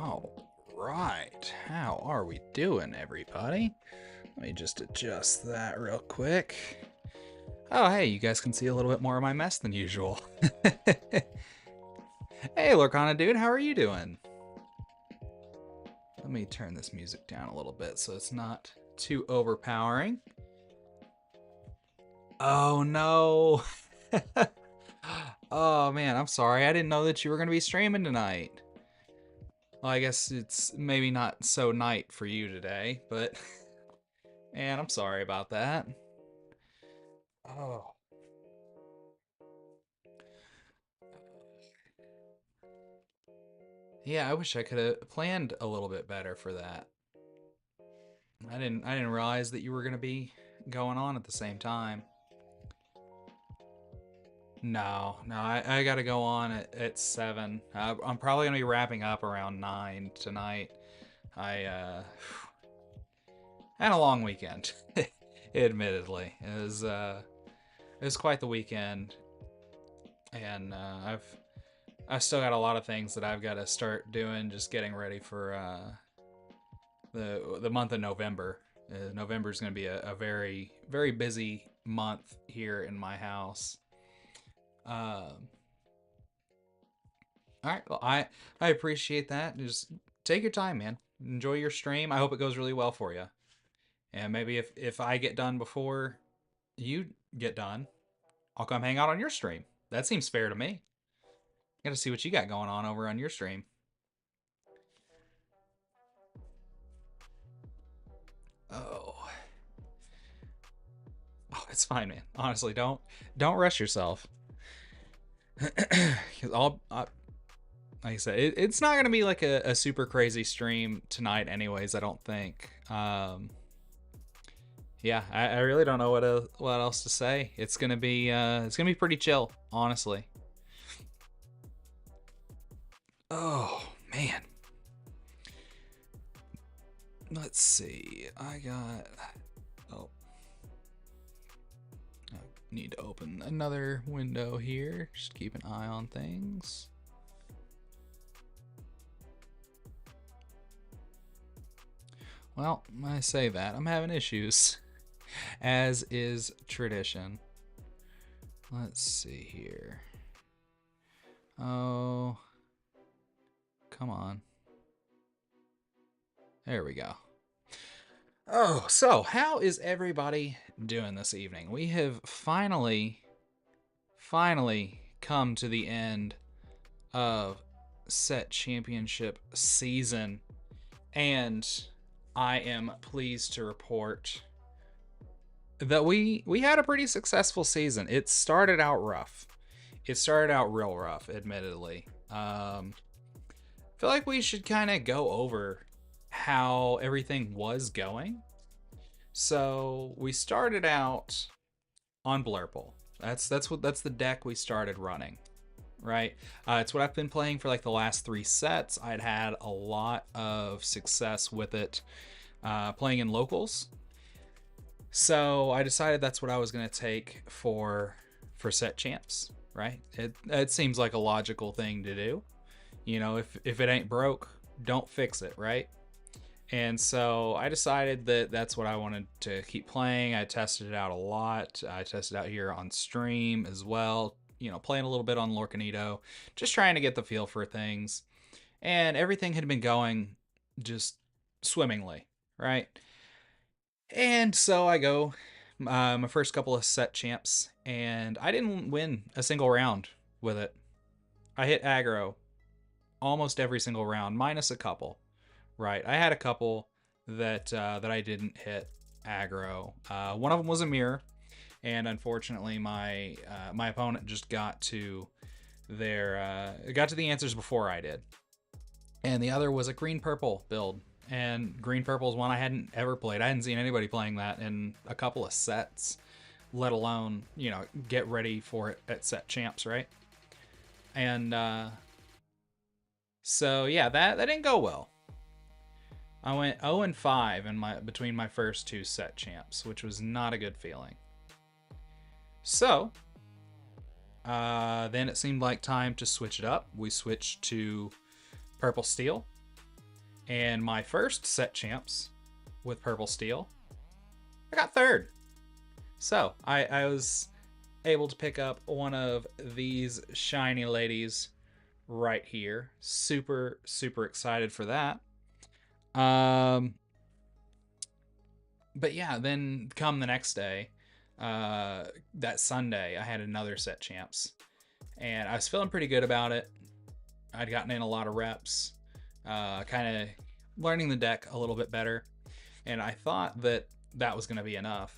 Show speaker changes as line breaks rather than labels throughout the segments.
All right, how are we doing, everybody? Let me just adjust that real quick. Oh, hey, you guys can see a little bit more of my mess than usual. Hey, Lorcana dude, how are you doing? Let me turn this music down a little bit so it's not too overpowering. Oh, no. Oh, man, I'm sorry. I didn't know that you were going to be streaming tonight. Well, I guess it's maybe not so night for you today, but man, I'm sorry about that. Oh. Yeah, I wish I could have planned a little bit better for that. I didn't realize that you were going to be going on at the same time. No, I got to go on at 7. I'm probably going to be wrapping up around 9 tonight. I had a long weekend, admittedly. It was quite the weekend, and I've still got a lot of things that I've got to start doing, just getting ready for the month of November. November is going to be a very busy month here in my house. All right, well I appreciate that. Just take your time, man. Enjoy your stream. I hope it goes really well for you. And maybe if I get done before you get done, I'll come hang out on your stream. That seems fair to me. Got to see what you got going on over on your stream. Oh, oh, it's fine, man. Honestly, don't rush yourself. Because like I said, it's not gonna be like a super crazy stream tonight, anyways. I don't think. Yeah, I really don't know what else to say. It's gonna be pretty chill, honestly. Oh man, let's see. Oh, I need to open another window here. Just keep an eye on things. Well, I say that I'm having issues, as is tradition. Let's see here. Oh, come on. There we go. Oh, so how is everybody doing this evening? We have finally come to the end of Set Championship season, and I am pleased to report that we had a pretty successful season. It started out rough. It started out real rough, admittedly. I feel like we should kind of go over how everything was going. So we started out on Blurple. That's the deck we started running, right? It's what I've been playing for like the last 3 sets. I'd had a lot of success with it, playing in locals. So I decided that's what I was gonna take for set champs, right? It seems like a logical thing to do. You know, if it ain't broke, don't fix it, right? And so I decided that that's what I wanted to keep playing. I tested it out a lot. I tested out here on stream as well, you know, playing a little bit on Lorcanito, just trying to get the feel for things. And everything had been going just swimmingly, right? And so I go my first couple of set champs, and I didn't win a single round with it. I hit aggro almost every single round, minus a couple. Right, I had a couple that I didn't hit aggro. One of them was a mirror, and unfortunately, my opponent just got to the answers before I did. And the other was a green purple build, and green purple is one I hadn't ever played. I hadn't seen anybody playing that in a couple of sets, let alone get ready for it at set champs, right? And so yeah, that didn't go well. I went 0-5 between my first 2 set champs, which was not a good feeling. So, then it seemed like time to switch it up. We switched to Purple Steel, And my first set champs with Purple Steel, I got third. So I was able to pick up one of these shiny ladies right here. Super, super excited for that. But yeah, then come the next day, that Sunday, I had another set champs. And I was feeling pretty good about it. I'd gotten in a lot of reps, kind of learning the deck a little bit better. And I thought that that was going to be enough.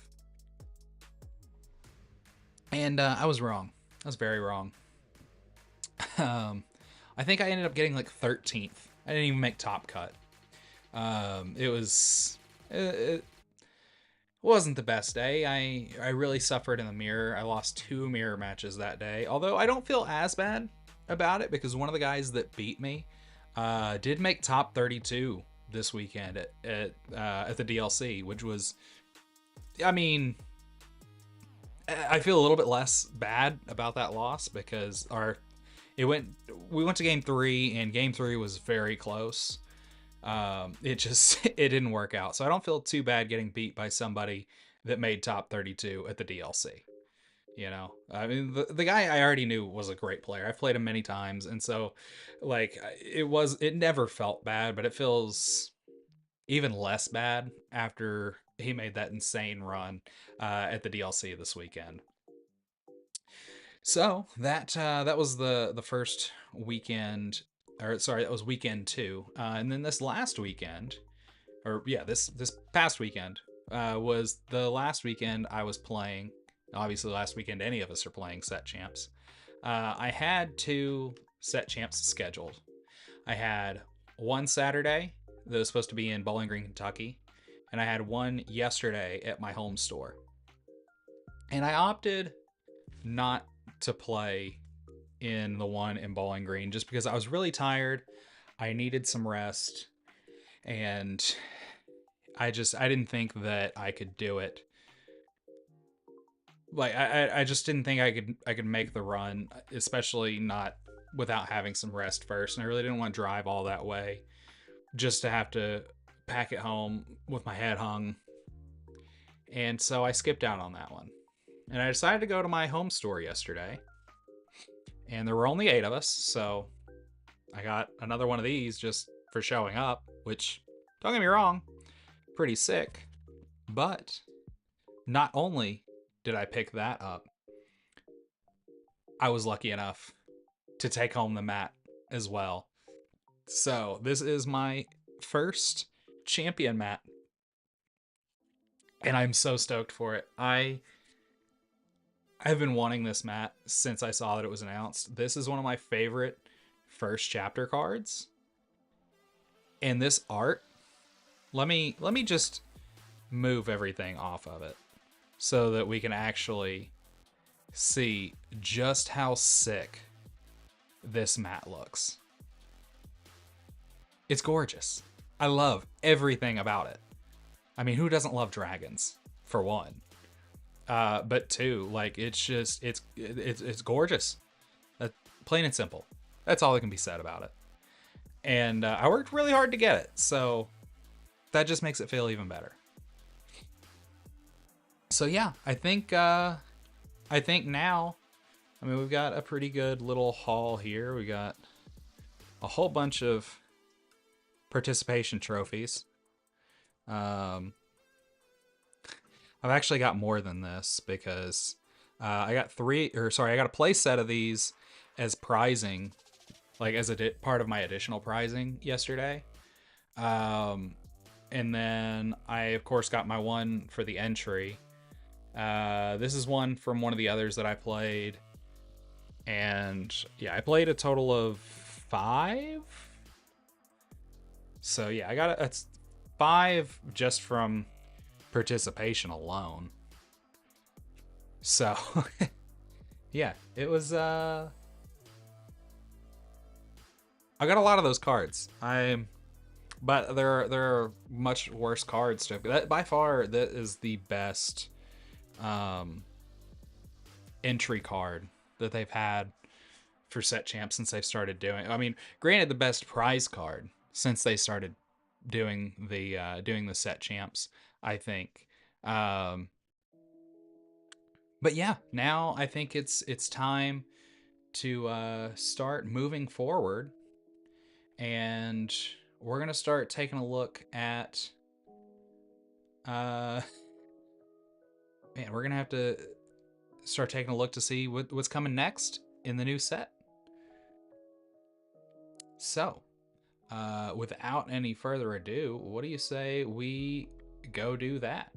And I was wrong. I was very wrong. I think I ended up getting like 13th. I didn't even make top cut. It wasn't the best day. I really suffered in the mirror. I lost 2 mirror matches that day. Although I don't feel as bad about it because one of the guys that beat me did make top 32 this weekend at the DLC, which was, I mean, I feel a little bit less bad about that loss because we went to game 3 and game 3 was very close. It didn't work out. So I don't feel too bad getting beat by somebody that made top 32 at the DLC. You know, I mean, the guy I already knew was a great player. I've played him many times. And so like it never felt bad, but it feels even less bad after he made that insane run, at the DLC this weekend. So that was the first weekend, or sorry, that was weekend 2, and then this last weekend, or yeah, this past weekend was the last weekend I was playing. Obviously, last weekend any of us are playing set champs. I had 2 set champs scheduled. I had one Saturday that was supposed to be in Bowling Green, Kentucky, and I had one yesterday at my home store. And I opted not to play in the one in Bowling Green just because I was really tired. I needed some rest, and I didn't think that I could do it. Like I just didn't think I could make the run, especially not without having some rest first. And I really didn't want to drive all that way just to have to pack it home with my head hung. And so I skipped out on that one. And I decided to go to my home store yesterday. And there were only 8 of us, so I got another one of these just for showing up, which, don't get me wrong, pretty sick. But not only did I pick that up, I was lucky enough to take home the mat as well. So this is my first champion mat, and I'm so stoked for it. I've been wanting this mat since I saw that it was announced. This is one of my favorite first chapter cards. And this art, let me just move everything off of it so that we can actually see just how sick this mat looks. It's gorgeous. I love everything about it. I mean, who doesn't love dragons, for one? But 2, like, it's gorgeous. Plain and simple. That's all that can be said about it. And I worked really hard to get it, so that just makes it feel even better. So yeah, I think now, I mean, we've got a pretty good little haul here. We got a whole bunch of participation trophies. I've actually got more than this because I got a play set of these as prizing, like as a part of my additional prizing yesterday. And then I, of course, got my one for the entry. This is one from one of the others that I played. And yeah, I played a total of 5. So yeah, I got it's 5 just from participation alone. So yeah, it was I got a lot of those cards. But there are much worse cards to that. By far, that is the best entry card that they've had for set champs since they've started doing. I mean, granted, the best prize card since they started doing the set champs, I think. Um, but yeah, now I think it's time to start moving forward, and we're gonna start taking a look at uh man, we're gonna have to start taking a look to see what's coming next in the new set. So, without any further ado, what do you say we go do that?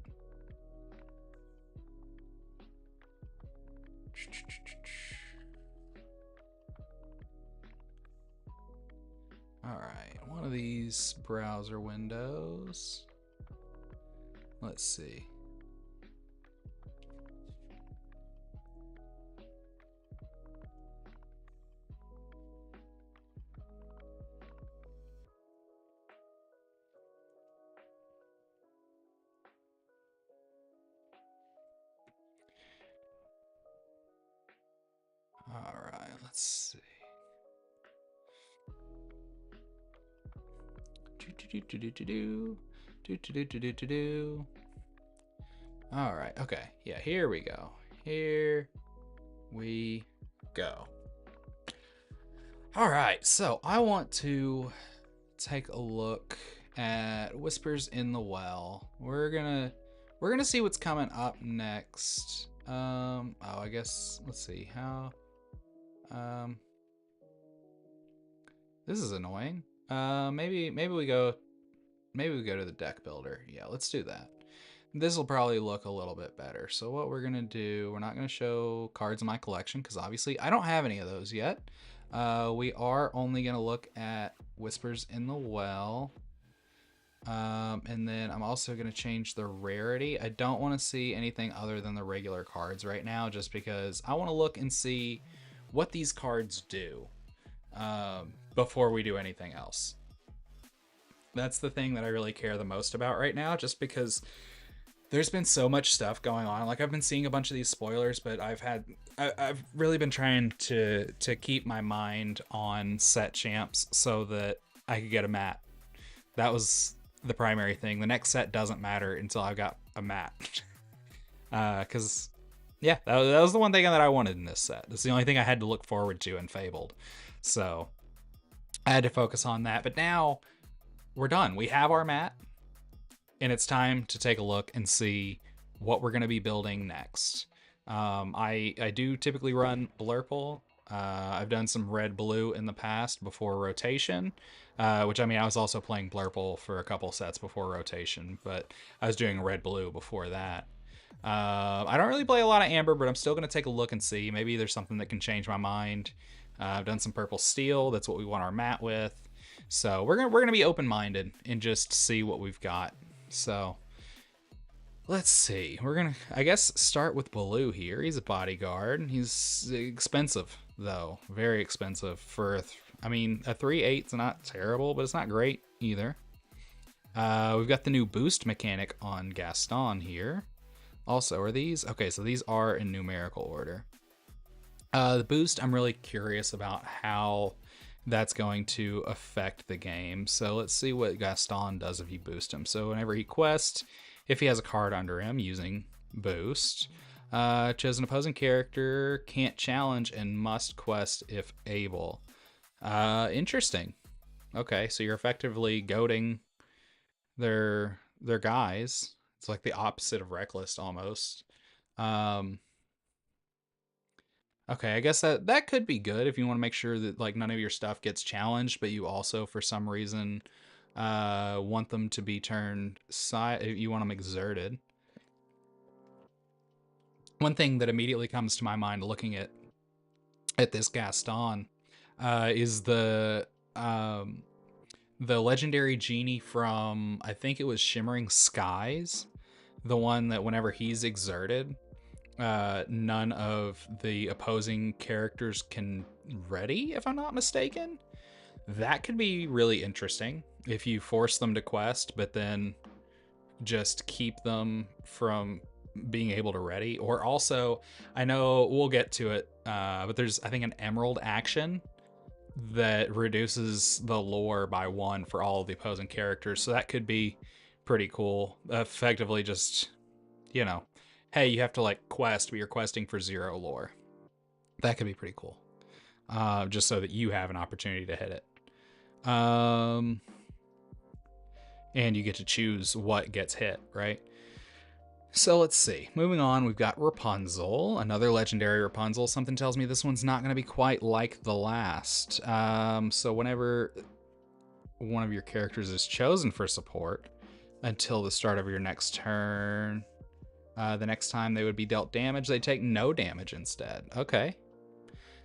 All right, one of these browser windows. Let's see. All right, let's see. All right, okay. Yeah, here we go. Here we go. All right, so I want to take a look at Whispers in the Well. We're gonna see what's coming up next. Oh, I guess let's see how. This is annoying. Maybe we go to the deck builder. Yeah, let's do that. This will probably look a little bit better. So what we're gonna do, we're not gonna show cards in my collection because obviously I don't have any of those yet. We are only gonna look at Whispers in the Well. And then I'm also going to change the rarity. I don't want to see anything other than the regular cards right now, just because I want to look and see what these cards do before we do anything else. That's the thing that I really care the most about right now, just because there's been so much stuff going on. Like, I've been seeing a bunch of these spoilers, but I've really been trying to keep my mind on set champs so that I could get a mat. That was the primary thing. The next set doesn't matter until I've got a mat. Because, yeah, that was the one thing that I wanted in this set. It's the only thing I had to look forward to in Fabled. So, I had to focus on that. But now, we're done. We have our mat. And it's time to take a look and see what we're going to be building next. I do typically run Blurple. I've done some red-blue in the past before rotation, which, I mean, I was also playing Blurple for a couple sets before rotation, but I was doing red-blue before that. I don't really play a lot of Amber, but I'm still going to take a look and see. Maybe there's something that can change my mind. I've done some Purple Steel. That's what we want our mat with. So we're gonna be open-minded and just see what we've got. So let's see. We're gonna, I guess, start with Baloo here. He's a bodyguard. He's expensive, though. Very expensive for, I mean, a 3/8's not terrible, but it's not great either. We've got the new boost mechanic on Gaston here. Also, are these? Okay, so these are in numerical order. The boost, I'm really curious about how that's going to affect the game. So let's see what Gaston does if you boost him. So whenever he quests, if he has a card under him using boost, chosen opposing character can't challenge and must quest if able. Interesting. Okay, so you're effectively goading their guys. It's like the opposite of Reckless almost. Okay, I guess that could be good if you want to make sure that like none of your stuff gets challenged, but you also for some reason want them to be turned side. You want them exerted. One thing that immediately comes to my mind looking at this Gaston is the legendary genie from, I think it was Shimmering Skies, the one that whenever he's exerted, none of the opposing characters can ready, if I'm not mistaken. That could be really interesting if you force them to quest, but then just keep them from being able to ready. Or also, I know we'll get to it, but there's, I think, an Emerald action that reduces the lore by 1 for all of the opposing characters. So that could be pretty cool. Effectively just, you know, hey, you have to like quest, but you're questing for 0 lore. That could be pretty cool. Just so that you have an opportunity to hit it. And you get to choose what gets hit, right? So let's see. Moving on, we've got Rapunzel, another legendary Rapunzel. Something tells me this one's not going to be quite like the last. So whenever one of your characters is chosen for support until the start of your next turn, the next time they would be dealt damage, they take no damage instead. Okay.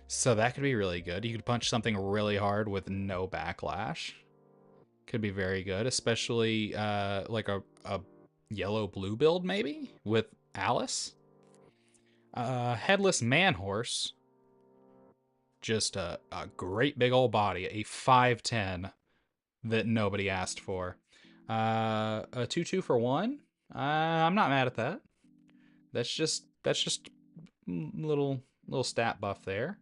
So that could be really good. You could punch something really hard with no backlash. Could be very good, especially like a yellow blue build maybe with Alice. Headless Man Horse. Just a great big old body, a 5'10" that nobody asked for. A 2/2 for 1. I'm not mad at that. That's just little stat buff there.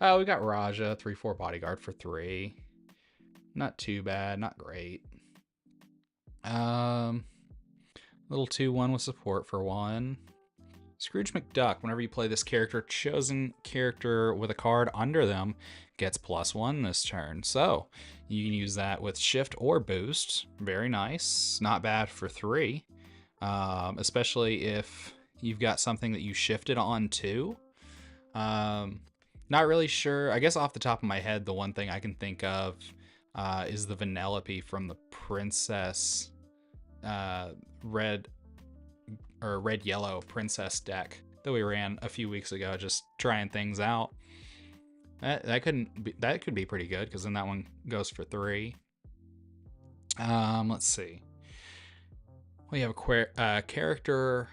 We got Raja, 3/4 bodyguard for 3. Not too bad, not great. Little 2/1 with support for 1. Scrooge McDuck, whenever you play this character, chosen character with a card under them gets +1 this turn. So you can use that with shift or boost. Very nice. Not bad for 3. Especially if you've got something that you shifted on too. Not really sure. I guess off the top of my head, the one thing I can think of is the Vanellope from the Princess red yellow princess deck that we ran a few weeks ago, just trying things out. That could be pretty good, because then that one goes for 3. Let's see. We have a character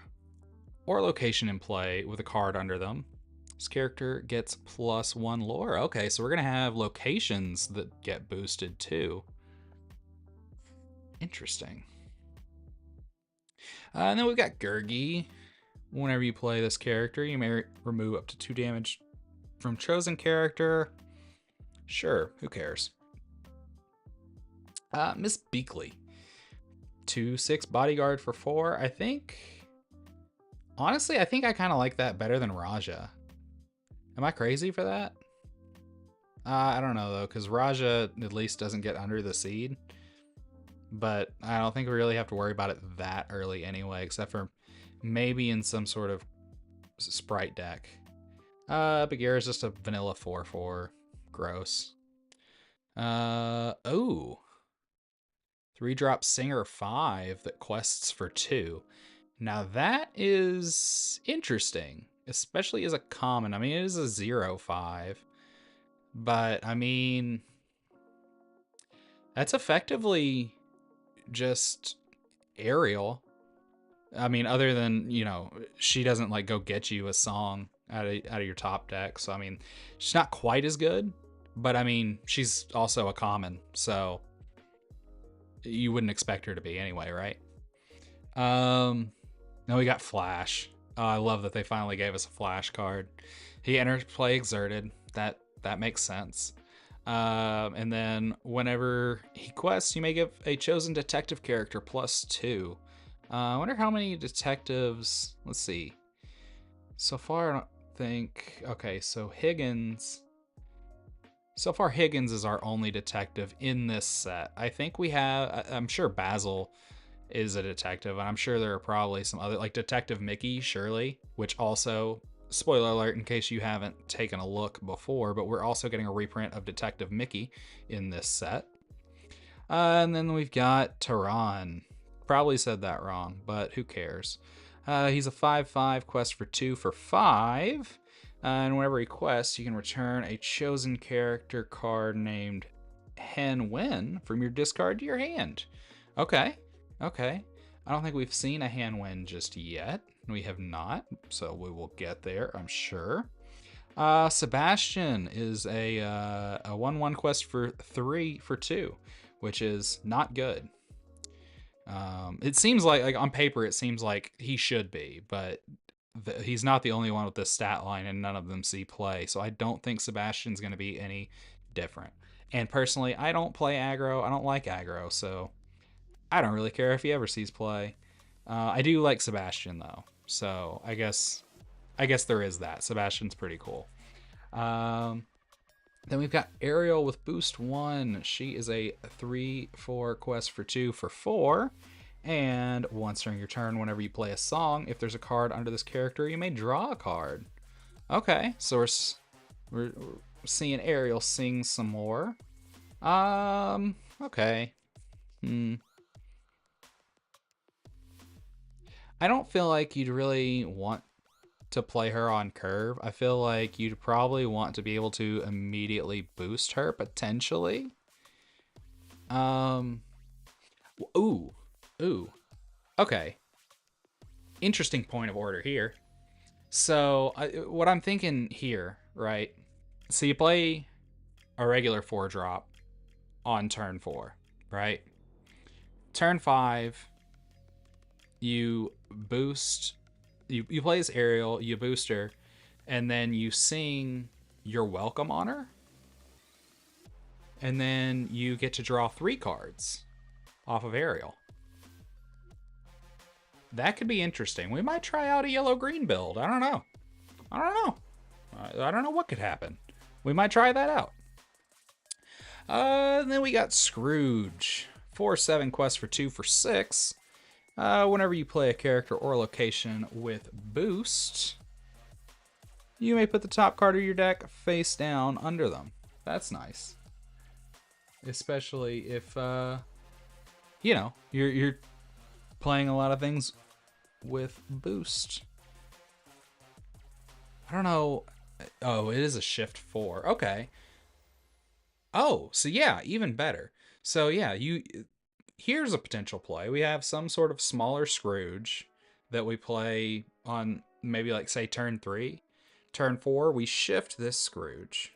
or location in play with a card under them. This character gets +1 lore. Okay, so we're gonna have locations that get boosted too. Interesting. And then we've got Gurgi. Whenever you play this character, you may remove up to 2 damage from chosen character. Sure, who cares? Miss Beakley. 2/6 bodyguard for 4. Honestly, I think I kind of like that better than Raja. Am I crazy for that? I don't know, though, because Raja at least doesn't get under the seed. But I don't think we really have to worry about it that early anyway, except for maybe in some sort of sprite deck. Bagheera is just a vanilla 4/4. Gross. 3-drop Singer 5 that quests for 2. Now that is interesting, especially as a common. I mean, it is a 0/5. But, I mean, that's effectively just Ariel. I mean, other than, she doesn't like go get you a song out of your top deck. So I mean, she's not quite as good, but I mean, she's also a common, so you wouldn't expect her to be anyway, right? Now we got Flash. I love that they finally gave us a Flash card. He enters play exerted. That makes sense. And then whenever he quests, you may give a chosen detective character +2. I wonder how many detectives. Let's see. So far, I don't think. Okay, so Higgins. So far, Higgins is our only detective in this set. I think we have. I'm sure Basil is a detective, and I'm sure there are probably some other, like Detective Mickey, surely, which also. Spoiler alert in case you haven't taken a look before, but we're also getting a reprint of Detective Mickey in this set. And then we've got Tehran. Probably said that wrong, but who cares? He's a 5/5, quest for 2 for 5. And whenever he quests, you can return a chosen character card named Hen Wen from your discard to your hand. Okay. I don't think we've seen a Han Wen just yet. We have not, so we will get there, I'm sure. Sebastian is a 1/1 quest for 3 for 2, which is not good. It seems like on paper, it seems like he should be, but he's not the only one with this stat line, and none of them see play. So I don't think Sebastian's going to be any different. And personally, I don't play aggro. I don't like aggro, so I don't really care if he ever sees play. I do like Sebastian though, so I guess there is that. Sebastian's pretty cool. Then we've got Ariel with Boost 1. She is a 3/4 quest for 2 for 4. And once during your turn, whenever you play a song, if there's a card under this character, you may draw a card. Okay, so we're seeing Ariel sing some more. Okay. I don't feel like you'd really want to play her on curve. I feel like you'd probably want to be able to immediately boost her, potentially. Ooh. Okay. Interesting point of order here. So, what I'm thinking here, right? So you play a regular 4-drop on turn 4, right? Turn 5, you boost, you play as Ariel, you boost her, and then you sing You're Welcome on her. And then you get to draw 3 cards off of Ariel. That could be interesting. We might try out a yellow-green build. I don't know. I don't know what could happen. We might try that out. Then we got Scrooge. 4/7 quest for 2 for 6. Whenever you play a character or location with boost, you may put the top card of your deck face down under them. That's nice. Especially if, you're playing a lot of things with boost. I don't know. Oh, it is a shift 4. Okay. Oh, so yeah, even better. So yeah, here's a potential play. We have some sort of smaller Scrooge that we play on maybe like say turn 3. Turn 4, we shift this Scrooge.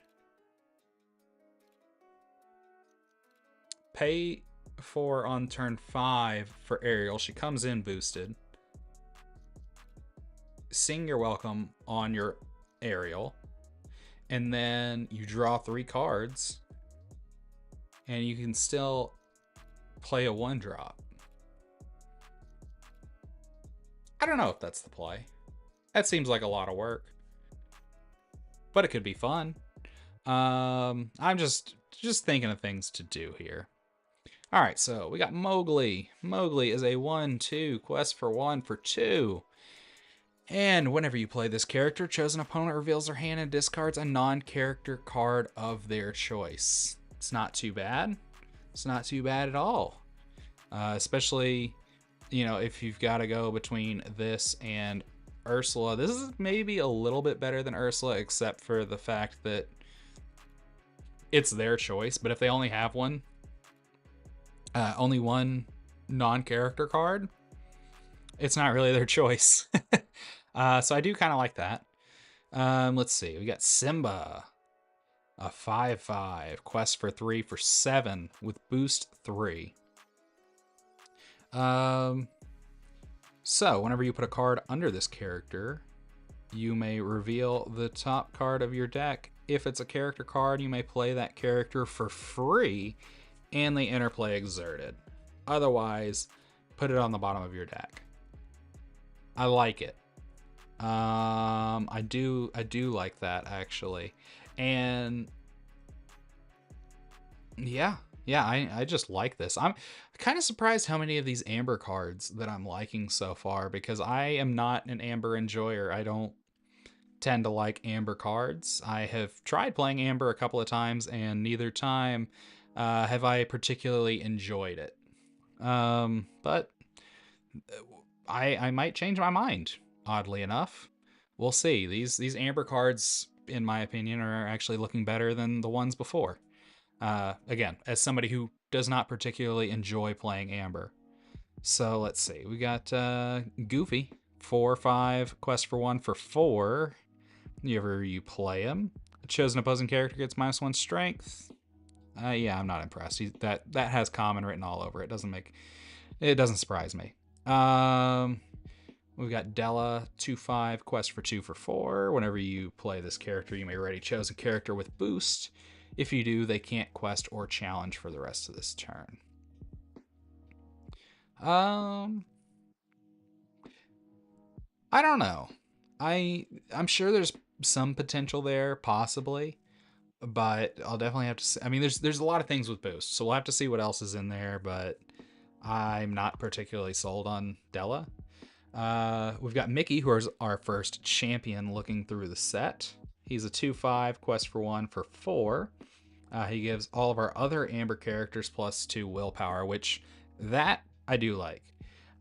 Pay 4 on turn 5 for Ariel. She comes in boosted. Sing You're Welcome on your Ariel. And then you draw 3 cards. And you can still play a 1-drop. I don't know if that's the play. That seems like a lot of work. But it could be fun. I'm just thinking of things to do here. All right, so we got Mowgli. Mowgli is a 1/2 quest for 1 for 2. And whenever you play this character, chosen opponent reveals their hand and discards a non-character card of their choice. It's not too bad. It's not too bad at all. Especially, if you've got to go between this and Ursula. This is maybe a little bit better than Ursula, except for the fact that it's their choice. But if they only have one, only one non-character card, it's not really their choice. So I do kind of like that. Let's see. We got Simba. A 5/5 quest for 3 for 7 with boost 3. So whenever you put a card under this character, you may reveal the top card of your deck. If it's a character card, you may play that character for free and the interplay exerted. Otherwise, put it on the bottom of your deck. I like it. I do like that actually. And yeah, I just like this. I'm kind of surprised how many of these Amber cards that I'm liking so far, because I am not an Amber enjoyer. I don't tend to like Amber cards. I have tried playing Amber a couple of times, and neither time have I particularly enjoyed it. But I might change my mind, oddly enough. We'll see. These Amber cards, in my opinion, are actually looking better than the ones before. Again, as somebody who does not particularly enjoy playing Amber. So let's see. We got Goofy. 4/5 quest for 1 for 4. Whenever you play him, a chosen opposing character gets -1 strength. Yeah, I'm not impressed. That has common written all over it. It doesn't surprise me. We've got Della. 2/5 quest for 2 for 4. Whenever you play this character, you may ready chosen character with boost. If you do, they can't quest or challenge for the rest of this turn. I don't know. I'm sure there's some potential there, possibly, but I'll definitely have to see. I mean, there's a lot of things with boosts, so we'll have to see what else is in there. But I'm not particularly sold on Della. We've got Mickey, who is our first champion looking through the set. He's a 2/5, quest for 1 for 4. He gives all of our other Amber characters +2 willpower, which that I do like.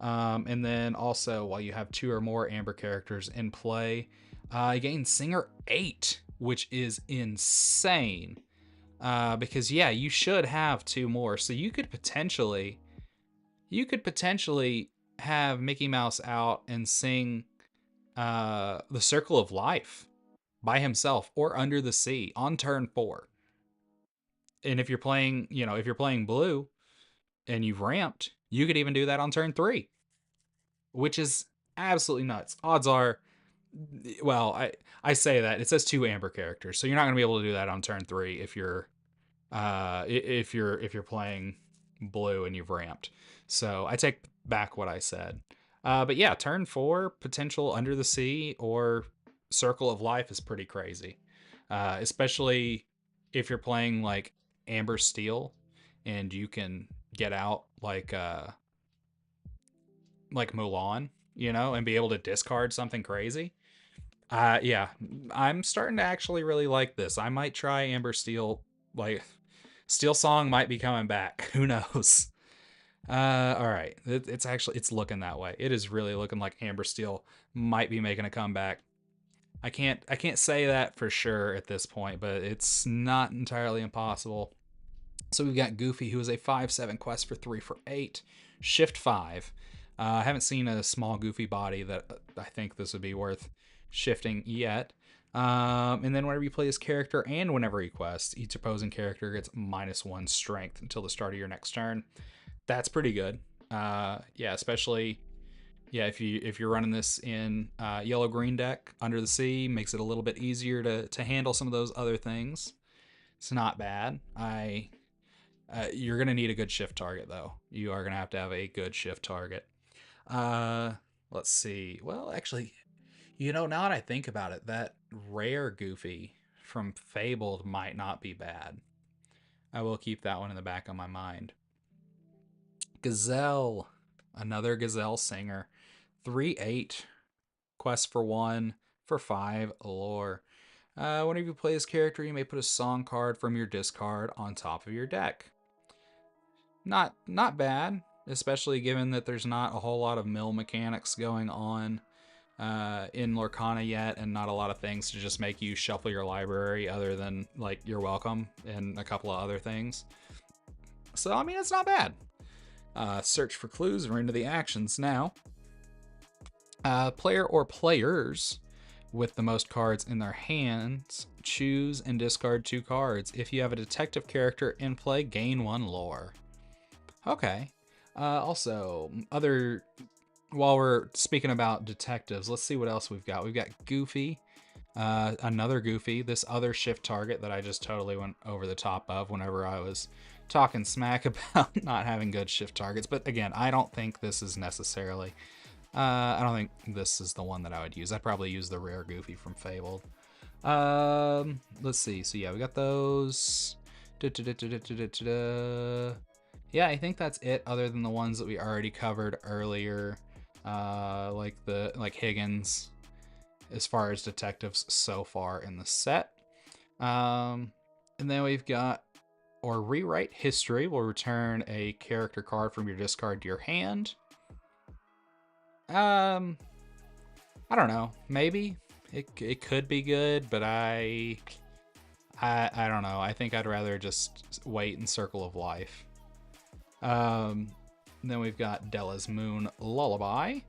And then also, while you have 2 or more Amber characters in play, you gain Singer 8, which is insane. Because yeah, you should have 2 more, so you could potentially have Mickey Mouse out and sing The Circle of Life by himself or Under the Sea on turn 4. And if you're playing, if you're playing blue and you've ramped, you could even do that on turn 3, which is absolutely nuts. Odds are, well, I say that it says 2 Amber characters, so you're not going to be able to do that on turn 3 if you're playing blue and you've ramped. So I take back what I said. But yeah, turn 4 potential Under the Sea or Circle of Life is pretty crazy, especially if you're playing like Amber Steel and you can get out like Mulan, and be able to discard something crazy. Yeah, I'm starting to actually really like this. I might try Amber Steel. Like, Steel Song might be coming back. Who knows? All right. It's looking that way. It is really looking like Amber Steel might be making a comeback. I can't say that for sure at this point, but it's not entirely impossible. So we've got Goofy, who is a 5/7 quest for 3 for 8, shift 5. I haven't seen a small Goofy body that I think this would be worth shifting yet. And then whenever you play this character and whenever he quests, each opposing character gets -1 strength until the start of your next turn. That's pretty good. Yeah, especially if you're running this in yellow green deck, Under the Sea makes it a little bit easier to handle some of those other things. It's not bad. You're gonna need a good shift target though. You are gonna have to have a good shift target. Let's see. Well, actually, now that I think about it, that rare Goofy from Fabled might not be bad. I will keep that one in the back of my mind. Gazelle, another Gazelle singer, 3/8, quest for 1 for 5 lore. Whenever you play this character, you may put a song card from your discard on top of your deck. Not bad, especially given that there's not a whole lot of mill mechanics going on in Lorcana yet, and not a lot of things to just make you shuffle your library other than like You're Welcome and a couple of other things. So I mean, it's not bad. Search for clues. We're into the actions now. Player or players with the most cards in their hands choose and discard 2 cards. If you have a detective character in play, gain 1 lore. Okay. Also, while we're speaking about detectives, let's see what else we've got. We've got Goofy, another Goofy, this other shift target that I just totally went over the top of whenever I was talking smack about not having good shift targets. But again, I don't think this is necessarily... I don't think this is the one that I would use. I'd probably use the rare Goofy from Fabled. Let's see. So yeah, we got those. Yeah, I think that's it, other than the ones that we already covered earlier, like Higgins, as far as detectives so far in the set. And then we've got, or Rewrite History will return a character card from your discard to your hand. I don't know. Maybe it could be good, but I don't know. I think I'd rather just wait in Circle of Life. Then we've got Della's Moon Lullaby.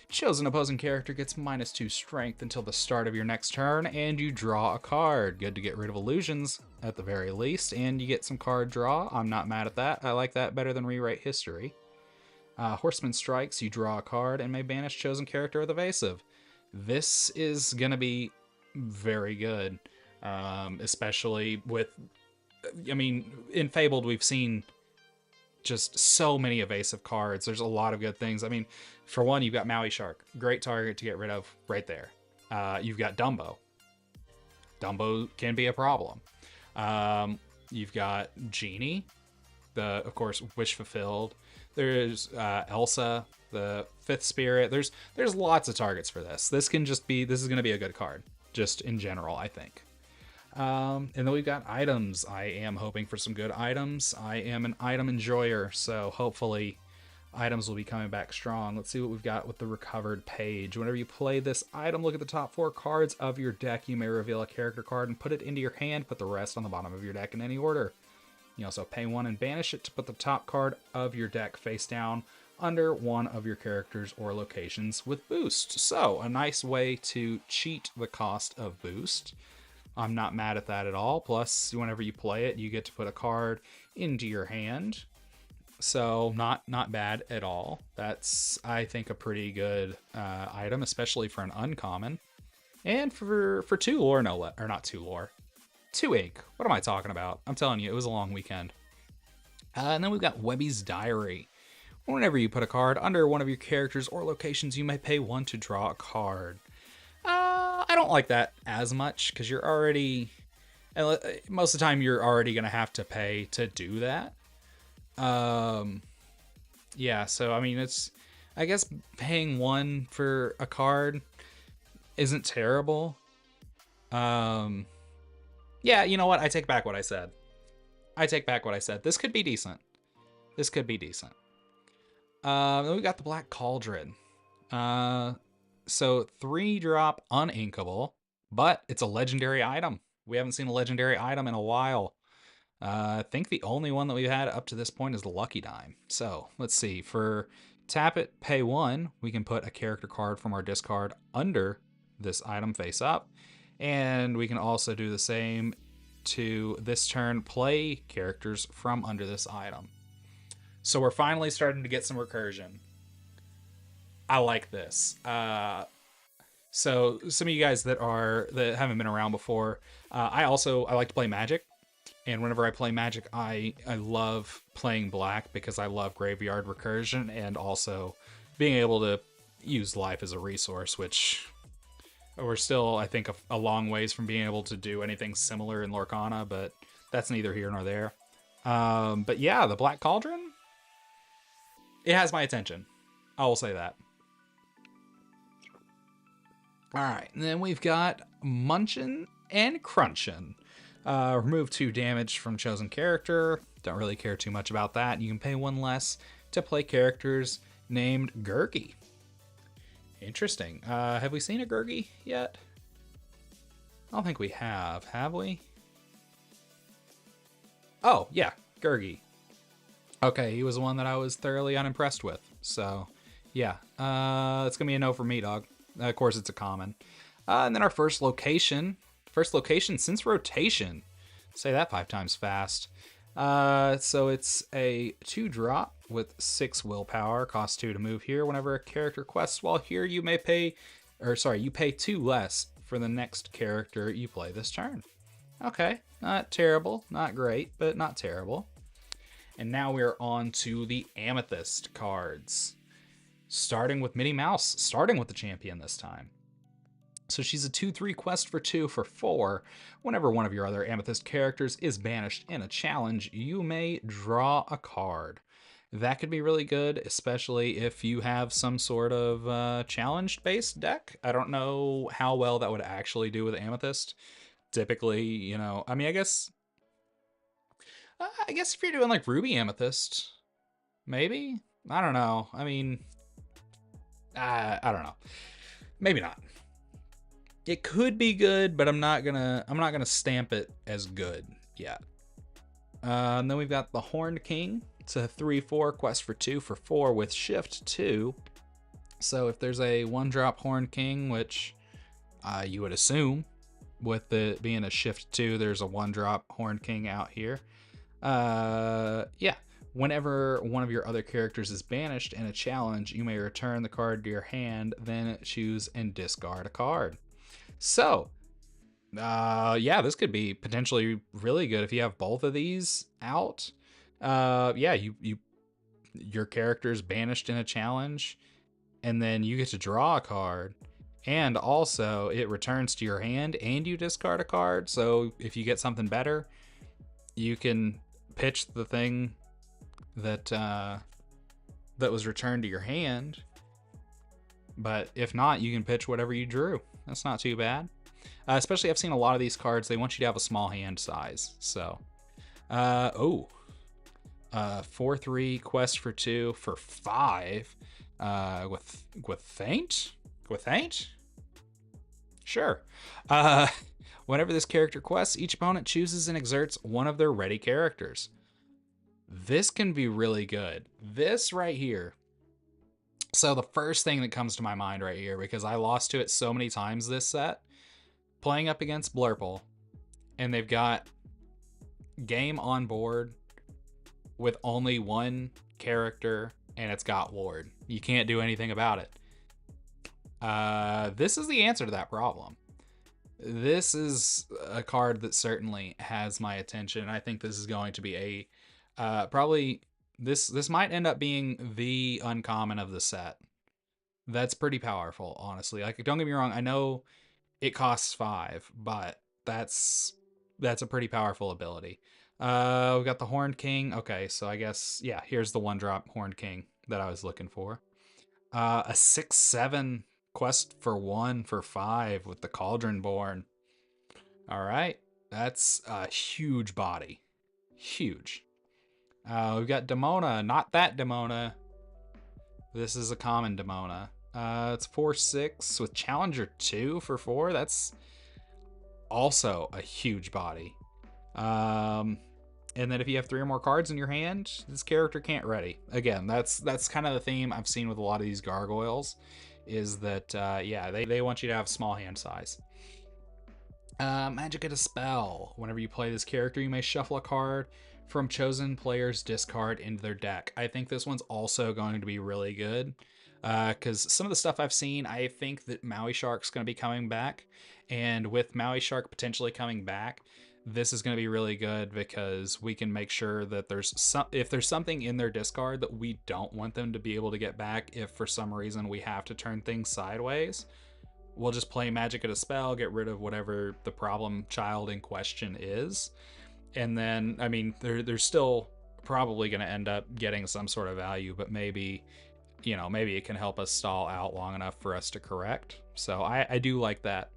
Chosen opposing character gets -2 strength until the start of your next turn, and you draw a card. Good to get rid of illusions at the very least, and you get some card draw. I'm not mad at that. I like that better than Rewrite History. Horseman Strikes, you draw a card and may banish chosen character with Evasive. This is going to be very good, especially with I mean, in Fabled, we've seen just so many evasive cards. There's a lot of good things. I mean, for one, you've got Maui Shark. Great target to get rid of right there. You've got Dumbo. Dumbo can be a problem. You've got Genie, of course, Wish Fulfilled. There's Elsa, the Fifth Spirit. There's lots of targets for this. This is going to be a good card, just in general, I think. And then we've got items. I am hoping for some good items. I am an item enjoyer, so hopefully items will be coming back strong. Let's see what we've got with the recovered page. Whenever you play this item, look at the top 4 cards of your deck. You may reveal a character card and put it into your hand. Put the rest on the bottom of your deck in any order. You also pay 1 and banish it to put the top card of your deck face down under one of your characters or locations with boost. So, a nice way to cheat the cost of boost. I'm not mad at that at all. Plus, whenever you play it, you get to put a card into your hand. So, not bad at all. That's, I think, a pretty good item, especially for an uncommon. And for 2 lore, or not 2 lore. 2 ink. What am I talking about? I'm telling you, it was a long weekend. And then we've got Webby's Diary. Whenever you put a card under one of your characters or locations, you may pay 1 to draw a card. I don't like that as much, because you're already... most of the time, you're already going to have to pay to do that. Yeah, so, I mean, I guess paying 1 for a card isn't terrible. Yeah, you know what? I take back what I said. This could be decent. Then we got the Black Cauldron. So 3-drop uninkable, but it's a legendary item. We haven't seen a legendary item in a while. I think the only one that we've had up to this point is the Lucky Dime. So let's see. For tap it, pay 1, we can put a character card from our discard under this item face up. And we can also do the same to this turn, play characters from under this item. So we're finally starting to get some recursion. I like this. So some of you guys that haven't been around before, I like to play Magic. And whenever I play Magic, I love playing black because I love graveyard recursion and also being able to use life as a resource, which we're still, I think, a long ways from being able to do anything similar in Lorcana, but that's neither here nor there. But yeah, the Black Cauldron, it has my attention. I will say that. All right, and then we've got Munchin' and Crunchin'. Remove 2 damage from chosen character. Don't really care too much about that. You can pay 1 less to play characters named Gurgi. Interesting. Have we seen a Gurgi yet? I don't think we have we? Oh, yeah, Gurgi. Okay, he was the one that I was thoroughly unimpressed with. So, yeah, it's going to be a no for me, dog. Of course, it's a common. And then our first location since rotation. Say that 5 times fast. So it's a 2-drop with 6 willpower. Costs 2 to move here. Whenever a character quests while here, you pay 2 less for the next character you play this turn. Okay, not terrible, not great, but not terrible. And now we're on to the Amethyst cards. Starting with Minnie Mouse, starting with the champion this time. So she's a 2/3 quest for 2 for 4. Whenever one of your other Amethyst characters is banished in a challenge, you may draw a card. That could be really good, especially if you have some sort of challenge-based deck. I don't know how well that would actually do with Amethyst. Typically, you know, I mean, I guess if you're doing like Ruby Amethyst, maybe? I don't know. I mean, I don't know. Maybe not. It could be good, but I'm not gonna stamp it as good yet. And then we've got the Horned King. It's a 3/4 quest for 2 for 4 with shift 2. So if there's a 1-drop Horned King, which you would assume with it being a shift 2, there's a 1-drop Horned King out here. Yeah. Whenever one of your other characters is banished in a challenge, you may return the card to your hand, then choose and discard a card. So, Yeah, this could be potentially really good if you have both of these out. Yeah, your character's banished in a challenge, and then you get to draw a card, and also it returns to your hand, and you discard a card. So if you get something better, you can pitch the thing that that was returned to your hand. But if not, you can pitch whatever you drew. That's not too bad. Especially, I've seen a lot of these cards. They want you to have a small hand size. So, 4/3 quest for 2 for 5. With Faint. Sure. Uh, Whenever this character quests, each opponent chooses and exerts one of their ready characters. This can be really good. This right here. So the first thing that comes to my mind right here, because I lost to it so many times this set, playing up against Blurple, and they've got game on board with only one character, and it's got Ward. You can't do anything about it. This is the answer to that problem. This is a card that certainly has my attention. I think this is going to be a probably this might end up being the uncommon of the set. That's pretty powerful, honestly. Like, don't get me wrong, I know it costs 5, but that's a pretty powerful ability. We got the Horned King. Okay, so I guess, yeah, here's the 1-drop Horned King that I was looking for. A 6/7 quest for 1 for 5 with the Cauldron Born. All right, that's a huge body. Huge. We've got Demona, not that Demona. This is a common Demona. It's 4/6 with Challenger 2 for 4. That's also a huge body. And then if you have 3 or more cards in your hand, this character can't ready. Again, that's kind of the theme I've seen with a lot of these gargoyles, is that yeah, they want you to have small hand size. Magic at a Spell. Whenever you play this character, you may shuffle a card from chosen player's discard into their deck. I think this one's also going to be really good, because some of the stuff I've seen, I think that Maui Shark's going to be coming back, and with Maui Shark potentially coming back, this is going to be really good because we can make sure that if there's something in their discard that we don't want them to be able to get back, if for some reason we have to turn things sideways, we'll just play Magic at a Spell, get rid of whatever the problem child in question is. And then, I mean, they're still probably going to end up getting some sort of value, but maybe, maybe it can help us stall out long enough for us to correct. So I do like that,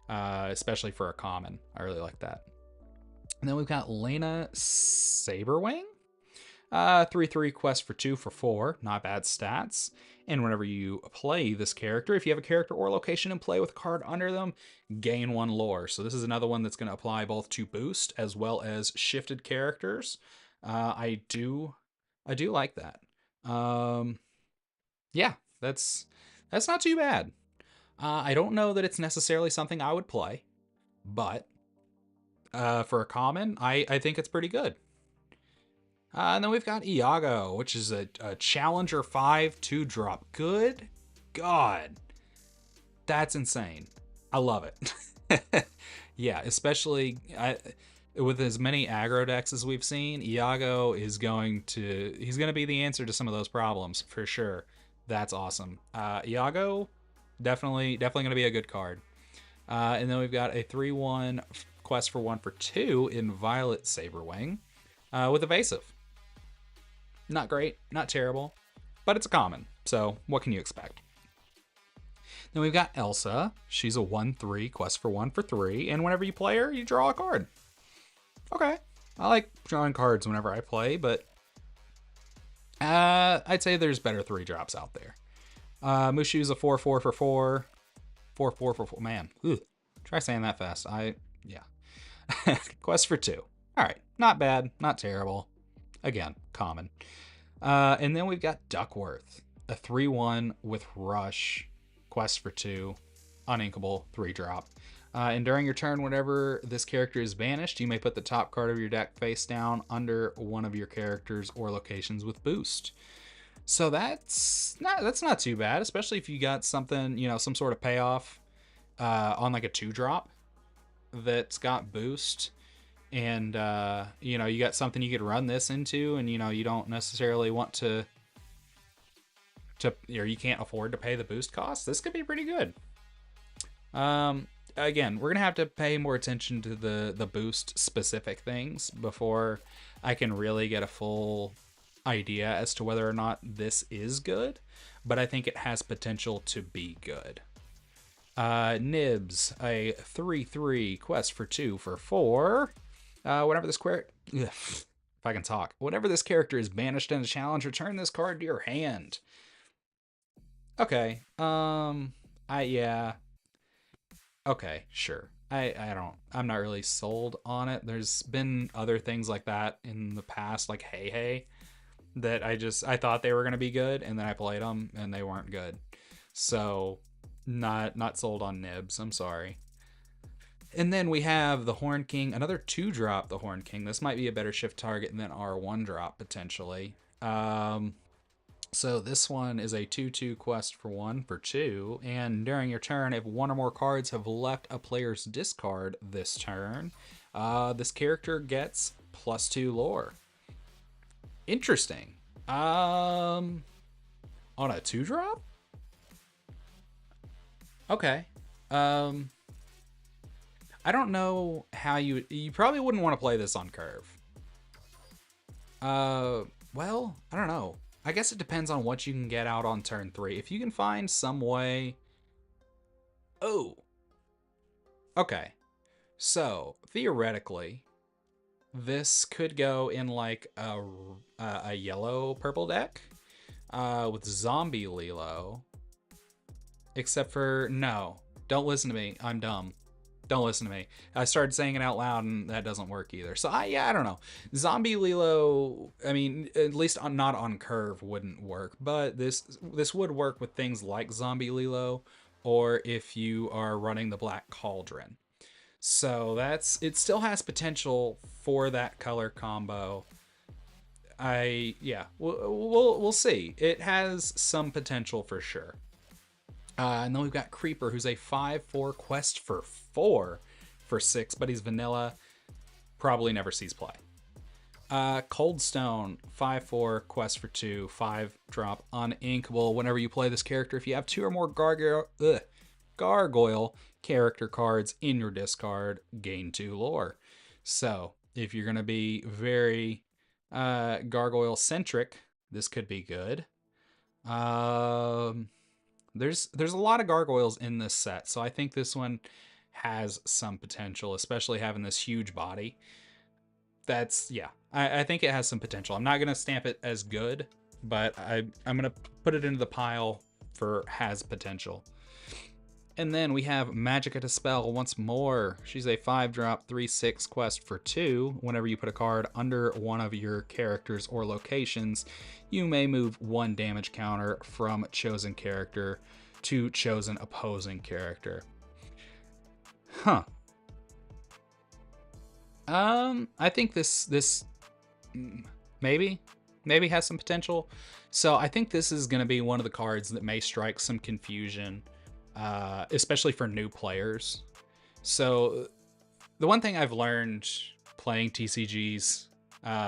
especially for a common. I really like that. And then we've got Lena Saberwing. 3/3 quest for 2 for 4. Not bad stats. And whenever you play this character, if you have a character or location in play with a card under them, gain 1 lore. So this is another one that's going to apply both to boost as well as shifted characters. I do like that. Yeah, that's not too bad. I don't know that it's necessarily something I would play, but for a common, I think it's pretty good. And then we've got Iago, which is a Challenger 5 2-drop. Good God. That's insane. I love it. Yeah, especially with as many aggro decks as we've seen, Iago is going to be the answer to some of those problems for sure. That's awesome. Iago, definitely going to be a good card. And then we've got a 3/1 quest for 1 for 2 in Violet Saberwing with Evasive. Not great, not terrible, but it's a common, so what can you expect? Then we've got Elsa. She's a 1/3 quest for 1 for 3, and whenever you play her, you draw a card. Okay, I like drawing cards whenever I play, but I'd say there's better 3-drops out there. Mushu's a 4/4 for 4. 4/4 for 4. Man, try saying that fast. Yeah. Quest for 2. All right, not bad, not terrible. Again, common. And then we've got Duckworth, a 3/1 with Rush, quest for 2, uninkable 3-drop. And during your turn, whenever this character is banished, you may put the top card of your deck face down under one of your characters or locations with boost. So that's not too bad, especially if you got something, some sort of payoff on like a 2-drop. that's got boost, and you got something you could run this into, and you don't necessarily want or you can't afford to pay the boost cost, this could be pretty good. Again, we're gonna have to pay more attention to the boost specific things before I can really get a full idea as to whether or not this is good, but I think it has potential to be good. Nibs, a 3/3 quest for 2 for 4. Whenever this if I can talk. Whenever this character is banished in a challenge, return this card to your hand. Okay. Yeah. Okay, sure. I'm not really sold on it. There's been other things like that in the past, like Hey Hey, that I thought they were gonna be good, and then I played them and they weren't good. So not sold on Nibs. I'm sorry. And then we have the Horn King, another 2-drop the Horn King. This might be a better shift target than our 1-drop potentially. So this one is a 2/2 quest for 1 for 2, and during your turn, if one or more cards have left a player's discard this turn, this character gets +2 lore. Interesting. On a 2-drop? Okay. I don't know how you probably wouldn't want to play this on curve. Well, I don't know. I guess it depends on what you can get out on turn 3. If you can find some way... Oh. Okay. So, theoretically, this could go in like a yellow-purple deck with Zombie Lilo. Except for... No. Don't listen to me. I'm dumb. Don't listen to me. I started saying it out loud, and that doesn't work either. So, I don't know. Zombie Lilo, I mean, at least not on curve wouldn't work. But this would work with things like Zombie Lilo, or if you are running the Black Cauldron. So, it still has potential for that color combo. We'll see. It has some potential for sure. And then we've got Creeper, who's a 5/4 quest for 4 for 6, but he's vanilla. Probably never sees play. Coldstone, 5/4 quest for 2, 5-drop uninkable. Whenever you play this character, if you have 2 or more gargoyle character cards in your discard, gain 2 lore. So if you're going to be very gargoyle centric, this could be good. There's a lot of gargoyles in this set, so I think this one has some potential, especially having this huge body. I think it has some potential. I'm not going to stamp it as good, but I'm going to put it into the pile for has potential. And then we have Magicka Dispel once more. She's a 5-drop 3/6 quest for 2. Whenever you put a card under one of your characters or locations, you may move 1 damage counter from chosen character to chosen opposing character. Huh. I think this maybe has some potential. So I think this is going to be one of the cards that may strike some confusion, especially for new players. So the one thing I've learned playing TCGs,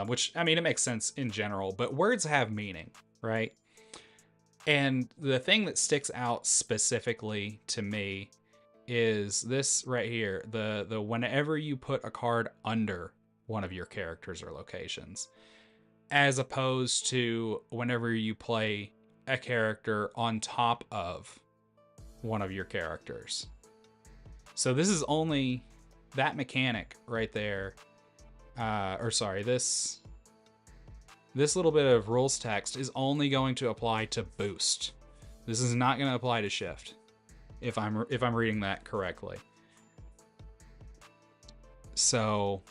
which, I mean, it makes sense in general, but words have meaning, right? And the thing that sticks out specifically to me is this right here, the whenever you put a card under one of your characters or locations, as opposed to whenever you play a character on top of one of your characters. So this is only that mechanic right there. This little bit of rules text is only going to apply to boost. This is not going to apply to shift, if I'm reading that correctly. So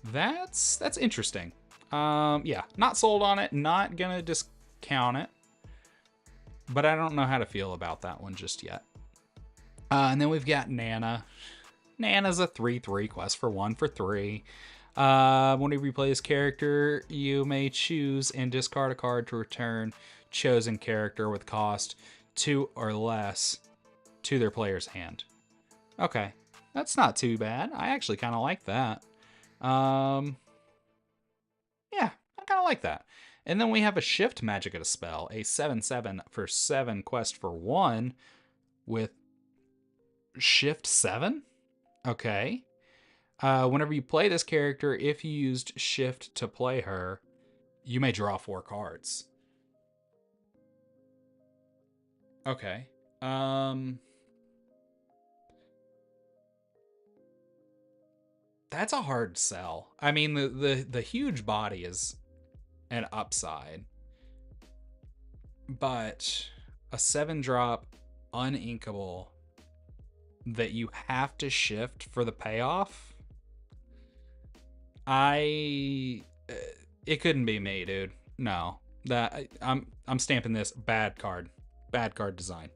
that's interesting. Yeah, not sold on it. Not gonna discount it, but I don't know how to feel about that one just yet. And then we've got Nana. Nana's a 3/3 quest for 1 for 3. Whenever you play this character, you may choose and discard a card to return chosen character with cost 2 or less to their player's hand. Okay. That's not too bad. I actually kind of like that. Um, yeah, I kind of like that. And then we have a Shift Magicka spell, a 7/7 for 7 quest for 1 with Shift 7. Okay. Whenever you play this character, if you used Shift to play her, you may draw 4 cards. Okay. That's a hard sell. I mean, the huge body is an upside, but a 7-drop uninkable that you have to shift for the payoff. It couldn't be me, dude. No, I'm stamping this bad card design,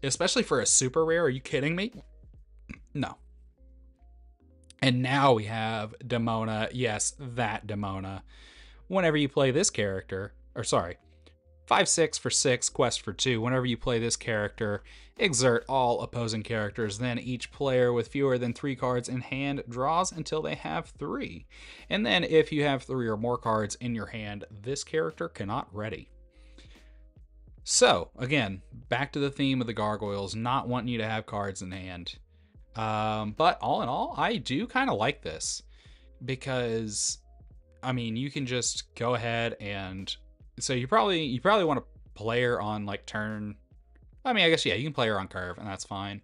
especially for a super rare. Are you kidding me? No. And now we have Demona. Yes, that Demona. Whenever you play this character, or sorry, 5/6 for 6, quest for 2. Whenever you play this character, exert all opposing characters. Then each player with fewer than 3 cards in hand draws until they have 3. And then if you have 3 or more cards in your hand, this character cannot ready. So, again, back to the theme of the gargoyles, not wanting you to have cards in hand. But all in all, I do kind of like this because, I mean, you can just go ahead and so you probably want to play her on like turn. I mean, I guess yeah, you can play her on curve, and that's fine.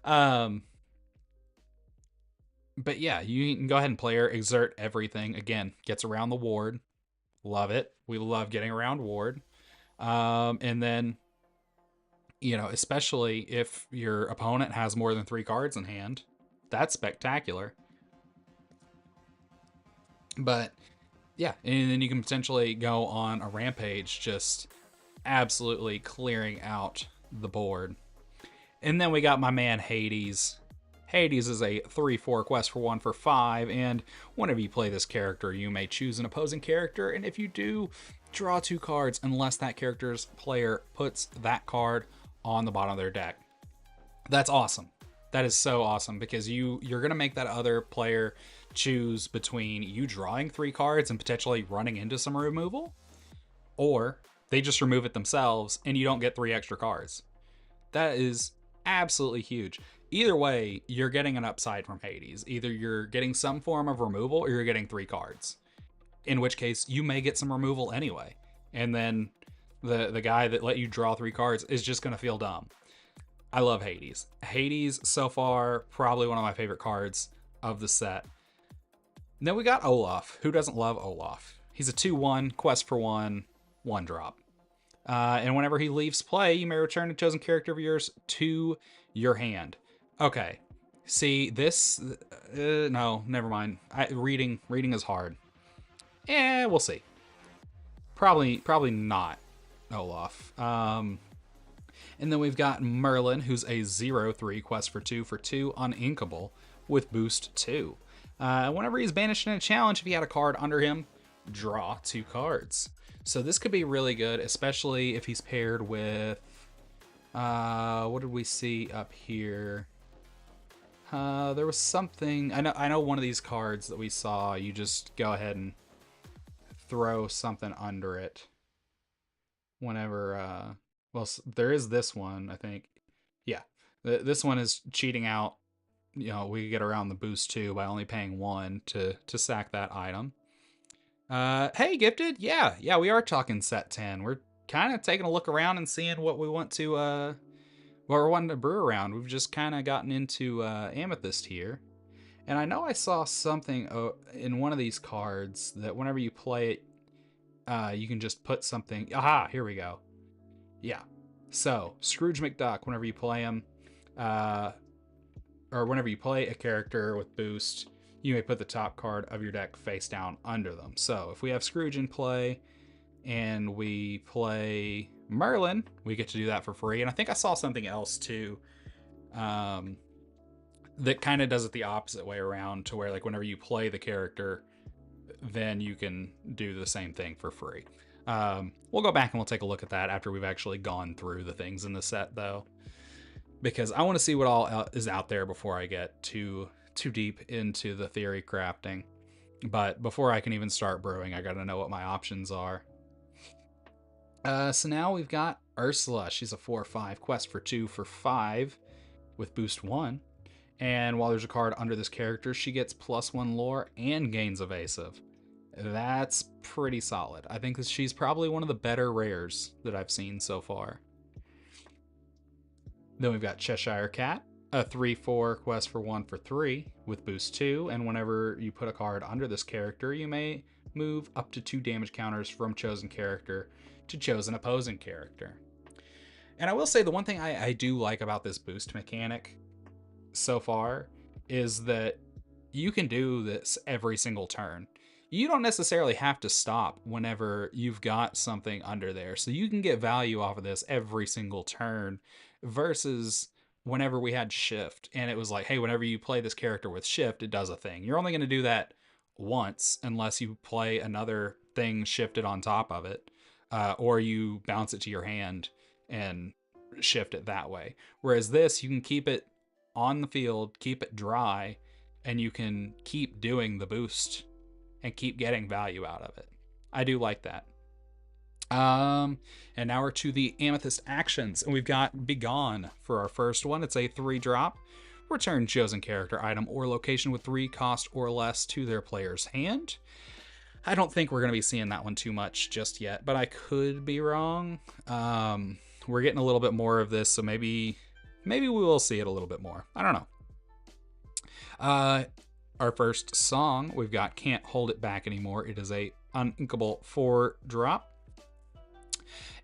But yeah, you can go ahead and play her, exert everything. Again, gets around the ward. Love it. We love getting around ward. And then, you know, especially if your opponent has more than 3 cards in hand, that's spectacular. But yeah, and then you can potentially go on a rampage, just absolutely clearing out the board. And then we got my man Hades. Hades is a 3/4 quest for 1 for 5, and whenever you play this character, you may choose an opposing character, and if you do, draw 2 cards unless that character's player puts that card on the bottom of their deck. That's awesome. That is so awesome because you're going to make that other player choose between you drawing 3 cards and potentially running into some removal, or they just remove it themselves and you don't get 3 extra cards. That is absolutely huge. Either way, you're getting an upside from Hades. Either you're getting some form of removal or you're getting 3 cards. In which case, you may get some removal anyway. And then the guy that let you draw 3 cards is just going to feel dumb. I love Hades. Hades, so far, probably one of my favorite cards of the set. And then we got Olaf. Who doesn't love Olaf? He's a 2/1, quest for 1, 1-drop. And whenever he leaves play, you may return a chosen character of yours to your hand. Okay. See, this... no, never mind. Reading is hard. We'll see. Probably not Olaf. And then we've got Merlin, who's a 0/3 quest for 2 uninkable with boost 2. Whenever he's banished in a challenge, if he had a card under him, draw 2 cards. So this could be really good, especially if he's paired with... what did we see up here? There was something... I know one of these cards that we saw, you just go ahead and throw something under it. Whenever... well, there is this one, I think. Yeah, this one is cheating out. You know, we get around the boost 2 by only paying 1 to sack that item. Hey, Gifted. Yeah, we are talking set 10. We're kind of taking a look around and seeing what we want to, what we're wanting to brew around. We've just kind of gotten into Amethyst here. And I know I saw something in one of these cards that whenever you play it, you can just put something. Aha, here we go. Yeah. So, Scrooge McDuck, whenever you play him, or whenever you play a character with boost, you may put the top card of your deck face down under them. So if we have Scrooge in play and we play Merlin, we get to do that for free. And I think I saw something else too that kind of does it the opposite way around, to where like whenever you play the character, then you can do the same thing for free. We'll go back and we'll take a look at that after we've actually gone through the things in the set though. because I want to see what all is out there before I get too deep into the theory crafting. But before I can even start brewing, I got to know what my options are. So now we've got Ursula. She's a 4/5 quest for 2 for 5 with boost 1. And while there's a card under this character, she gets +1 lore and gains evasive. That's pretty solid. I think she's probably one of the better rares that I've seen so far. Then we've got Cheshire Cat, a 3/4 quest for 1 for 3 with boost 2. And whenever you put a card under this character, you may move up to 2 damage counters from chosen character to chosen opposing character. And I will say the one thing I do like about this boost mechanic so far is that you can do this every single turn. You don't necessarily have to stop whenever you've got something under there. So you can get value off of this every single turn versus whenever we had shift and it was like, hey, whenever you play this character with shift, it does a thing. You're only going to do that once unless you play another thing shifted on top of it, or you bounce it to your hand and shift it that way. Whereas this, you can keep it on the field, keep it dry, and you can keep doing the boost and keep getting value out of it. I do like that. And now we're to the Amethyst actions, and we've got Begone for our first one. It's a 3-drop. Return chosen character, item, or location with 3 cost or less to their player's hand. I don't think we're going to be seeing that one too much just yet, but I could be wrong. We're getting a little bit more of this, so maybe we will see it a little bit more. I don't know. Our first song, we've got Can't Hold It Back Anymore. It is a uninkable 4-drop.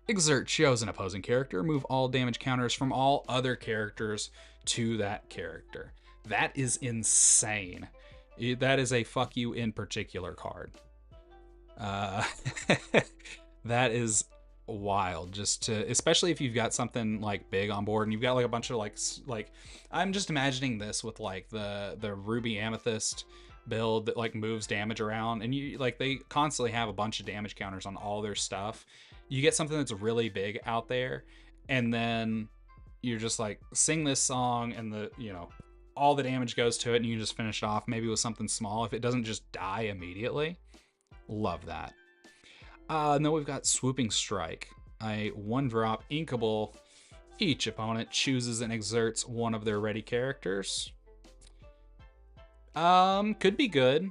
Exert chosen opposing character. Move all damage counters from all other characters to that character. That is insane. That is a fuck you in particular card. That is wild, just to, especially if you've got something like big on board and you've got like a bunch of like I'm just imagining this with like the Ruby Amethyst build that like moves damage around, and you like they constantly have a bunch of damage counters on all their stuff. You get something that's really big out there, and then you're just like sing this song and the, you know, all the damage goes to it, and you can just finish it off maybe with something small if it doesn't just die immediately. Love that. And then we've got Swooping Strike, a 1-drop inkable. Each opponent chooses and exerts one of their ready characters. Could be good.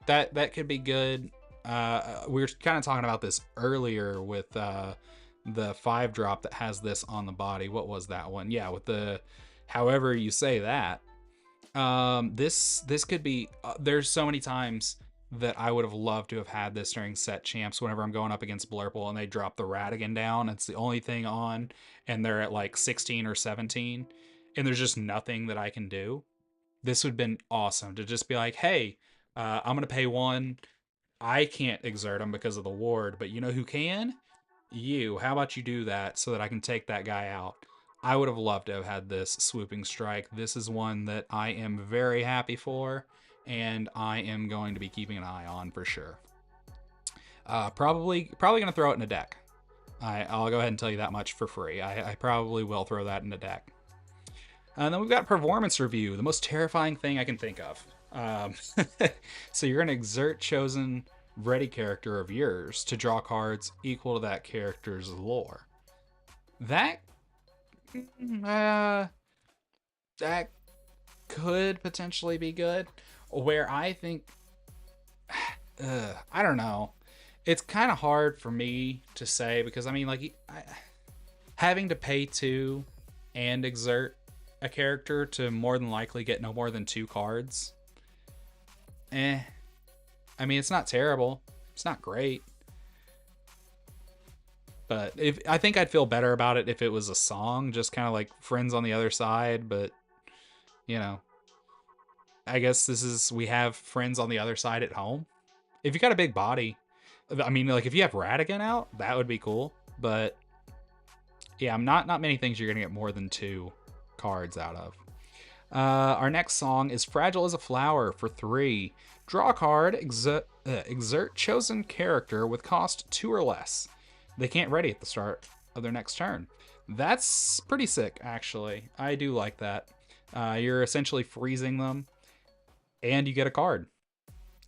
That could be good. We were kind of talking about this earlier with the 5-drop that has this on the body. What was that one? Yeah, with the however you say that. This could be. There's so many times that I would have loved to have had this during set champs whenever I'm going up against Blurple and they drop the Ratigan down. It's the only thing on, and they're at like 16 or 17, and there's just nothing that I can do. This would have been awesome to just be like, hey, I'm going to pay 1. I can't exert them because of the ward, but you know who can? You. How about you do that so that I can take that guy out? I would have loved to have had this Swooping Strike. This is one that I am very happy for, and I am going to be keeping an eye on for sure. Probably going to throw it in a deck. I'll go ahead and tell you that much for free. I probably will throw that in a deck. And then we've got Performance Review, the most terrifying thing I can think of. So you're going to exert chosen ready character of yours to draw cards equal to that character's lore. That could potentially be good. Where I think, I don't know. It's kind of hard for me to say because I mean, like, having to pay 2 and exert a character to more than likely get no more than 2 cards. I mean, it's not terrible. It's not great. But I think I'd feel better about it if it was a song, just kind of like Friends on the Other Side. But, you know, I guess we have Friends on the Other Side at home. If you got a big body, I mean, like if you have Ratigan out, that would be cool. But yeah, not many things you're going to get more than 2 cards out of. Our next song is Fragile as a Flower for 3. Draw a card, exert chosen character with cost 2 or less. They can't ready at the start of their next turn. That's pretty sick, actually. I do like that. You're essentially freezing them, and you get a card.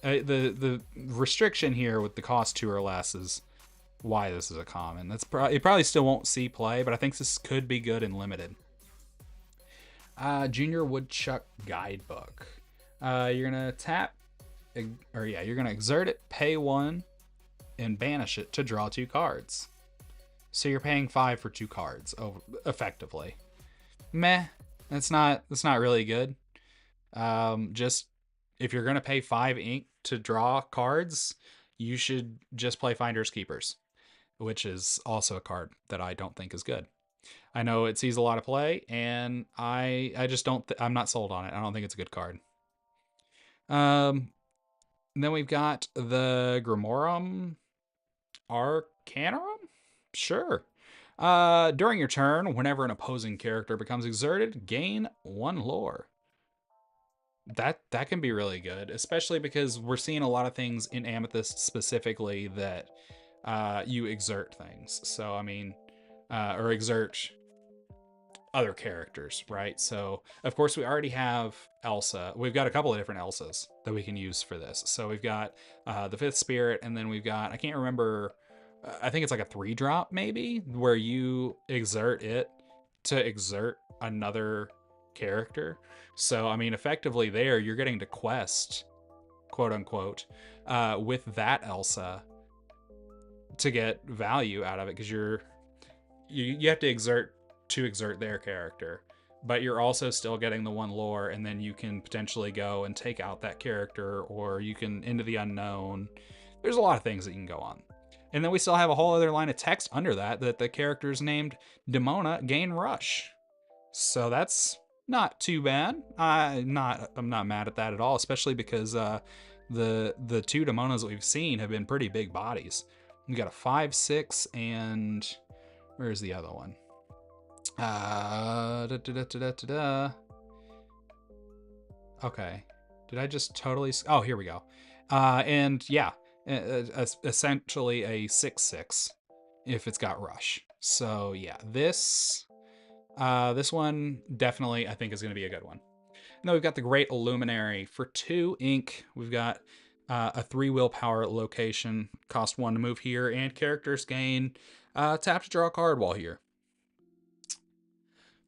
The restriction here with the cost 2 or less is why this is a common. It probably still won't see play, but I think this could be good in limited. Junior Woodchuck Guidebook. You're gonna tap, you're gonna exert it, pay 1, and banish it to draw 2 cards. So you're paying 5 for 2 cards, effectively. Meh. That's not really good. Just if you're gonna pay 5 ink to draw cards, you should just play Finders Keepers, which is also a card that I don't think is good. I know it sees a lot of play, and I just don't. I'm not sold on it. I don't think it's a good card. And then we've got the Grimorum Arcanarum. Sure. During your turn, whenever an opposing character becomes exerted, gain 1 lore. That can be really good, especially because we're seeing a lot of things in Amethyst specifically that you exert things. So I mean, or exert other characters, right? So of course we already have Elsa. We've got a couple of different Elsas that we can use for this. So we've got the 5th Spirit, and then we've got, I can't remember, I think it's like a 3-drop maybe, where you exert it to exert another character. So I mean, effectively there you're getting to quest, quote unquote, with that Elsa to get value out of it, because you have to exert their character, but you're also still getting the 1 lore, and then you can potentially go and take out that character, or you can into the unknown. There's a lot of things that you can go on. And then we still have a whole other line of text under that the character's named Demona gain rush. So that's not too bad. I'm not mad at that at all, especially because the 2 Demonas that we've seen have been pretty big bodies. We got a 5/6, and where's the other one? Okay. Did I just totally... Oh, here we go. And yeah, essentially a 6/6 if it's got rush. So yeah, this one definitely I think is going to be a good one. And then we've got the Great Illuminary for 2 ink. We've got a 3 willpower location, cost 1 to move here, and characters gain tap to draw a card while here.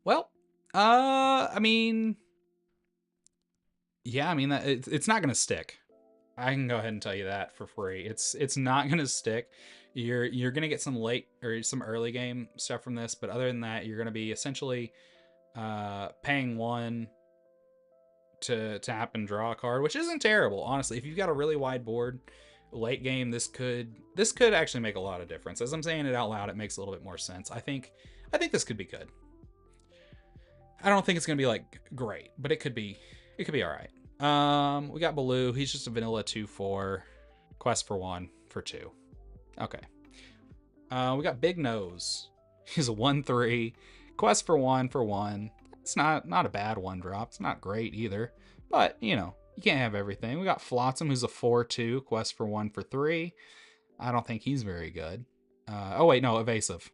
Well, I mean, yeah, I mean that it's not gonna stick. I can go ahead and tell you that for free. It's not gonna stick. You're gonna get some late or some early game stuff from this, but other than that, you're gonna be essentially paying 1 to tap and draw a card, which isn't terrible, honestly. If you've got a really wide board, late game, this could actually make a lot of difference. As I'm saying it out loud, it makes a little bit more sense. I think this could be good. I don't think it's gonna be like great, but it could be all right. We got Baloo. He's just a vanilla 2/4, quest for 1 for 2. Okay. We got Big Nose. He's a 1/3, quest for 1 for 1. It's not a bad 1-drop. It's not great either, but you know, you can't have everything. We got Flotsam, who's a 4/2, quest for 1 for 3. I don't think he's very good. Oh wait, no, Evasive.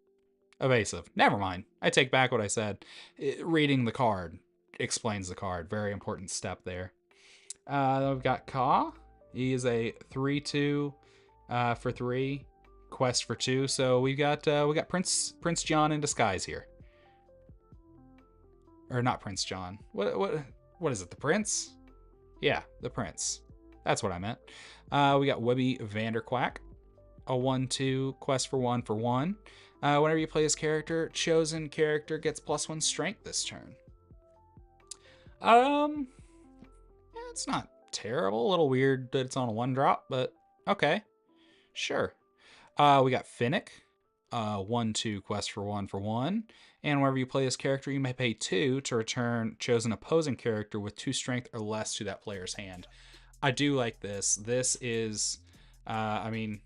Never mind. I take back what I said. Reading the card explains the card. Very important step there. We've got Ka. He is a 3/2 for 3, quest for 2. So we got Prince John in disguise here. Or not Prince John. What is it? The Prince? Yeah, the Prince. That's what I meant. We got Webby Vanderquack, a 1/2, quest for 1 for 1. Whenever you play this character, chosen character gets +1 strength this turn. Yeah, it's not terrible. A little weird that it's on a 1-drop, but okay, sure. We got Finnick, 1/2, quest for 1 for 1. And whenever you play this character, you may pay 2 to return chosen opposing character with 2 strength or less to that player's hand. I do like this. This is, I mean,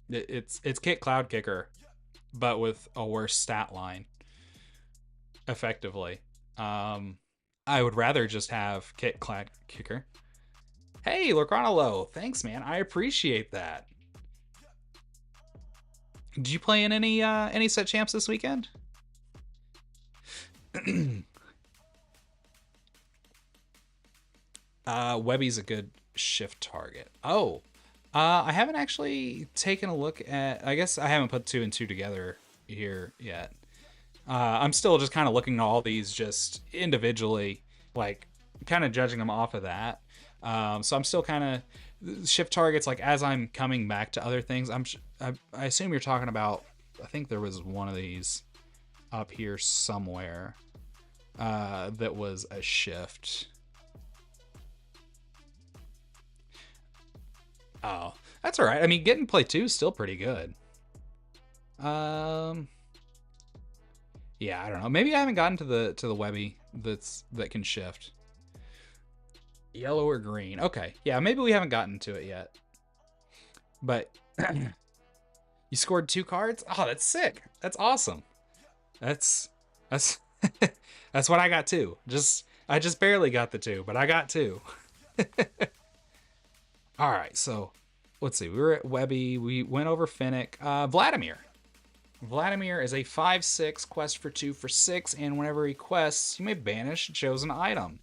it's Kit Cloudkicker, but with a worse stat line, effectively. I would rather just have Kit Cloudkicker. Hey, Lorcanolo, thanks, man. I appreciate that. Did you play in any set champs this weekend? Webby's a good shift target. Oh, I haven't actually taken a look at. I guess I haven't put two and two together here yet. I'm still just kind of looking at all these just individually, like kind of judging them off of that. So I'm still kind of shift targets. Like as I'm coming back to other things, I assume you're talking about. I think there was one of these up here somewhere that was a shift. Oh, that's all right. I mean, getting play two is still pretty good. Um, yeah, I don't know. Maybe I haven't gotten to the Webby that can shift. Yellow or green? Okay, yeah, maybe we haven't gotten to it yet. But you scored 2 cards. Oh, that's sick. That's awesome. That's that's what I got too. I just barely got the 2, but I got 2. All right, so let's see. We were at Webby. We went over Finnick. Vladimir. Vladimir is a 5/6 quest for 2 for 6, and whenever he quests, you may banish a chosen item.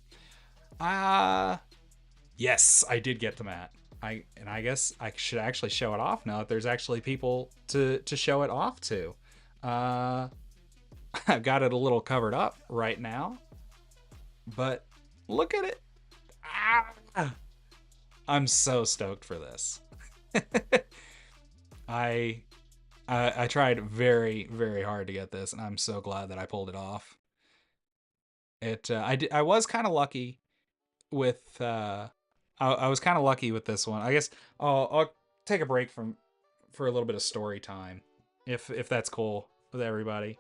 Yes, I did get the mat. I guess I should actually show it off now that there's actually people to show it off to. I've got it a little covered up right now, but look at it. I'm so stoked for this. I tried very, very hard to get this, and I'm so glad that I pulled it off. I was kind of lucky with I was kind of lucky with this one. I guess I'll take a break for a little bit of story time, if that's cool with everybody.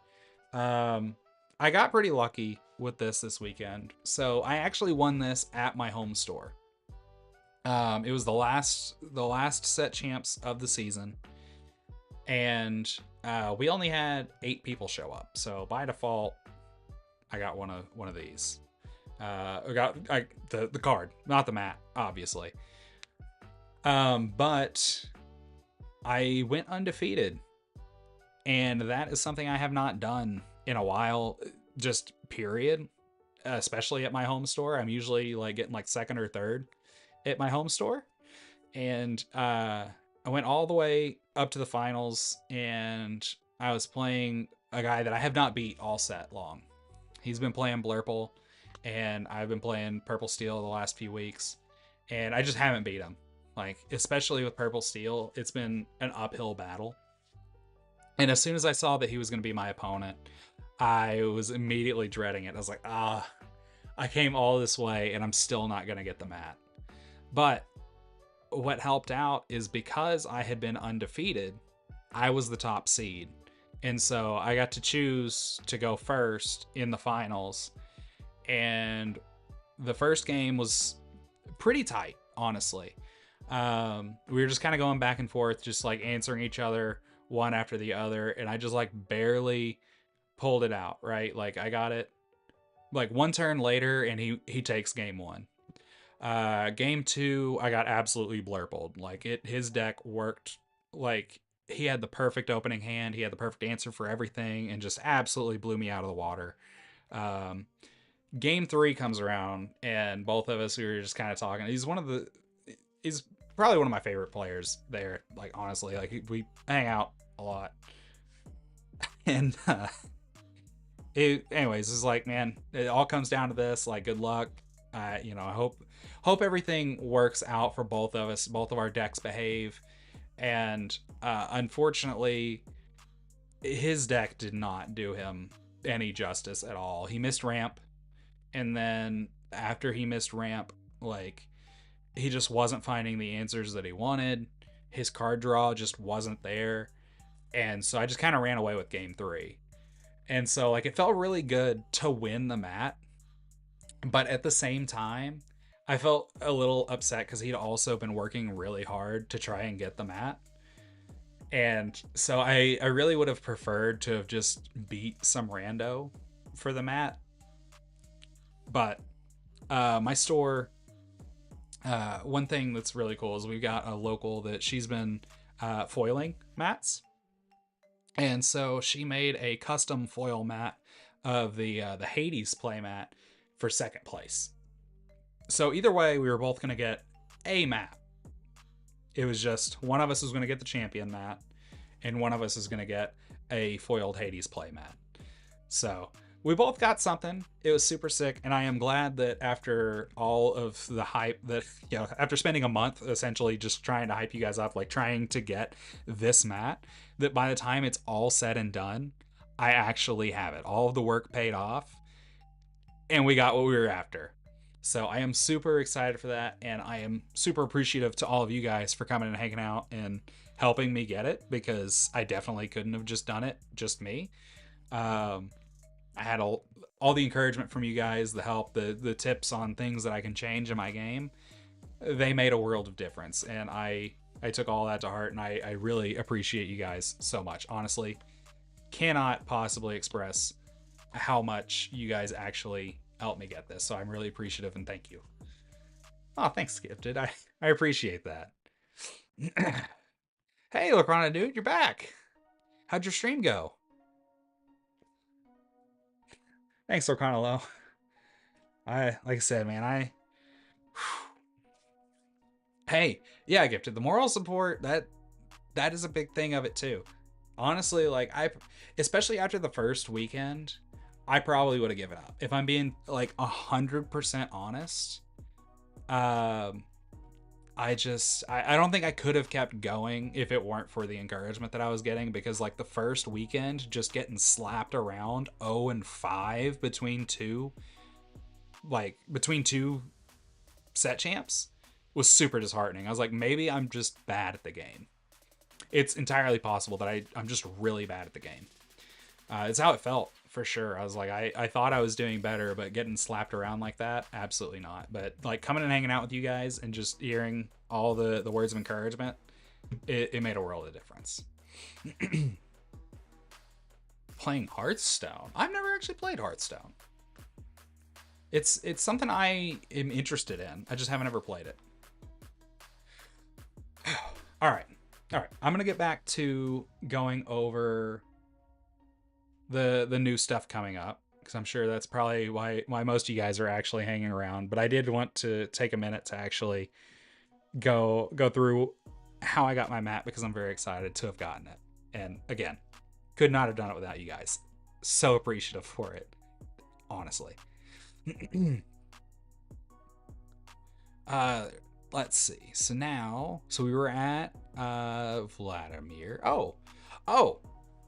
I got pretty lucky with this weekend, so I actually won this at my home store. It was the last set champs of the season, and we only had 8 people show up. So by default, I got one of these. I got the card, not the mat, obviously. But I went undefeated, and that is something I have not done in a while. Just period. Especially at my home store, I'm usually like getting like second or third at my home store, and I went all the way up to the finals, and I was playing a guy that I have not beat all set long. He's been playing Blurple, and I've been playing Purple Steel the last few weeks, and I just haven't beat him. Like, especially with Purple Steel, it's been an uphill battle. And as soon as I saw that he was going to be my opponent, I was immediately dreading it. I was like, I came all this way, and I'm still not going to get the mat. But what helped out is because I had been undefeated, I was the top seed. And so I got to choose to go first in the finals. And the first game was pretty tight, honestly. We were just kind of going back and forth, just like answering each other one after the other. And I just like barely pulled it out, right? Like I got it like one turn later, and he takes game 1. Game 2, I got absolutely blurpled. Like his deck worked, like he had the perfect opening hand, he had the perfect answer for everything, and just absolutely blew me out of the water. Game 3 comes around, and both of us, we were just kind of talking. He's probably one of my favorite players there. Like honestly, like we hang out a lot, and anyways, it's like, man, it all comes down to this. Like, good luck. I hope everything works out for both of us. Both of our decks behave, and unfortunately, his deck did not do him any justice at all. He missed ramp, and then after he missed ramp, like he just wasn't finding the answers that he wanted. His card draw just wasn't there, and so I just kind of ran away with game 3. And so like it felt really good to win the mat, but at the same time, I felt a little upset because he'd also been working really hard to try and get the mat. And so I really would have preferred to have just beat some rando for the mat. But my store, one thing that's really cool is we've got a local that she's been foiling mats. And so she made a custom foil mat of the Hades playmat for second place. So either way, we were both going to get a map. It was just one of us was going to get the champion mat, and one of us is going to get a foiled Hades playmat. So we both got something. It was super sick, and I am glad that after all of the hype that, after spending a month essentially just trying to hype you guys up, like trying to get this mat, that by the time it's all said and done, I actually have it. All of the work paid off, and we got what we were after. So I am super excited for that, and I am super appreciative to all of you guys for coming and hanging out and helping me get it, because I definitely couldn't have just done it, just me. I had all the encouragement from you guys, the help, the tips on things that I can change in my game. They made a world of difference, and I took all that to heart, and I really appreciate you guys so much. Honestly, cannot possibly express how much you guys actually helped me get this, so I'm really appreciative, and thank you. Oh, thanks, Gifted. I appreciate that. Hey, Lacrana dude, you're back. How'd your stream go? Thanks, Lacrana Low. Like I said, man, hey, yeah, Gifted. The moral support, that is a big thing of it too. Honestly, like especially after the first weekend, I probably would have given up. If I'm being like 100% honest, I don't think I could have kept going if it weren't for the encouragement that I was getting, because like the first weekend, just getting slapped around 0-5 between two set champs was super disheartening. I was like, maybe I'm just bad at the game. It's entirely possible that I'm just really bad at the game. It's how it felt, for sure. I was like, I thought I was doing better, but getting slapped around like that, absolutely not. But like coming and hanging out with you guys and just hearing all the words of encouragement, it made a world of difference. Playing Hearthstone. I've never actually played Hearthstone. It's something I am interested in. I just haven't ever played it. All right. I'm gonna get back to going over the new stuff coming up, because I'm sure that's probably why most of you guys are actually hanging around. But I did want to take a minute to actually go through how I got my map, because I'm very excited to have gotten it. And again, could not have done it without you guys. So appreciative for it, honestly. Let's see. So we were at Vladimir. Oh,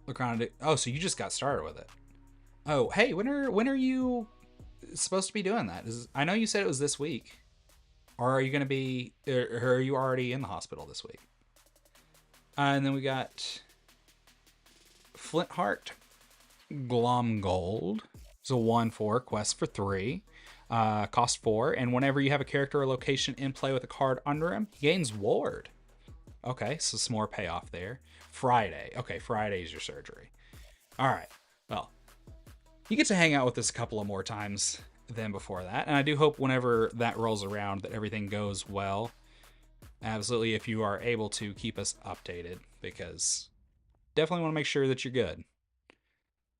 Lacrana. Oh, so you just got started with it. Oh, hey, when are you supposed to be doing that? I know you said it was this week. Or are you going to be, or are you already in the hospital this week? And then we got Flintheart Glomgold. It's a 1/4, quest for 3. Cost 4, and whenever you have a character or location in play with a card under him, he gains ward. Okay, so some more payoff there. Friday. Okay, Friday is your surgery. All right. Well, you get to hang out with us a couple of more times than before that, and I do hope whenever that rolls around that everything goes well. Absolutely, if you are able to keep us updated, because definitely want to make sure that you're good.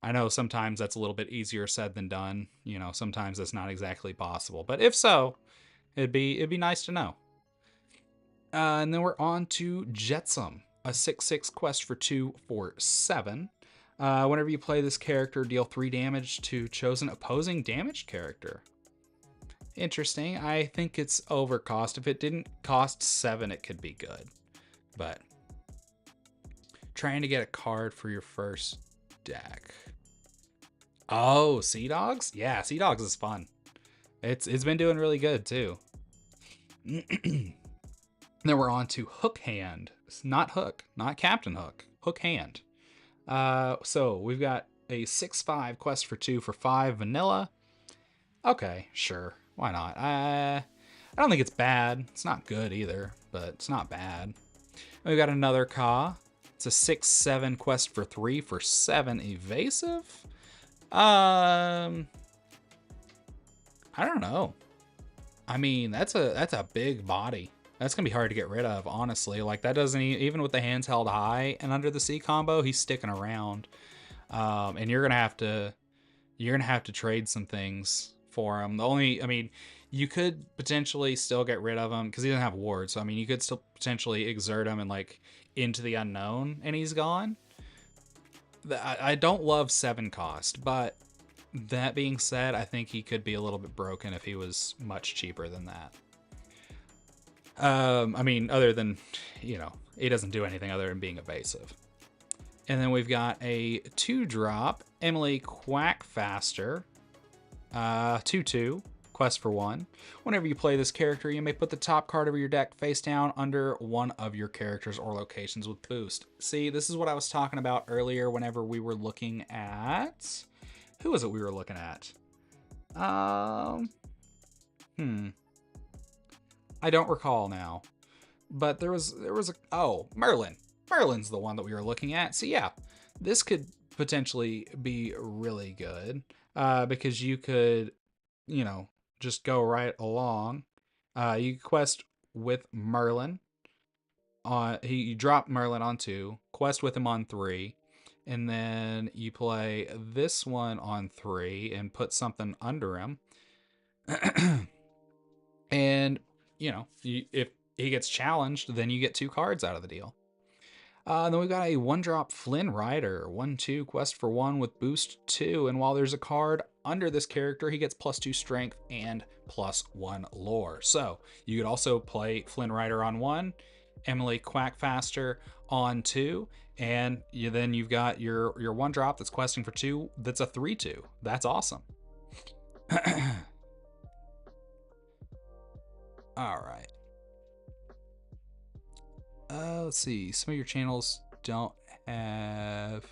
I know sometimes that's a little bit easier said than done. Sometimes that's not exactly possible. But if so, it'd be nice to know. And then we're on to Jetsam, a 6/6 quest for 2 for 7. Whenever you play this character, deal 3 damage to chosen opposing damaged character. Interesting. I think it's overcost. If it didn't cost 7, it could be good. But trying to get a card for your first deck. Oh, Sea Dogs? Yeah, Sea Dogs is fun. It's been doing really good too. Then we're on to Hook Hand. It's not Hook, not Captain Hook. Hook Hand. So we've got a 6/5 quest for 2 for 5 vanilla. Okay, sure. Why not? I don't think it's bad. It's not good either, but it's not bad. We've got another Ka. It's a 6/7 quest for 3 for 7 evasive. I don't know. I mean, that's a big body. That's gonna be hard to get rid of, honestly. Like, that doesn't even with the hands held high and under the C combo, he's sticking around. And you're gonna have to you're gonna have to trade some things for him. I mean, you could potentially still get rid of him because he doesn't have wards. So I mean, you could still potentially exert him and like into the unknown, and he's gone. I don't love 7 cost, but that being said, I think he could be a little bit broken if he was much cheaper than that. I mean, other than, he doesn't do anything other than being evasive. And then we've got a 2-drop, Emily Quackfaster, 2/2, quest for 1. Whenever you play this character, you may put the top card of your deck face down under one of your characters or locations with boost. See, this is what I was talking about earlier whenever we were looking at... Who was it we were looking at? I don't recall now. But there was Merlin. Merlin's the one that we were looking at. So yeah, this could potentially be really good because you could, just go right along. You quest with Merlin. You drop Merlin on 2, quest with him on 3, and then you play this one on 3 and put something under him. And, if he gets challenged, then you get 2 cards out of the deal. Then we've got a 1-drop Flynn Rider, 1/2, quest for 1 with boost 2. And while there's a card under this character, he gets +2 strength and +1 lore. So you could also play Flynn Rider on 1, Emily Quackfaster on 2, and then you've got your 1-drop that's questing for 2. That's a 3/2. That's awesome. All right. Let's see. Some of your channels don't have...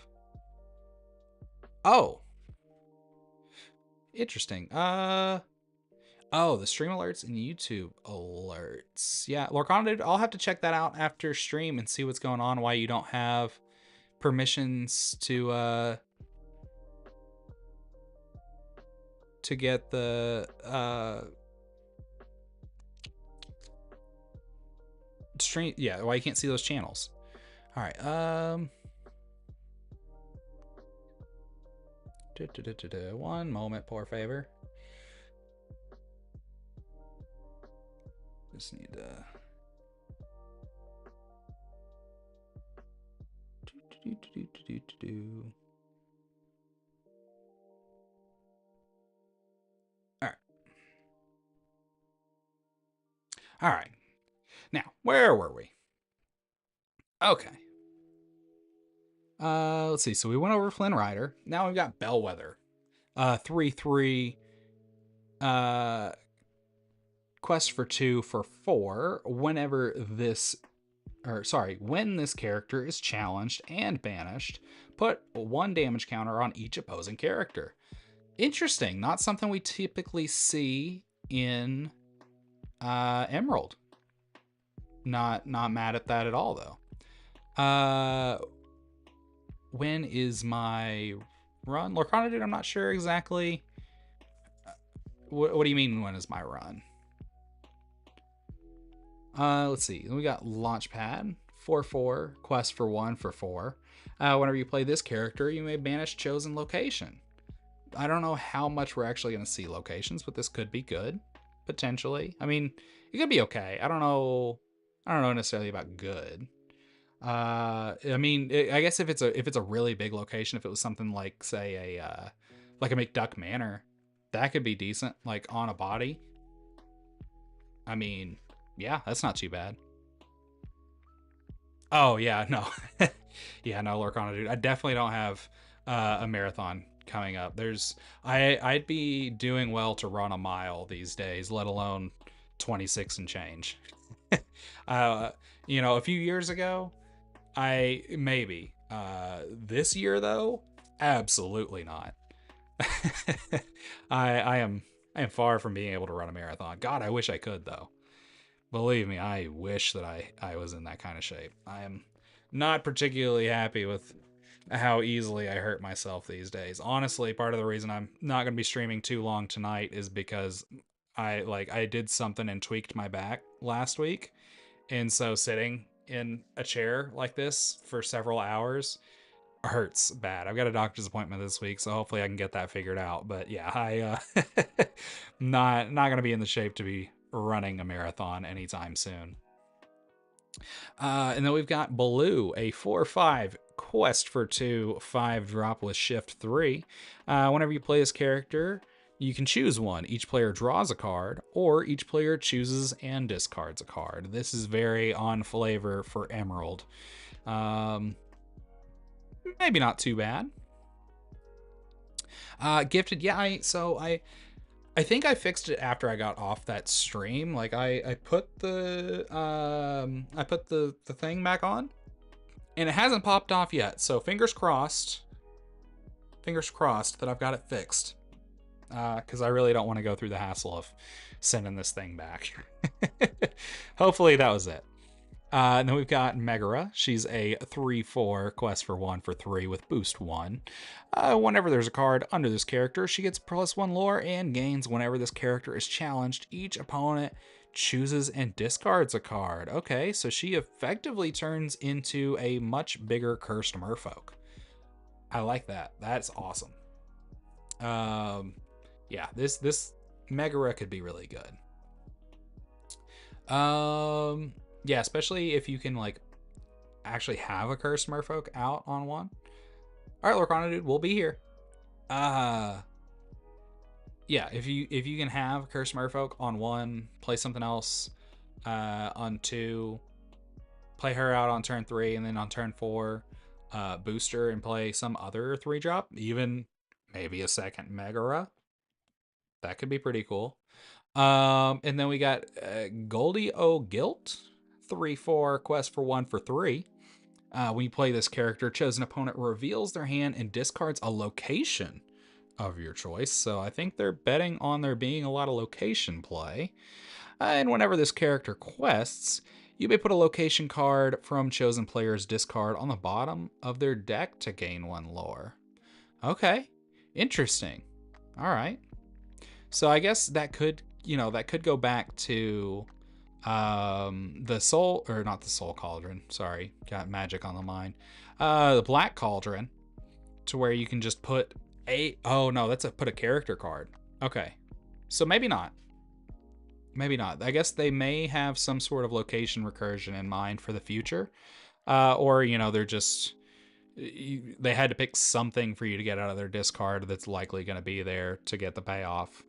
Oh. Interesting. Oh, the stream alerts and YouTube alerts. Yeah, Lorcana, dude, I'll have to check that out after stream and see what's going on, why you don't have permissions to get the stream. Yeah, why you can't see those channels. All right. One moment, por favor. Just need to... All right. All right. Now, where were we? Okay. Let's see. So we went over Flynn Rider. Now we've got Bellwether. 3/3. Quest for 2 for 4. When this character is challenged and banished, put 1 damage counter on each opposing character. Interesting. Not something we typically see in Emerald. Not mad at that at all, though. When is my run? Lorcana, dude, I'm not sure exactly. What do you mean, when is my run? Let's see. We got Launchpad, 4/4, quest for 1 for 4. Whenever you play this character, you may banish chosen location. I don't know how much we're actually going to see locations, but this could be good, potentially. I mean, it could be okay. I don't know necessarily about good. I mean, I guess if it's a really big location, if it was something like, say, like a McDuck Manor, that could be decent, like on a body. I mean, yeah, that's not too bad. Oh yeah, no. Yeah, no, Lorcana, dude. I definitely don't have a marathon coming up. I'd be doing well to run a mile these days, let alone 26 and change. A few years ago, maybe. This year though, absolutely not. I am far from being able to run a marathon. God, I wish I could though. Believe me, I wish that I was in that kind of shape. I am not particularly happy with how easily I hurt myself these days. Honestly, part of the reason I'm not going to be streaming too long tonight is because I did something and tweaked my back last week. And so sitting in a chair like this for several hours hurts bad. I've got a doctor's appointment this week, so hopefully I can get that figured out. But yeah, I not gonna be in the shape to be running a marathon anytime soon. And then we've got Baloo, a 4/5 quest for 2 5 drop with shift 3. Whenever you play this character, you can choose one. Each player draws a card, or each player chooses and discards a card. This is very on flavor for Emerald. Maybe not too bad. Gifted, yeah. I think I fixed it after I got off that stream. Like I put the thing back on, and it hasn't popped off yet. So fingers crossed that I've got it fixed. Because I really don't want to go through the hassle of sending this thing back. Hopefully that was it. And then we've got Megara. She's a 3/4 quest for 1 for 3 with boost 1. Whenever there's a card under this character, she gets +1 lore and gains whenever this character is challenged. Each opponent chooses and discards a card. Okay, so she effectively turns into a much bigger cursed merfolk. I like that. That's awesome. Yeah, this Megara could be really good. Yeah, especially if you can like actually have a cursed merfolk out on one. All right, Lorcana dude, we'll be here. Yeah, if you can have cursed merfolk on 1, play something else on 2, play her out on turn 3, and then on turn 4, booster and play some other 3-drop, even maybe a second Megara. That could be pretty cool. And then we got Goldie O'Gilt, 3/4 quest for 1 for 3. When you play this character, chosen opponent reveals their hand and discards a location of your choice. So I think they're betting on there being a lot of location play. And whenever this character quests, you may put a location card from chosen player's discard on the bottom of their deck to gain 1 lore. Okay, interesting. All right. So I guess that could go back to the soul, or not the soul cauldron, sorry, got magic on the mind. The black cauldron, to where you can just put put a character card. Okay. So maybe not. I guess they may have some sort of location recursion in mind for the future. Or, they're just they had to pick something for you to get out of their discard that's likely going to be there to get the payoff.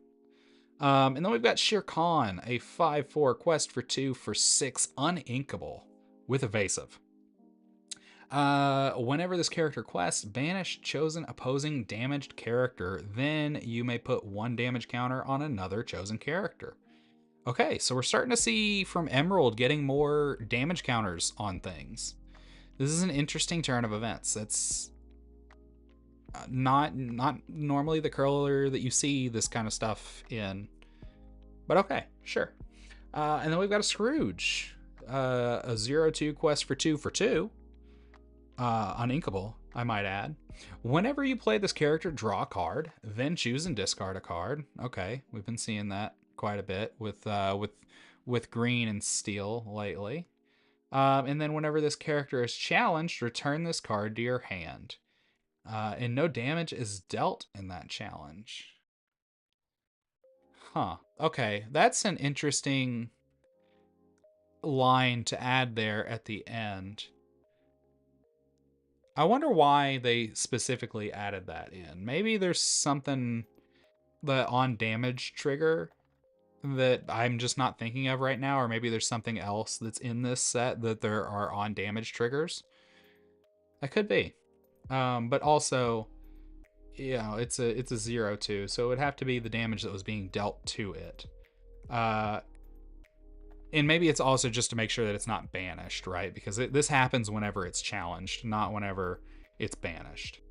And then we've got Shere Khan, a 5/4 quest for 2 for 6 uninkable with evasive. Whenever this character quests, banish chosen opposing damaged character. Then you may put 1 damage counter on another chosen character. Okay, so we're starting to see from Emerald getting more damage counters on things. This is an interesting turn of events. It's not normally the curler that you see this kind of stuff in, but okay, sure. And then we've got a Scrooge, a 0/2 quest for 2 for 2, uninkable, I might add. Whenever you play this character, draw a card, then choose and discard a card. Okay, we've been seeing that quite a bit with green and steel lately. And then whenever this character is challenged, return this card to your hand. And no damage is dealt in that challenge. Huh. Okay, that's an interesting line to add there at the end. I wonder why they specifically added that in. Maybe there's something the on damage trigger that I'm just not thinking of right now, or maybe there's something else that's in this set that there are on damage triggers. That could be. But also, it's a 0/2, so it would have to be the damage that was being dealt to it. And maybe it's also just to make sure that it's not banished, right? Because this happens whenever it's challenged, not whenever it's banished.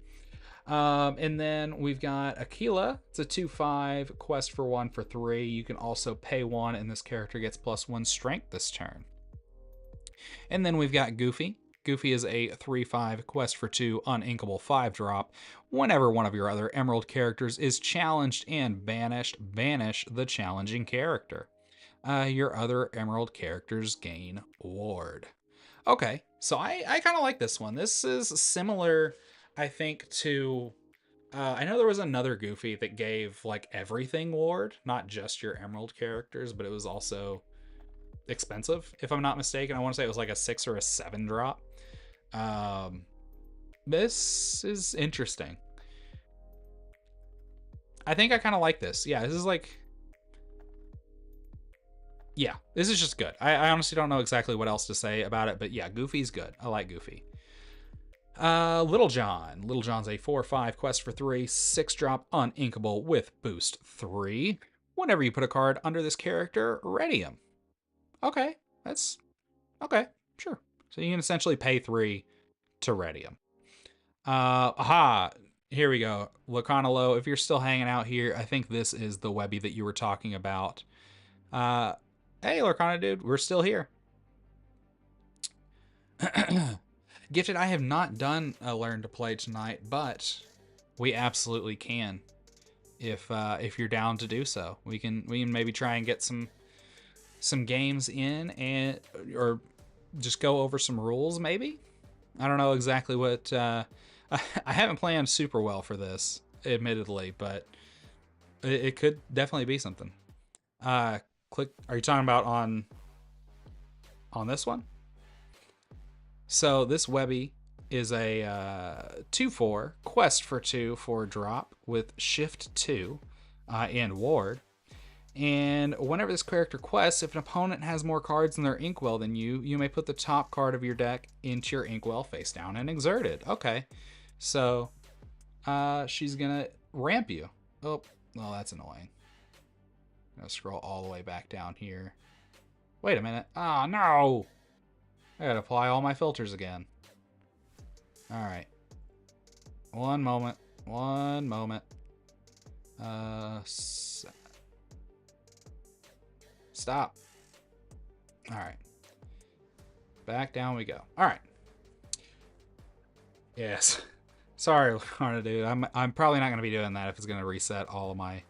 And then we've got Aquila. It's a 2/5 quest for 1 for 3. You can also pay 1, and this character gets +1 strength this turn. And then we've got Goofy. Goofy is a 3/5 quest for 2 uninkable 5-drop. Whenever one of your other Emerald characters is challenged and banished, banish the challenging character. Your other Emerald characters gain ward. Okay, so I kind of like this one. This is similar I think, to I know there was another Goofy that gave like everything ward, not just your Emerald characters, but it was also expensive, if I'm not mistaken. I want to say it was like a 6 or a 7 drop. Um, this is interesting. I think I kind of like this. Yeah, this is like, yeah, this is just good. I honestly don't know exactly what else to say about it, but yeah, Goofy's good. I like Goofy. Little John. Little John's a 4/5 quest for 3, 6 drop uninkable with boost 3. Whenever you put a card under this character, ready him. Okay, that's okay, sure. So you can essentially pay 3 to ready him. Aha, here we go. Lacanalo, if you're still hanging out here, I think this is the Webby that you were talking about. Uh, hey, Lurkana dude, we're still here. Gifted, I have not done a learn to play tonight, but we absolutely can. If you're down to do so, we can maybe try and get some games in, and or just go over some rules maybe. I don't know exactly what I haven't planned super well for this, admittedly, but it could definitely be something. Click. Are you talking about on this one? So this Webby is a 2/4 quest for 2 for drop with shift 2 and ward. And whenever this character quests, if an opponent has more cards in their inkwell than you may put the top card of your deck into your inkwell face down and exert it. Okay, so she's gonna ramp you. Oh, well, that's annoying. I'm gonna scroll all the way back down here. Wait a minute. Ah, oh, no! I gotta apply all my filters again. Alright. One moment. One moment. Stop. Alright. Back down we go. Alright. Yes. Sorry, Lorna, dude. I'm probably not gonna be doing that if it's gonna reset all my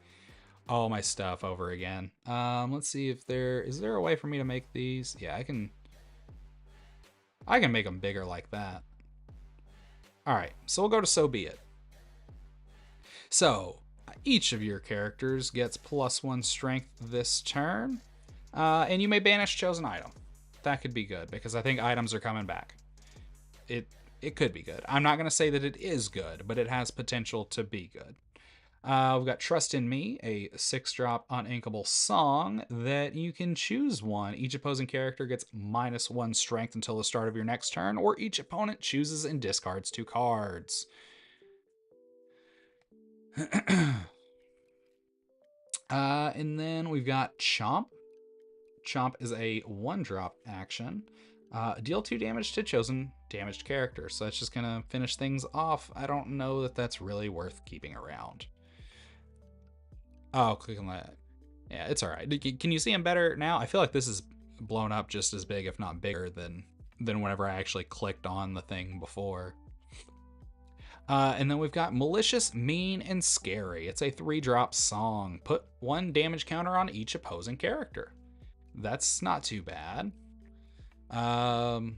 stuff over again. Let's see if is there a way for me to make these? Yeah, I can make them bigger like that. Alright, so we'll go to So Be It. So, each of your characters gets +1 strength this turn, and you may banish chosen item. That could be good, because I think items are coming back. It could be good. I'm not going to say that it is good, but it has potential to be good. We've got Trust in Me, a 6-drop uninkable song that you can choose one. Each opposing character gets -1 strength until the start of your next turn, or each opponent chooses and discards 2 cards. And then we've got Chomp. Chomp is a 1-drop action. Deal 2 damage to chosen damaged character. So that's just going to finish things off. I don't know that that's really worth keeping around. Oh, click on that. Yeah, it's all right. Can you see him better now? I feel like this is blown up just as big, if not bigger, than whenever I actually clicked on the thing before. And then we've got Malicious, Mean, and Scary. It's a 3-drop song. Put 1 damage counter on each opposing character. That's not too bad. And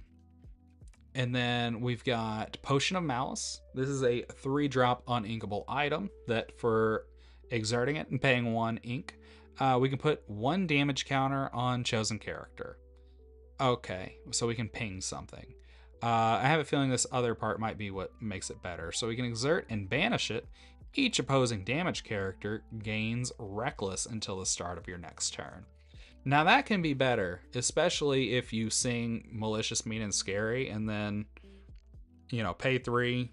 then we've got Potion of Malice. This is a 3-drop uninkable item that for exerting it and paying 1 ink, we can put 1 damage counter on chosen character. Okay, so we can ping something. I have a feeling this other part might be what makes it better. So we can exert and banish it. Each opposing damage character gains Reckless until the start of your next turn. Now that can be better, especially if you sing Malicious, Mean, and Scary and then, pay 3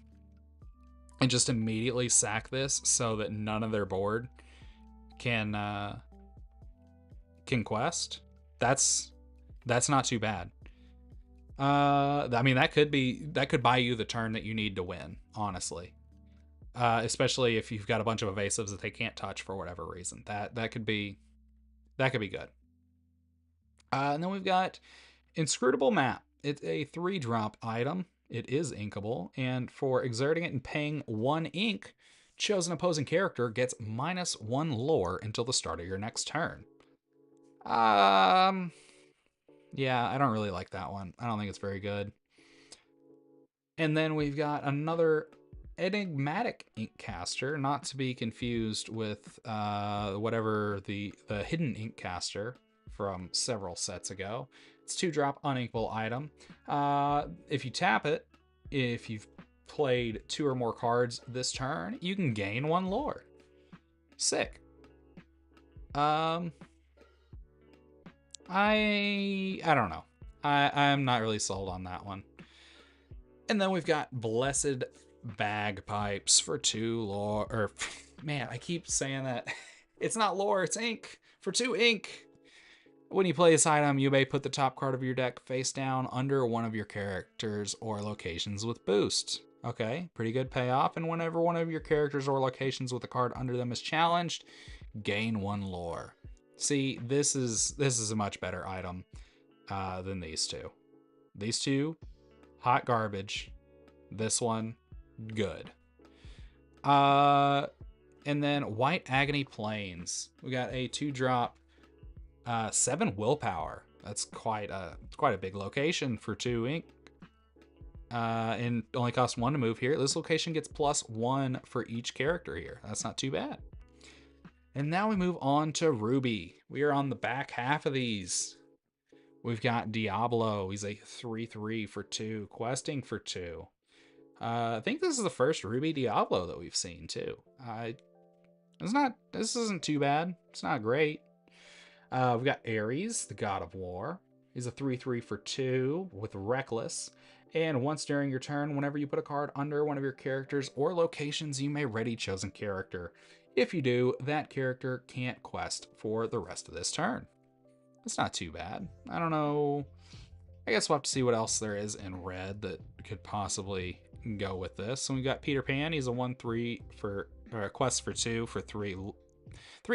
and just immediately sack this so that none of their board can quest. That's not too bad. I mean, that could buy you the turn that you need to win, honestly. Especially if you've got a bunch of evasives that they can't touch for whatever reason. That could be good. And then we've got Inscrutable Map. It's a 3-drop item. It is inkable, and for exerting it and paying 1 ink, chosen opposing character gets -1 lore until the start of your next turn. Yeah, I don't really like that one. I don't think it's very good. And then we've got another Enigmatic Inkcaster, not to be confused with whatever the hidden Inkcaster from several sets ago. It's 2-drop uninkable item. If you tap it, if you've played 2 or more cards this turn, you can gain 1 lore. Sick. I don't know. I'm not really sold on that one. And then we've got Blessed Bagpipes for 2 lore. Or, man, I keep saying that. It's not lore, it's ink. For 2 ink. When you play this item, you may put the top card of your deck face down under one of your characters or locations with boost. Okay, pretty good payoff. And whenever one of your characters or locations with a card under them is challenged, gain 1 lore. See, this is a much better item than these two. These two, hot garbage. This one, good. And then White Agony Plains. We got a 2-drop, 7 willpower. That's quite a big location for 2 ink. And only costs 1 to move here. This location gets +1 for each character here. That's not too bad. And now we move on to Ruby. We are on the back half of these. We've got Diablo. He's a 3/3 for 2, questing for 2. I think this is the first Ruby Diablo that we've seen too. This isn't too bad. It's not great. We've got Ares, the God of War. He's a 3/3 for 2 with Reckless. And once during your turn, whenever you put a card under one of your characters or locations, you may ready chosen character. If you do, that character can't quest for the rest of this turn. That's not too bad. I don't know. I guess we'll have to see what else there is in red that could possibly go with this. So we've got Peter Pan. He's a 1/3 for, or a quest for 2 for 3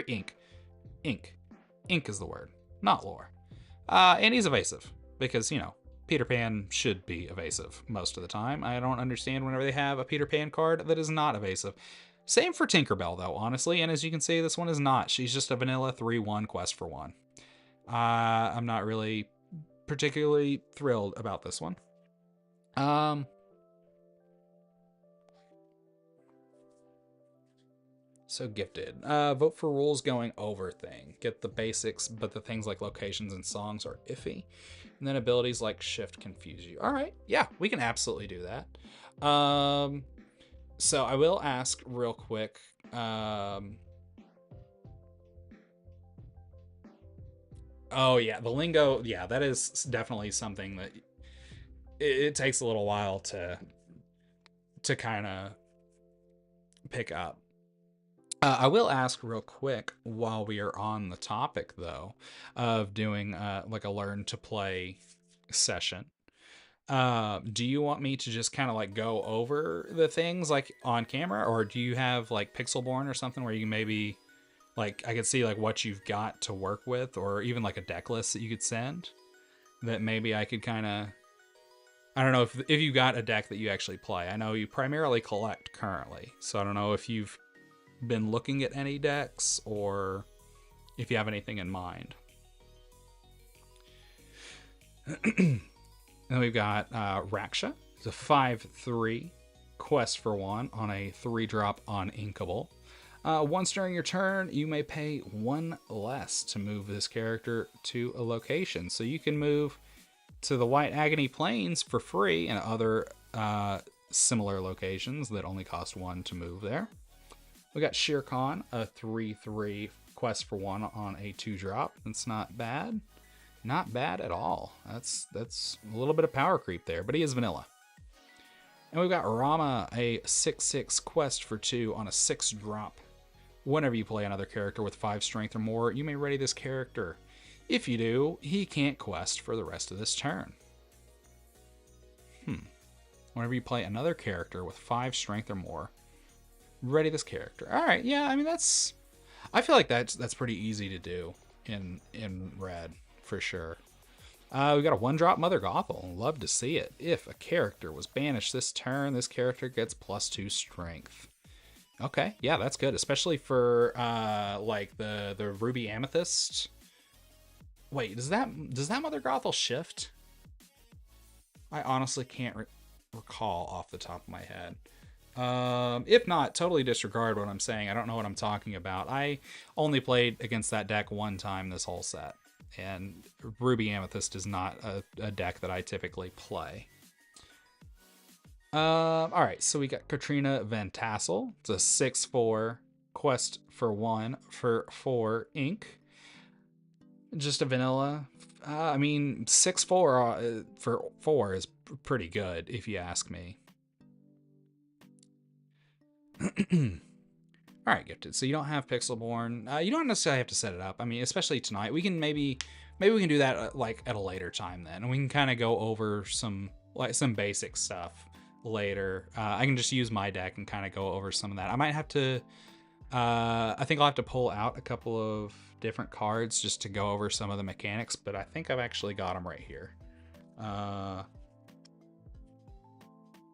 ink. Ink is the word, not lore. And he's evasive because, you know, Peter Pan should be evasive most of the time. I don't understand whenever they have a Peter Pan card that is not evasive. Same for Tinkerbell, though, honestly. And as you can see, this one is not. She's just a vanilla 3/1 quest for 1. I'm not really particularly thrilled about this one. So Gifted. Vote for rules going over thing. Get the basics, but the things like locations and songs are iffy. And then abilities like shift confuse you. All right, yeah, we can absolutely do that. So I will ask real quick. Oh yeah, the lingo. Yeah, that is definitely something that it takes a little while to kind of pick up. I will ask real quick while we are on the topic, though, of doing like a learn to play session. Do you want me to just kind of like go over the things like on camera, or do you have like Pixelborn or something where you can maybe like I could see like what you've got to work with, or even like a deck list that you could send that maybe I could kind of. I don't know if you got a deck that you actually play. I know you primarily collect currently, so I don't know if you've been looking at any decks or if you have anything in mind. And we've got Raksha. It's a 5/3 quest for 1 on a 3-drop uninkable. Once during your turn, you may pay 1 less to move this character to a location. So you can move to the White Agony Plains for free and other similar locations that only cost 1 to move there. We got Shere Khan, a 3/3 quest for 1 on a 2-drop. That's not bad. Not bad at all. That's a little bit of power creep there, but he is vanilla. And we've got Rama, a 6/6 quest for 2 on a 6-drop. Whenever you play another character with 5 strength or more, you may ready this character. If you do, he can't quest for the rest of this turn. Whenever you play another character with 5 strength or more, ready this character. All right, yeah, I mean I feel like that's pretty easy to do in red for sure. We got a 1-drop Mother Gothel. Love to see it. If a character was banished this turn, this character gets +2 strength. Okay, yeah, that's good, especially for like the Ruby Amethyst. Wait, does that Mother Gothel shift? I honestly can't recall off the top of my head. If not, totally disregard what I'm saying. I don't know what I'm talking about. I only played against that deck one time this whole set, and Ruby Amethyst is not a deck that I typically play. All right, so we got Katrina Van Tassel. It's a 6/4 quest for 1 for 4 ink. Just a vanilla. I mean, 6/4 for 4 is pretty good, if you ask me. All right, gifted. So you don't have Pixelborn. You don't necessarily have to set it up. I mean, especially tonight. We can maybe we can do that like at a later time then, and we can kind of go over some basic stuff later. I can just use my deck and kind of go over some of that. I might have to. I think I'll have to pull out a couple of different cards just to go over some of the mechanics, but I think I've actually got them right here.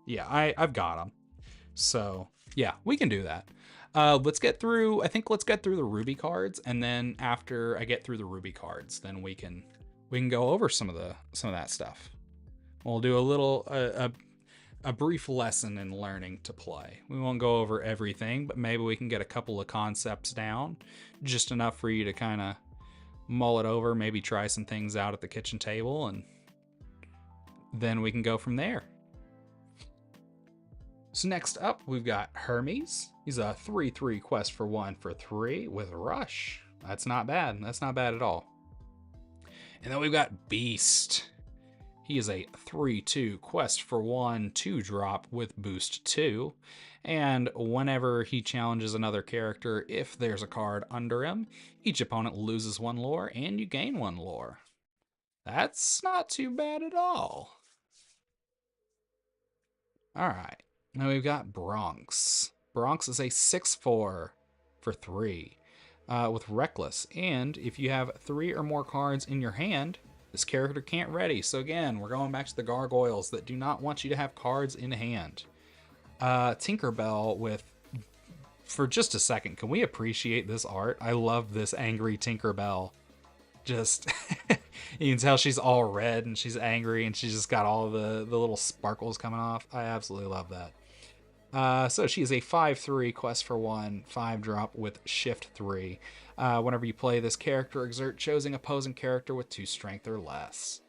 Yeah, I've got them. So yeah, we can do that. Let's get through. I think let's get through the Ruby cards, and then after I get through the Ruby cards, then we can go over some of that stuff. We'll do a little a brief lesson in learning to play. We won't go over everything, but maybe we can get a couple of concepts down, just enough for you to kind of mull it over, maybe try some things out at the kitchen table, and then we can go from there. So next up, we've got Hermes. He's a 3/3 quest for 1 for 3 with Rush. That's not bad. That's not bad at all. And then we've got Beast. He is a 3/2 quest for 1 2-drop with boost 2. And whenever he challenges another character, if there's a card under him, each opponent loses 1 lore and you gain 1 lore. That's not too bad at all. All right. Now we've got Bronx. Bronx is a 6/4 for 3 with Reckless. And if you have 3 or more cards in your hand, this character can't ready. So again, we're going back to the gargoyles that do not want you to have cards in hand. Tinkerbell with... For just a second, can we appreciate this art? I love this angry Tinkerbell. Just... you can tell she's all red and she's angry and she's just got all the little sparkles coming off. I absolutely love that. So she's a 5/3 quest for 1 5-drop with shift 3. Whenever you play this character, exert choosing opposing character with 2 strength or less.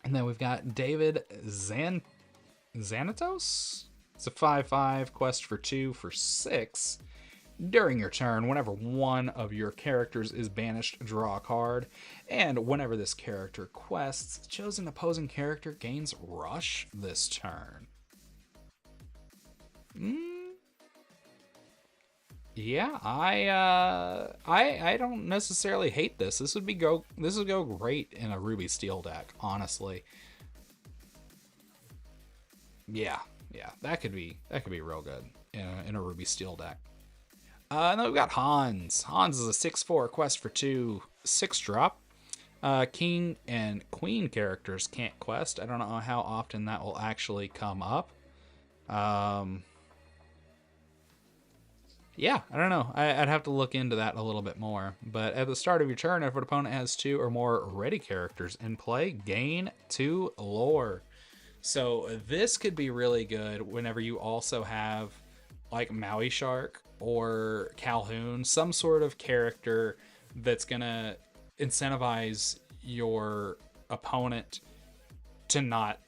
And then we've got David Xanatos. It's a 5/5 quest for 2 for 6. During your turn, whenever one of your characters is banished, draw a card. And whenever this character quests, the chosen opposing character gains Rush this turn. Yeah, I don't necessarily hate this. This would go great in a Ruby Steel deck, honestly. Yeah, that could be real good in a Ruby Steel deck. And then we've got Hans. Hans is a 6/4 quest for 2 6-drop. King and Queen characters can't quest. I don't know how often that will actually come up. Yeah, I don't know. I'd have to look into that a little bit more. But at the start of your turn, if an opponent has 2 or more ready characters in play, gain 2 lore. So this could be really good whenever you also have like Maui Shark or Calhoun, some sort of character that's going to incentivize your opponent to not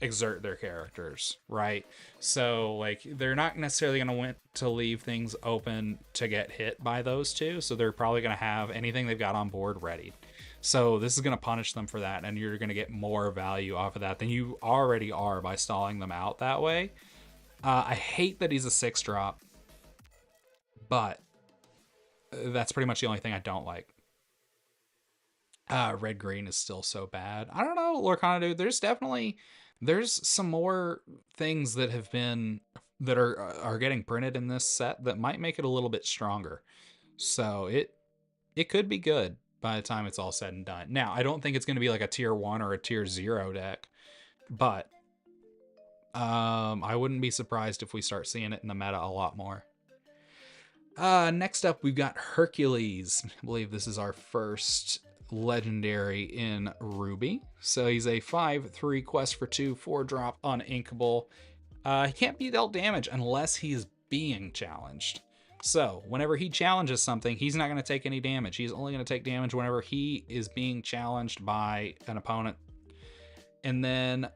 exert their characters, right? So like they're not necessarily going to want to leave things open to get hit by those 2, so they're probably going to have anything they've got on board ready. So this is going to punish them for that, and you're going to get more value off of that than you already are by stalling them out that way. I hate that he's a 6-drop, but that's pretty much the only thing I don't like. Red green is still so bad. I don't know, Lorcana dude. There's some more things that are getting printed in this set that might make it a little bit stronger. So it could be good by the time it's all said and done. Now, I don't think it's going to be like a tier 1 or a tier 0 deck, but I wouldn't be surprised if we start seeing it in the meta a lot more. Next up, we've got Hercules. I believe this is our first legendary in Ruby. So he's a 5/3 quest for 2 4-drop uninkable. He can't be dealt damage unless he's being challenged. So whenever he challenges something, he's not going to take any damage. He's only going to take damage whenever he is being challenged by an opponent. And then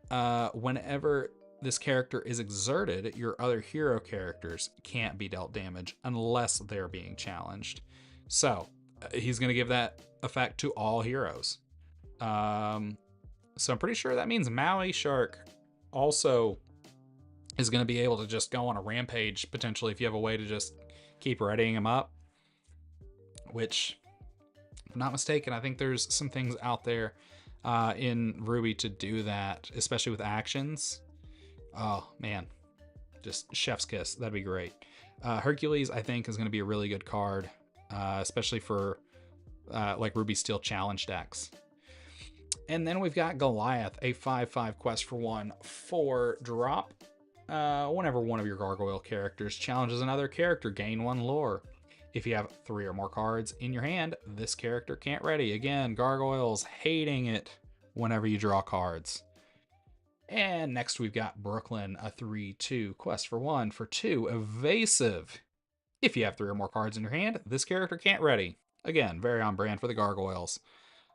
whenever this character is exerted, your other hero characters can't be dealt damage unless they're being challenged. So he's going to give that effect to all heroes. So I'm pretty sure that means Maui Shark also is going to be able to just go on a rampage, potentially, if you have a way to just keep readying him up. Which, if I'm not mistaken, I think there's some things out there in Ruby to do that, especially with actions. Oh, man. Just chef's kiss. That'd be great. Hercules, I think, is going to be a really good card, especially for like Ruby Steel challenge decks. And then we've got Goliath, a 5/5 quest for 1 4-drop. Whenever one of your gargoyle characters challenges another character, gain 1 lore. If you have 3 or more cards in your hand, this character can't ready. Again, gargoyles hating it whenever you draw cards. And next we've got Brooklyn, a 3/2 quest for 1 for 2 evasive. If you have 3 or more cards in your hand, this character can't ready. Again, very on brand for the gargoyles.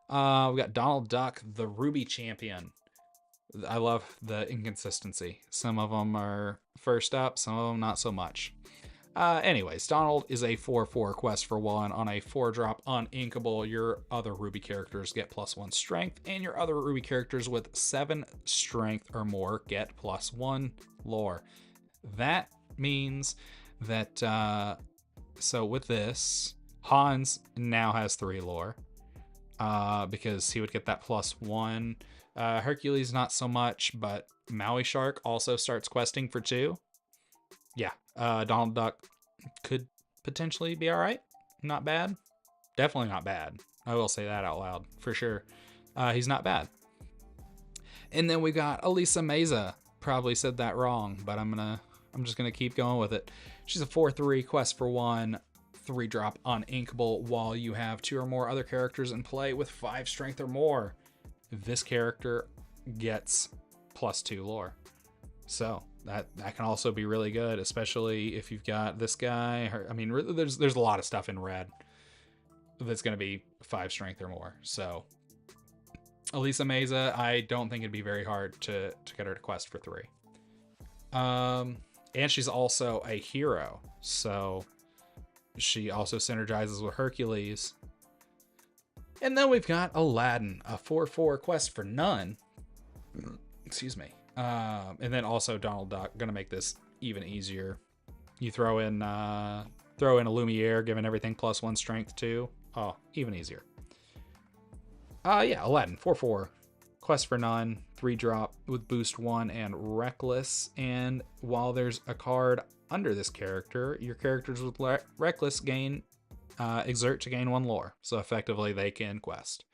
We've got Donald Duck, the Ruby champion. I love the inconsistency. Some of them are first up, some of them not so much. Anyways, Donald is a 4/4 quest for 1 on a 4-drop uninkable. Your other Ruby characters get +1 strength, and your other Ruby characters with 7 strength or more get +1 lore. That means that, so with this, Hans now has 3 lore, because he would get that +1. Hercules, not so much, but Maui Shark also starts questing for 2. Yeah, Donald Duck could potentially be all right. Not bad. Definitely not bad. I will say that out loud for sure. He's not bad. And then we got Elisa Meza. Probably said that wrong, but I'm just gonna keep going with it. She's a 4/3 quest for 1, 3-drop uninkable while you have 2 or more other characters in play with 5 strength or more. This character gets +2 lore. So that can also be really good, especially if you've got this guy. I mean, there's a lot of stuff in red that's going to be 5 strength or more. So Elisa Meza, I don't think it'd be very hard to get her to quest for 3. And she's also a hero, so she also synergizes with Hercules. And then we've got Aladdin, a 4/4 quest for none. Excuse me. And then also Donald Duck, gonna make this even easier. You throw in a Lumiere, giving everything +1 strength too. Oh, even easier. Yeah, Aladdin, 4/4 quest for none, 3-drop with boost 1 and reckless. And while there's a card under this character, your characters with reckless gain exert to gain 1 lore. So effectively they can quest.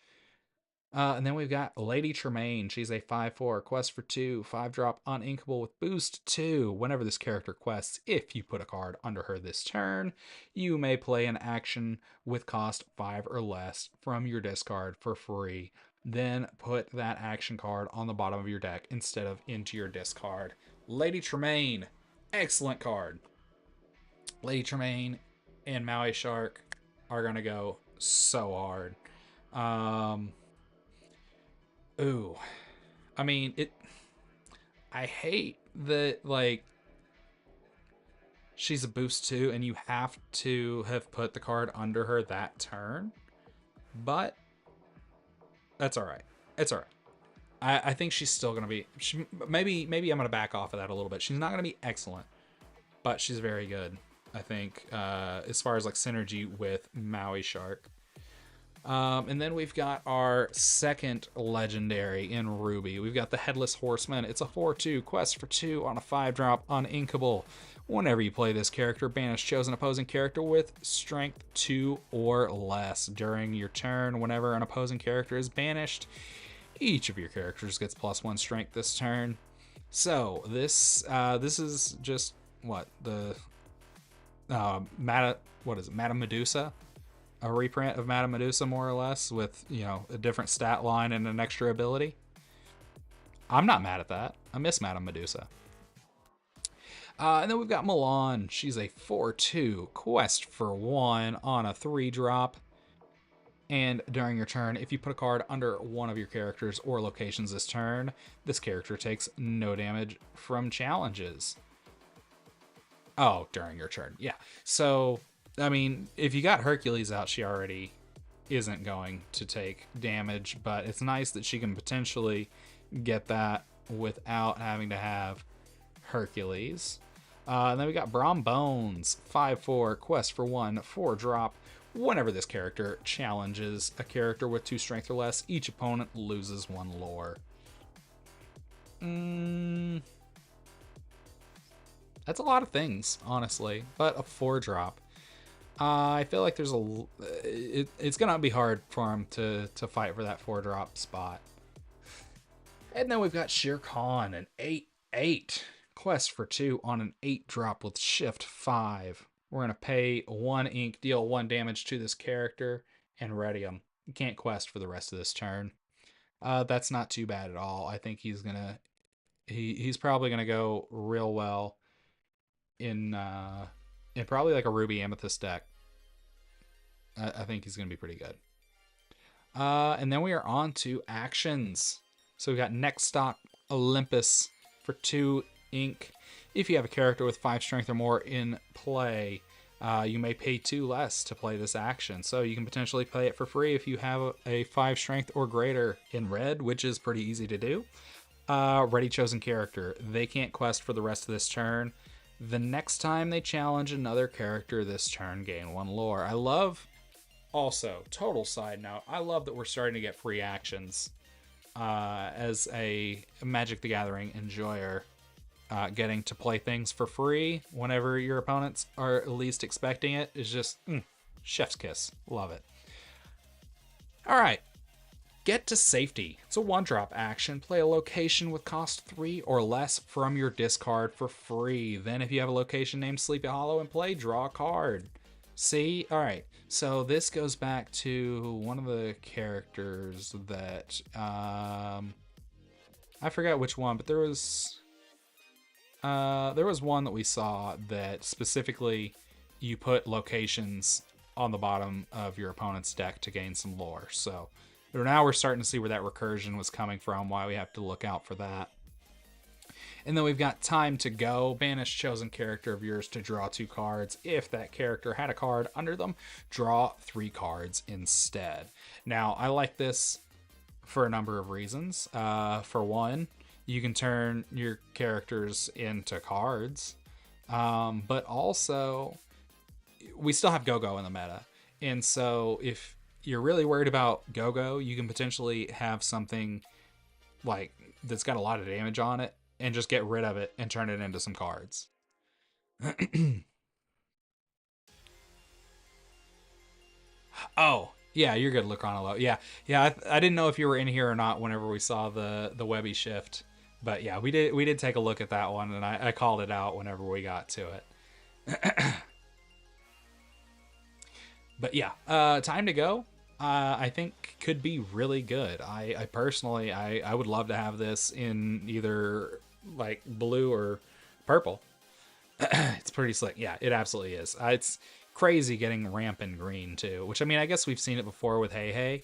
And then we've got Lady Tremaine. She's a 5/4 quest for 2, 5-drop uninkable with boost 2. Whenever this character quests, if you put a card under her this turn, you may play an action with cost 5 or less from your discard for free. Then put that action card on the bottom of your deck instead of into your discard. Lady Tremaine, excellent card. Lady Tremaine and Maui Shark are gonna go so hard. Ooh, I mean, I hate that, like, she's a boost 2 and you have to have put the card under her that turn, but that's all right. It's all right. I think she's still gonna be. Maybe I'm gonna back off of that a little bit. She's not gonna be excellent, but she's very good. I think as far as like synergy with Maui Shark. And then we've got our second legendary in Ruby. We've got the Headless Horseman. It's a 4/2 quest for 2 on a 5-drop uninkable. Whenever you play this character, banish chosen opposing character with strength 2 or less during your turn. Whenever an opposing character is banished, each of your characters gets +1 strength this turn. So this is just what the Madame Medusa. A reprint of Madame Medusa, more or less, with, you know, a different stat line and an extra ability. I'm not mad at that. I miss Madame Medusa. And then we've got Milan. She's a 4/2 quest for 1 on a 3-drop. And during your turn, if you put a card under one of your characters or locations this turn, this character takes no damage from challenges. Oh, during your turn. Yeah. So, I mean, if you got Hercules out, she already isn't going to take damage, but it's nice that she can potentially get that without having to have Hercules. And then we got Brom Bones, 5/4, quest for 1, 4-drop. Whenever this character challenges a character with 2 strength or less, each opponent loses 1 lore. That's a lot of things, honestly, but a 4-drop. I feel like there's it's gonna be hard for him to fight for that 4-drop spot. And then we've got Shere Khan, an 8/8 quest for 2 on an 8-drop with shift 5. We're gonna pay 1 ink, deal 1 damage to this character, and ready him. You can't quest for the rest of this turn. That's not too bad at all. I think he's probably gonna go real well in probably like a Ruby Amethyst deck. I think he's gonna be pretty good. And then we are on to actions. So we got Next Stop Olympus for 2 ink. If you have a character with 5 strength or more in play, you may pay 2 less to play this action. So you can potentially play it for free if you have a 5 strength or greater in red, which is pretty easy to do. Ready chosen character. They can't quest for the rest of this turn. The next time they challenge another character this turn, gain 1 lore. I love, also, total side note, I love that we're starting to get free actions. As a Magic the Gathering enjoyer, getting to play things for free whenever your opponents are least expecting it is just chef's kiss. Love it. All right. Get to Safety. It's a 1-drop action. Play a location with cost 3 or less from your discard for free. Then if you have a location named Sleepy Hollow in play, draw a card. See? All right. So this goes back to one of the characters that I forgot which one, but there was one that we saw that specifically you put locations on the bottom of your opponent's deck to gain some lore. So now we're starting to see where that recursion was coming from, why we have to look out for that. And then we've got Time to Go. Banish chosen character of yours to draw 2 cards. If that character had a card under them, draw 3 cards instead. Now, I like this for a number of reasons. For one, you can turn your characters into cards. But also, we still have Go-Go in the meta. And so if you're really worried about Go-Go, you can potentially have something like that's got a lot of damage on it and just get rid of it and turn it into some cards. Oh, yeah, you're good, Lucanolo. Yeah, I didn't know if you were in here or not whenever we saw the Webby shift. But yeah, we did take a look at that one, and I called it out whenever we got to it. But yeah, Time to Go, I think could be really good. I personally, I would love to have this in either like blue or purple. It's pretty slick. Yeah, it absolutely is. It's crazy getting ramp in green too, which I mean, I guess we've seen it before with Hey Hey.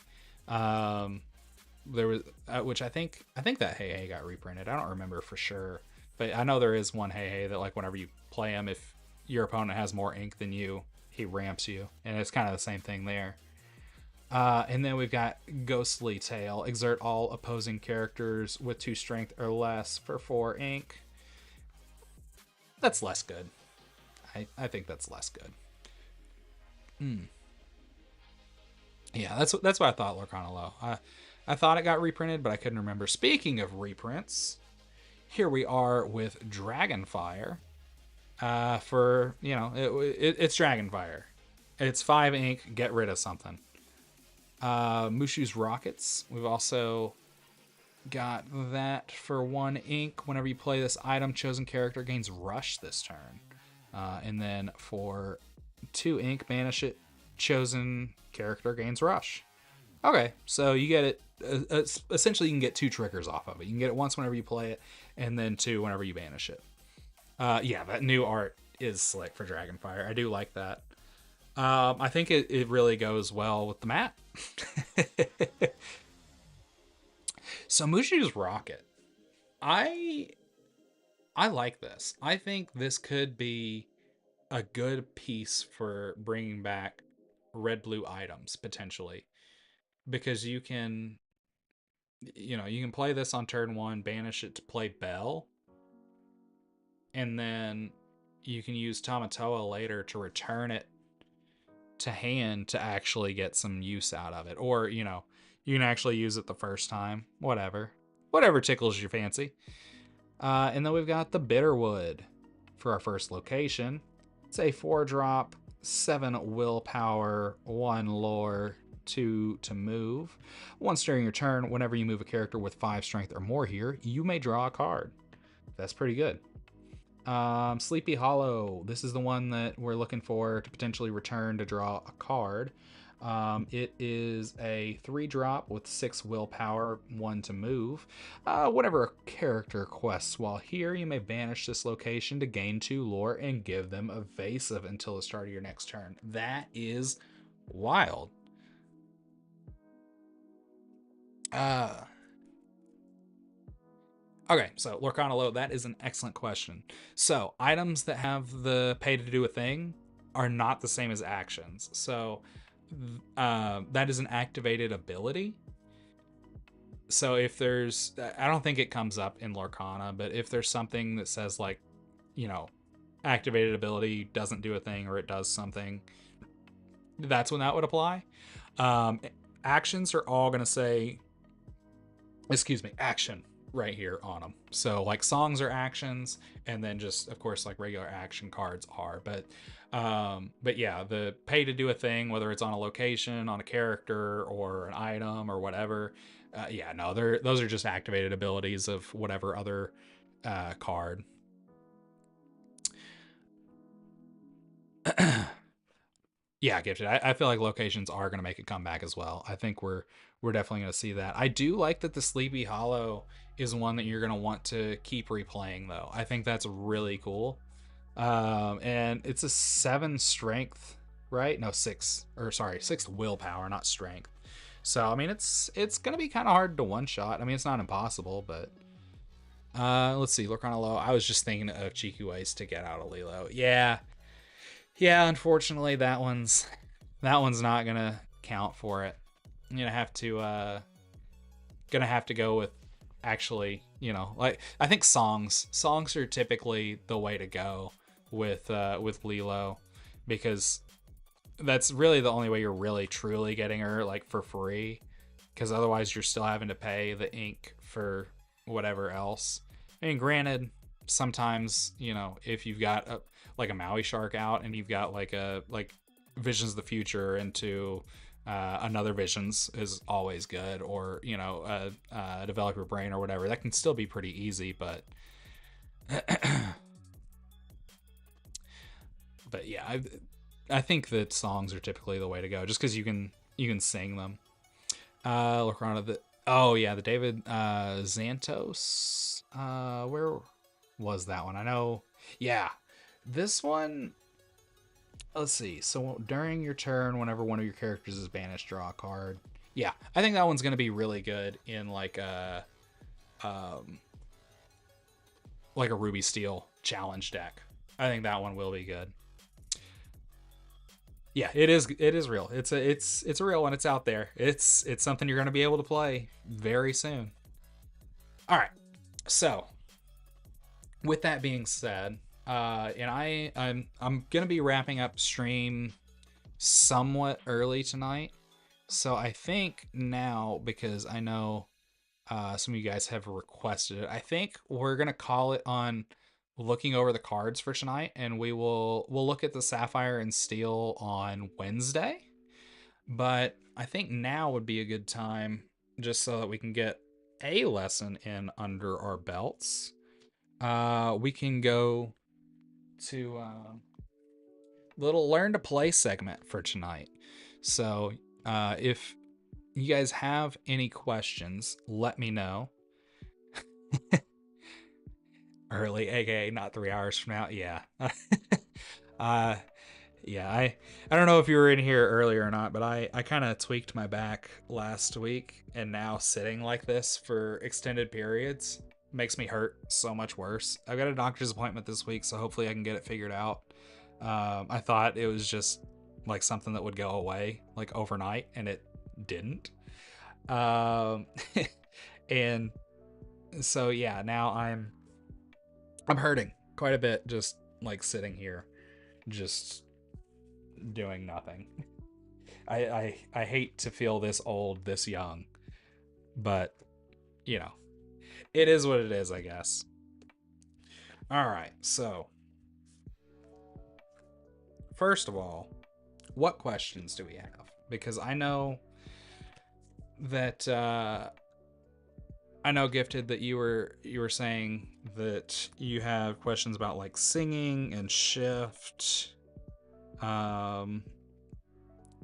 There was, which I think that Hey Hey got reprinted. I don't remember for sure, but I know there is one Hey Hey that like whenever you play him, if your opponent has more ink than you, he ramps you, and it's kind of the same thing there. And then we've got Ghostly Tale. Exert all opposing characters with 2 strength or less for 4 ink. That's less good. I think that's less good. Yeah, that's what I thought, Lorcanolo. I thought it got reprinted, but I couldn't remember. Speaking of reprints, here we are with Dragonfire. For, you know, it's Dragonfire. It's 5 ink, get rid of something. Mushu's Rockets. We've also got that for 1 ink. Whenever you play this item, chosen character gains Rush this turn. And then for 2 ink, banish it, chosen character gains Rush. Okay, so you get it. Essentially, you can get 2 triggers off of it. You can get it once whenever you play it, and then 2 whenever you banish it. Yeah, that new art is slick for Dragonfire. I do like that. I think it really goes well with the map. So Mushu's Rocket. I I like this. I think this could be a good piece for bringing back red blue items potentially, because you can play this on turn 1, banish it to play Bell, and then you can use Tamatoa later to return it to hand to actually get some use out of it. Or, you can actually use it the first time. Whatever tickles your fancy. And then we've got the Bitterwood for our first location. It's a 4-drop, 7 willpower, 1 lore, 2 to move. Once during your turn, whenever you move a character with 5 strength or more here, you may draw a card. That's pretty good. Sleepy Hollow. This is the one that we're looking for to potentially return to draw a card. It is a 3-drop with 6 willpower, 1 to move. Whenever a character quests while here, you may banish this location to gain 2 lore and give them evasive until the start of your next turn. That is wild. Okay, so Lorcana Low, that is an excellent question. So, items that have the pay to do a thing are not the same as actions. So, that is an activated ability. So, if there's, I don't think it comes up in Lorcana, but if there's something that says, like, activated ability doesn't do a thing or it does something, that's when that would apply. Actions are all going to say, action right here on them. So like songs are actions, and then just of course like regular action cards are. But yeah, the pay to do a thing, whether it's on a location, on a character, or an item or whatever, those are just activated abilities of whatever other card. Yeah, Gifted. I feel like locations are going to make a comeback as well. I think we're definitely going to see that. I do like that the Sleepy Hollow is one that you're going to want to keep replaying, though. I think that's really cool. And it's a 7 strength, right? No, 6, or sorry, 6 willpower, not strength. So I mean, it's going to be kind of hard to one shot. I mean, it's not impossible, but let's see. Lorcana Low. I was just thinking of cheeky ways to get out of Lilo. Yeah, unfortunately that one's not gonna count for it. I'm gonna have to go with actually, like I think songs are typically the way to go with Lilo, because that's really the only way you're really truly getting her like for free, because otherwise you're still having to pay the ink for whatever else. I mean, granted, sometimes if you've got like a Maui Shark out and you've got like Visions of the Future into another Visions is always good, or Develop Your Brain or whatever, that can still be pretty easy, but but yeah, I think that songs are typically the way to go, just because you can sing them. Lorcana, the David Xantos, where was that one? I know. Yeah, this one, let's see. So during your turn, whenever one of your characters is banished, draw a card. Yeah, I think that one's going to be really good in like a Ruby Steel challenge deck. I think that one will be good. Yeah, it is real. It's a real one. It's out there. It's something you're going to be able to play very soon. All right. So, with that being said, and I'm gonna be wrapping up stream somewhat early tonight, so I think now, because I know some of you guys have requested it, I think we're gonna call it on looking over the cards for tonight, and we'll look at the Sapphire and Steel on Wednesday. But I think now would be a good time, just so that we can get a lesson in under our belts. We can go to little learn to play segment for tonight. So if you guys have any questions, let me know. Early, aka not 3 hours from now. Yeah. uh yeah, I don't know if you were in here earlier or not, but I kind of tweaked my back last week, and now sitting like this for extended periods makes me hurt so much worse. I've got a doctor's appointment this week, so hopefully I can get it figured out. I thought it was just like something that would go away like overnight, and it didn't. Um, and so yeah, now I'm hurting quite a bit just like sitting here, just doing nothing. I hate to feel this old this young, but you know, it is what it is, I guess. All right, so first of all, what questions do we have? Because that I know, Gifted, that you were saying that you have questions about like singing and shift. Um,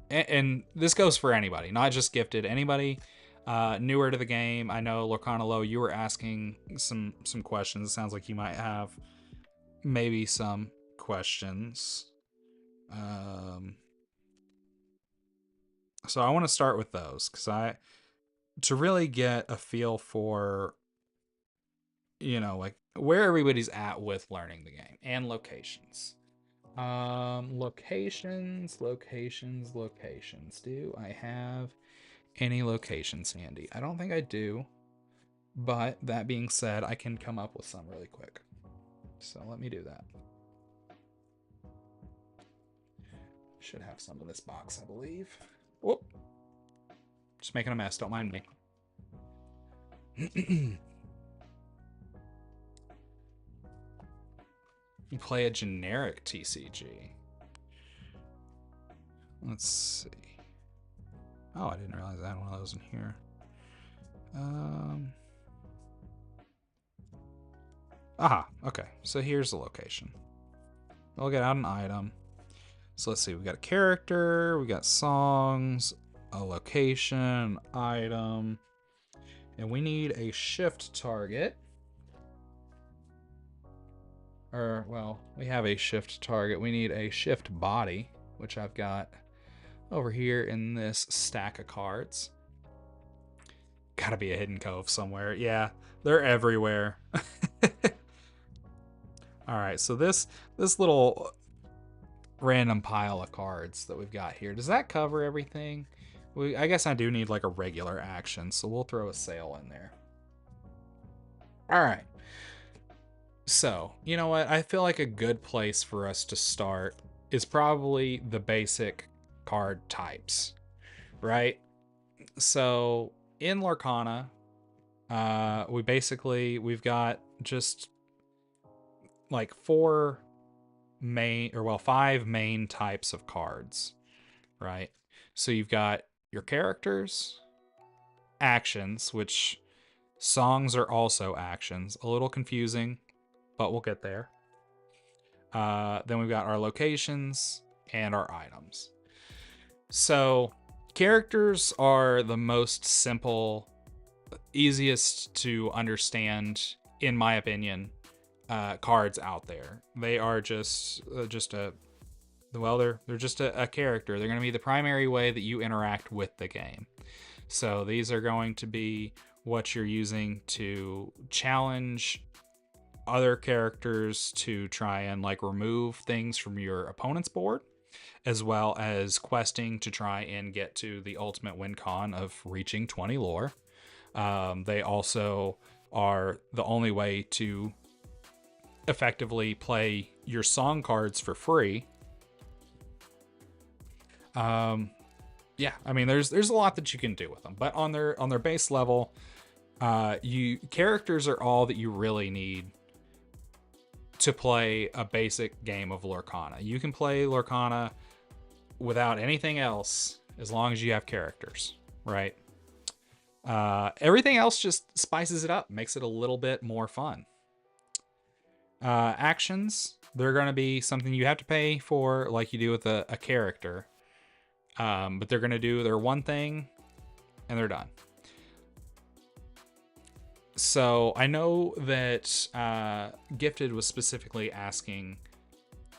and this goes for anybody, not just Gifted. Anybody newer to the game. I know Lorcana Low, you were asking some questions. It sounds like you might have maybe some questions. Um, so I want to start with those because to really get a feel for, like where everybody's at with learning the game and locations. Locations. Do I have any locations handy? I don't think I do. But that being said, I can come up with some really quick. So let me do that. Should have some in this box, I believe. Whoop. Just making a mess, don't mind me. You play a generic TCG. Let's see. Oh, I didn't realize I had one of those in here. Aha, okay. So here's the location. We'll get out an item. So let's see, we got a character, we got songs, a location, item, and we need a shift target. Or, well, we have a shift target. We need a shift body, which I've got over here in this stack of cards. Gotta be a hidden cove somewhere. Yeah, they're everywhere. Alright, so this little random pile of cards that we've got here, does that cover everything? I guess I do need like a regular action, so we'll throw a sail in there. Alright. So, you know what? I feel like a good place for us to start is probably the basic card types, right? So, in Lorcana, we've got just like five main types of cards, right? So you've got your characters, actions, which songs are also actions. A little confusing, but we'll get there. Then we've got our locations and our items. So characters are the most simple, easiest to understand, in my opinion, cards out there. They are just they're just a character. They're going to be the primary way that you interact with the game. So these are going to be what you're using to challenge other characters to try and like remove things from your opponent's board, as well as questing to try and get to the ultimate win con of reaching 20 lore. They also are the only way to effectively play your song cards for free. Yeah, I mean there's a lot that you can do with them, but on their base level, characters are all that you really need to play a basic game of Lorcana. You can play Lorcana without anything else as long as you have characters, right? Everything else just spices it up, makes it a little bit more fun. Actions, they're going to be something you have to pay for, like you do with a character. But they're going to do their one thing and they're done. So I know that Gifted was specifically asking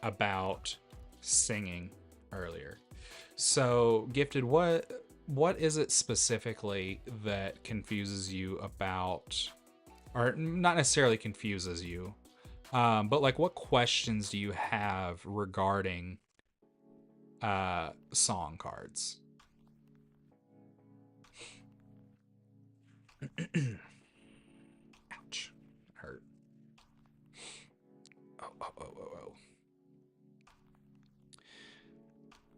about singing earlier. So Gifted, what is it specifically that confuses you about, or not necessarily confuses you, but like what questions do you have regarding song cards? Ouch. Hurt. Oh.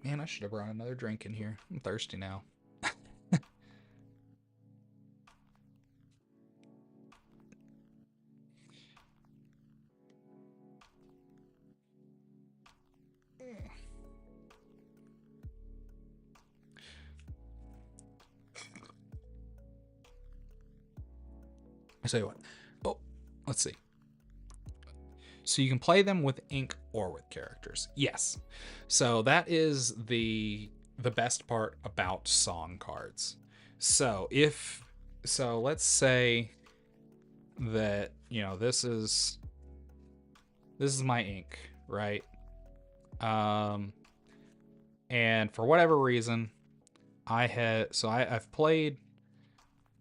Man, I should have brought another drink in here. I'm thirsty now. I tell you what. Oh, let's see. So you can play them with ink or with characters. Yes. So that is the best part about song cards. So let's say that, this is my ink, right? And for whatever reason, I've played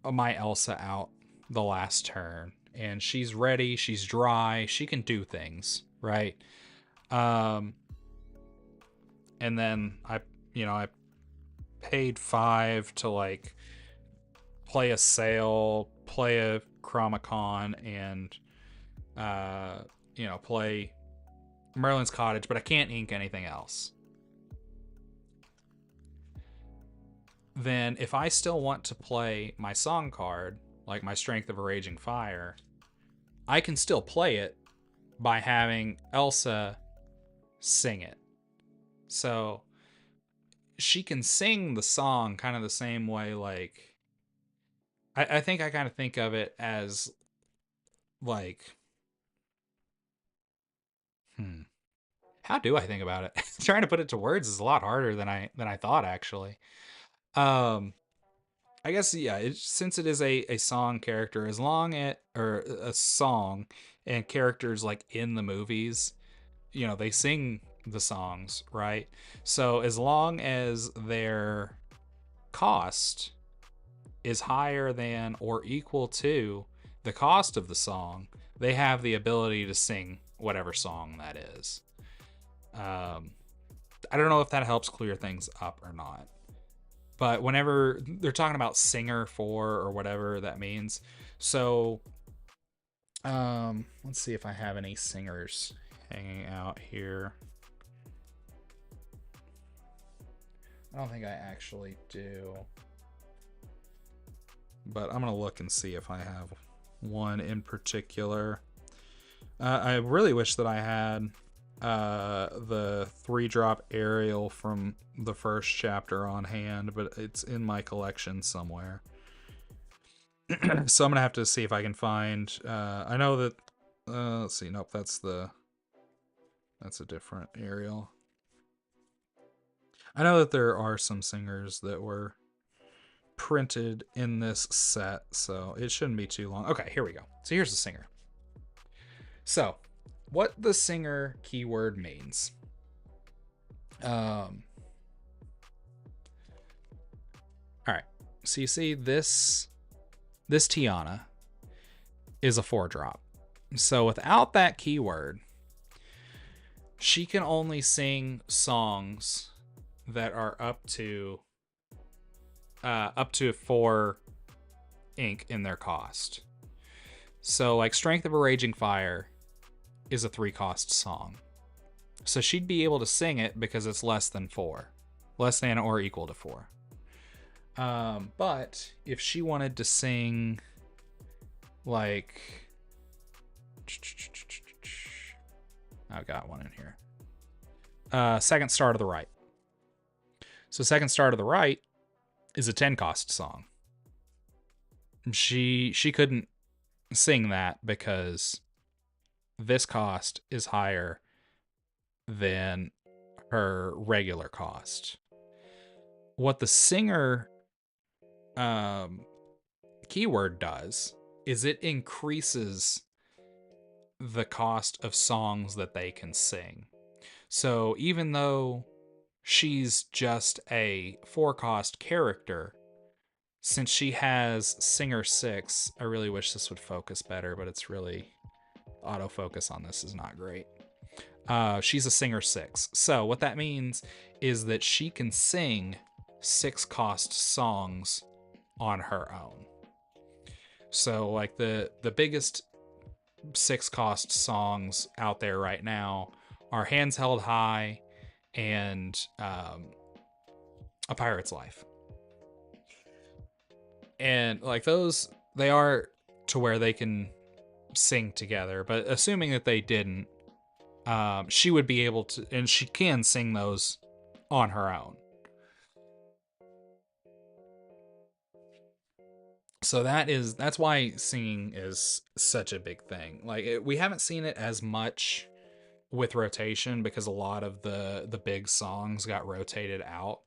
my Elsa out the last turn, and she's ready, she's dry, she can do things, right? And then I paid 5 to like play a Sail, play a Chromacon, and play Merlin's Cottage, but I can't ink anything else. Then if I still want to play my song card, like my Strength of a Raging Fire, I can still play it by having Elsa sing it. So she can sing the song kind of the same way, like I think I kind of think of it as like how do I think about it? Trying to put it to words is a lot harder than I thought, actually. I guess, yeah, since it is a song character, as long as, or a song and characters like in the movies, they sing the songs, right? So as long as their cost is higher than or equal to the cost of the song, they have the ability to sing whatever song that is. I don't know if that helps clear things up or not. But whenever they're talking about singer for or whatever that means, so let's see if I have any singers hanging out here. I don't think I actually do, but I'm gonna look and see if I have one in particular. I really wish that I had the 3-drop Ariel from the first chapter on hand, but it's in my collection somewhere. So I'm gonna have to see if I can find. I know that. Let's see. Nope, that's a different Ariel. I know that there are some singers that were printed in this set, so it shouldn't be too long. Okay, here we go. So here's the singer. So, what the singer keyword means. All right. So you see this Tiana is a 4-drop. So without that keyword, she can only sing songs that are up to 4 ink in their cost. So like Strength of a Raging Fire is a 3-cost song. So she'd be able to sing it because it's less than 4. Less than or equal to 4. But if she wanted to sing like I've got one in here. Second Star to the Right. So Second Star to the Right is a 10-cost song. She couldn't sing that because this cost is higher than her regular cost. What the singer keyword does is it increases the cost of songs that they can sing. So even though she's just a 4 cost character, since she has Singer 6, I really wish this would focus better, but it's really autofocus on this is not great. She's a Singer 6. So what that means is that she can sing 6 cost songs on her own. So like the biggest 6 cost songs out there right now are Hands Held High and A Pirate's Life. And like those, they are to where they can sing together, but assuming that they didn't, she would be able to, and she can sing those on her own. So that's why singing is such a big thing. Like we haven't seen it as much with rotation because a lot of the big songs got rotated out.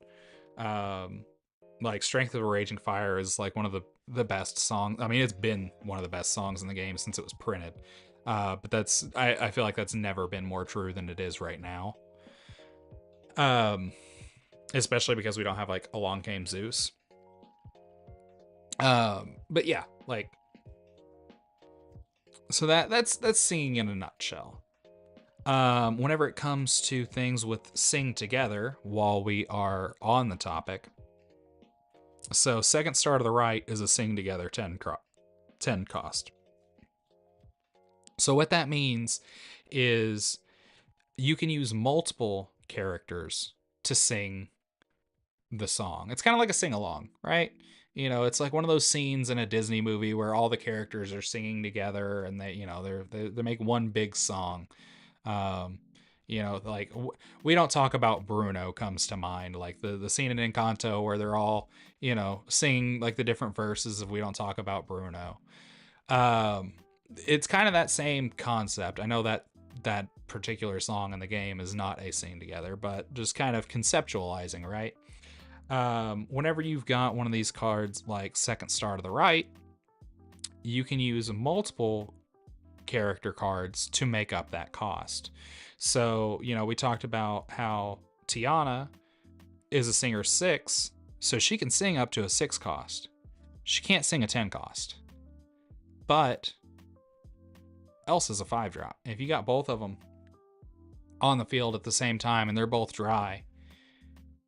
Like Strength of a Raging Fire is like one of the best songs. I mean, it's been one of the best songs in the game since it was printed. But that's I feel like that's never been more true than it is right now. Especially because we don't have like Along Came Zeus. But yeah, like, so that's singing in a nutshell. Whenever it comes to things with sing together, while we are on the topic, so Second Star to the Right is a sing together 10 cost. So what that means is you can use multiple characters to sing the song. It's kind of like a sing along, right? You know, it's like one of those scenes in a Disney movie where all the characters are singing together and they, you know, they make one big song. You know, like we don't talk about Bruno comes to mind, like the scene in Encanto where they're all, you know, singing like the different verses of We Don't Talk About Bruno. It's kind of that same concept. I know that particular song in the game is not a sing together, but just kind of conceptualizing, right? Whenever you've got one of these cards like Second Star to the Right, you can use multiple character cards to make up that cost. So, you know, we talked about how Tiana is a singer 6, so she can sing up to a 6 cost. She can't sing a 10 cost. But Elsa's a 5 drop. If you got both of them on the field at the same time and they're both dry,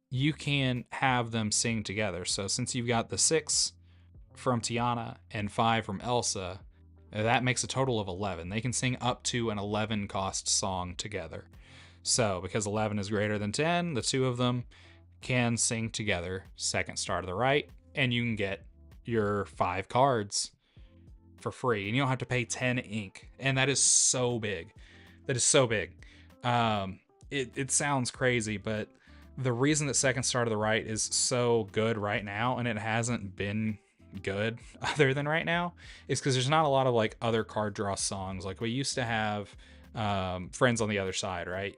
you can have them sing together. So since you've got the 6 from Tiana and 5 from Elsa, that makes a total of 11. They can sing up to an 11 cost song together. So because 11 is greater than 10, the two of them can sing together Second Star to the Right, and you can get your 5 cards for free, and you don't have to pay 10 ink. And that is so big. That is so big. It sounds crazy, but the reason that Second Star to the Right is so good right now, and it hasn't been good other than right now, is because there's not a lot of like other card draw songs. Like we used to have Friends on the Other Side, right?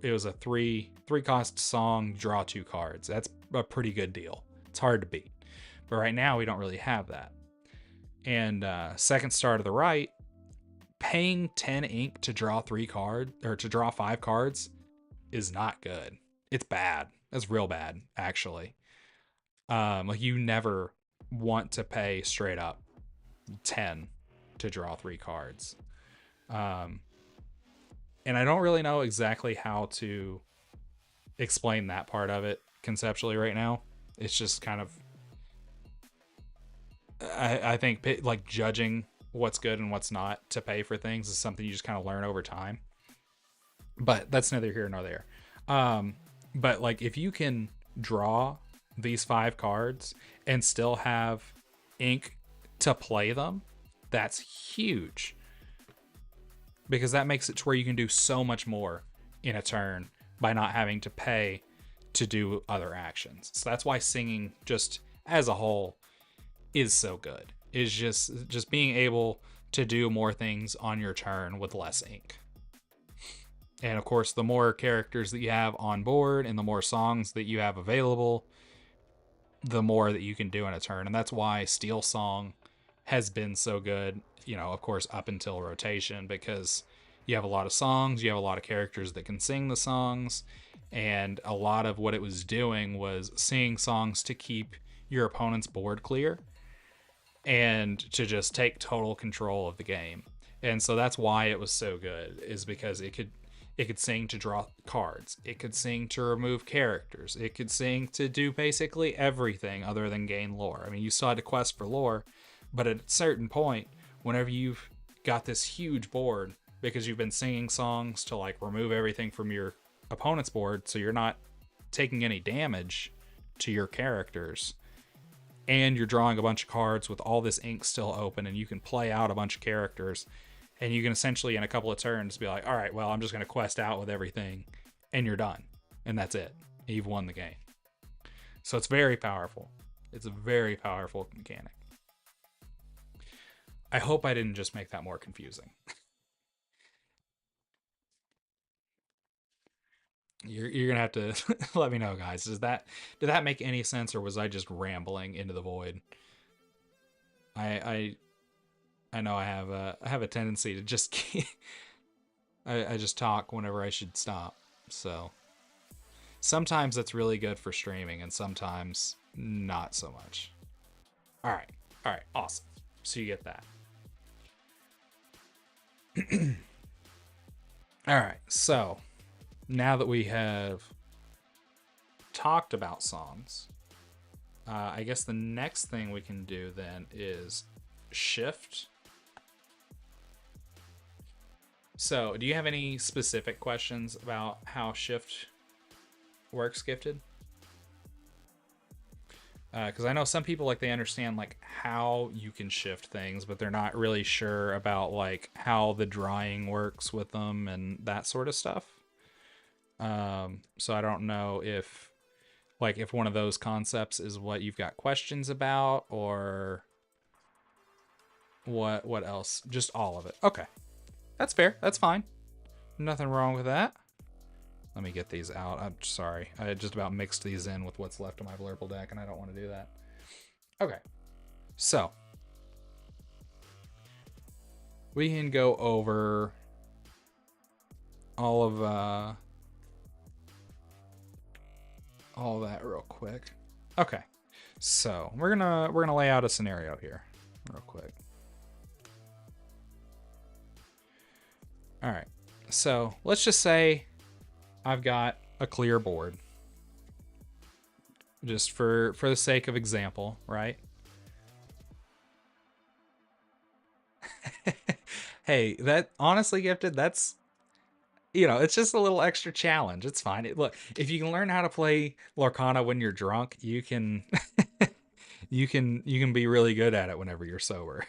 It was a 3 cost song, draw 2 cards. That's a pretty good deal. It's hard to beat. But right now we don't really have that. And Second Star to the Right, paying 10 ink to draw 3 cards or to draw 5 cards is not good. It's bad. That's real bad, actually. Like you never want to pay straight up 10 to draw 3 cards. And I don't really know exactly how to explain that part of it conceptually right now. It's just kind of, I think like judging what's good and what's not to pay for things is something you just kind of learn over time. But that's neither here nor there. But like if you can draw these 5 cards and still have ink to play them, that's huge. Because that makes it to where you can do so much more in a turn by not having to pay to do other actions. So that's why singing just as a whole is so good. Is just being able to do more things on your turn with less ink. And of course, the more characters that you have on board and the more songs that you have available, the more that you can do in a turn. And that's why Steel Song has been so good, of course, up until rotation, because you have a lot of songs, you have a lot of characters that can sing the songs, and a lot of what it was doing was singing songs to keep your opponent's board clear and to just take total control of the game. And so that's why it was so good, is because it could sing to draw cards, it could sing to remove characters, it could sing to do basically everything other than gain lore. I mean, you still had to quest for lore, but at a certain point, whenever you've got this huge board, because you've been singing songs to like remove everything from your opponent's board so you're not taking any damage to your characters, and you're drawing a bunch of cards with all this ink still open, and you can play out a bunch of characters, and you can essentially in a couple of turns be like, all right, well, I'm just going to quest out with everything, and you're done, and that's it. You've won the game. So it's very powerful. It's a very powerful mechanic. I hope I didn't just make that more confusing. You're gonna have to let me know, guys. Did that make any sense, or was I just rambling into the void? I know I have a tendency to just I just talk whenever I should stop. So sometimes that's really good for streaming, and sometimes not so much. All right, awesome. So you get that. All right, so now that we have talked about songs, I guess the next thing we can do then is shift. So, do you have any specific questions about how shift works, Gifted? Because I know some people, like, they understand like how you can shift things, but they're not really sure about like how the drying works with them and that sort of stuff. So I don't know if one of those concepts is what you've got questions about, or what else? Just all of it. Okay. That's fair. That's fine. Nothing wrong with that. Let me get these out. I'm sorry. I just about mixed these in with what's left of my Blurple deck, and I don't want to do that. Okay. So we can go over all of all that real quick. Okay. So we're gonna lay out a scenario here real quick. All right. So let's just say I've got a clear board, just for the sake of example, right? Hey, that honestly, Gifted, that's it's just a little extra challenge. It's fine. Look, if you can learn how to play Lorcana when you're drunk, you can you can be really good at it whenever you're sober.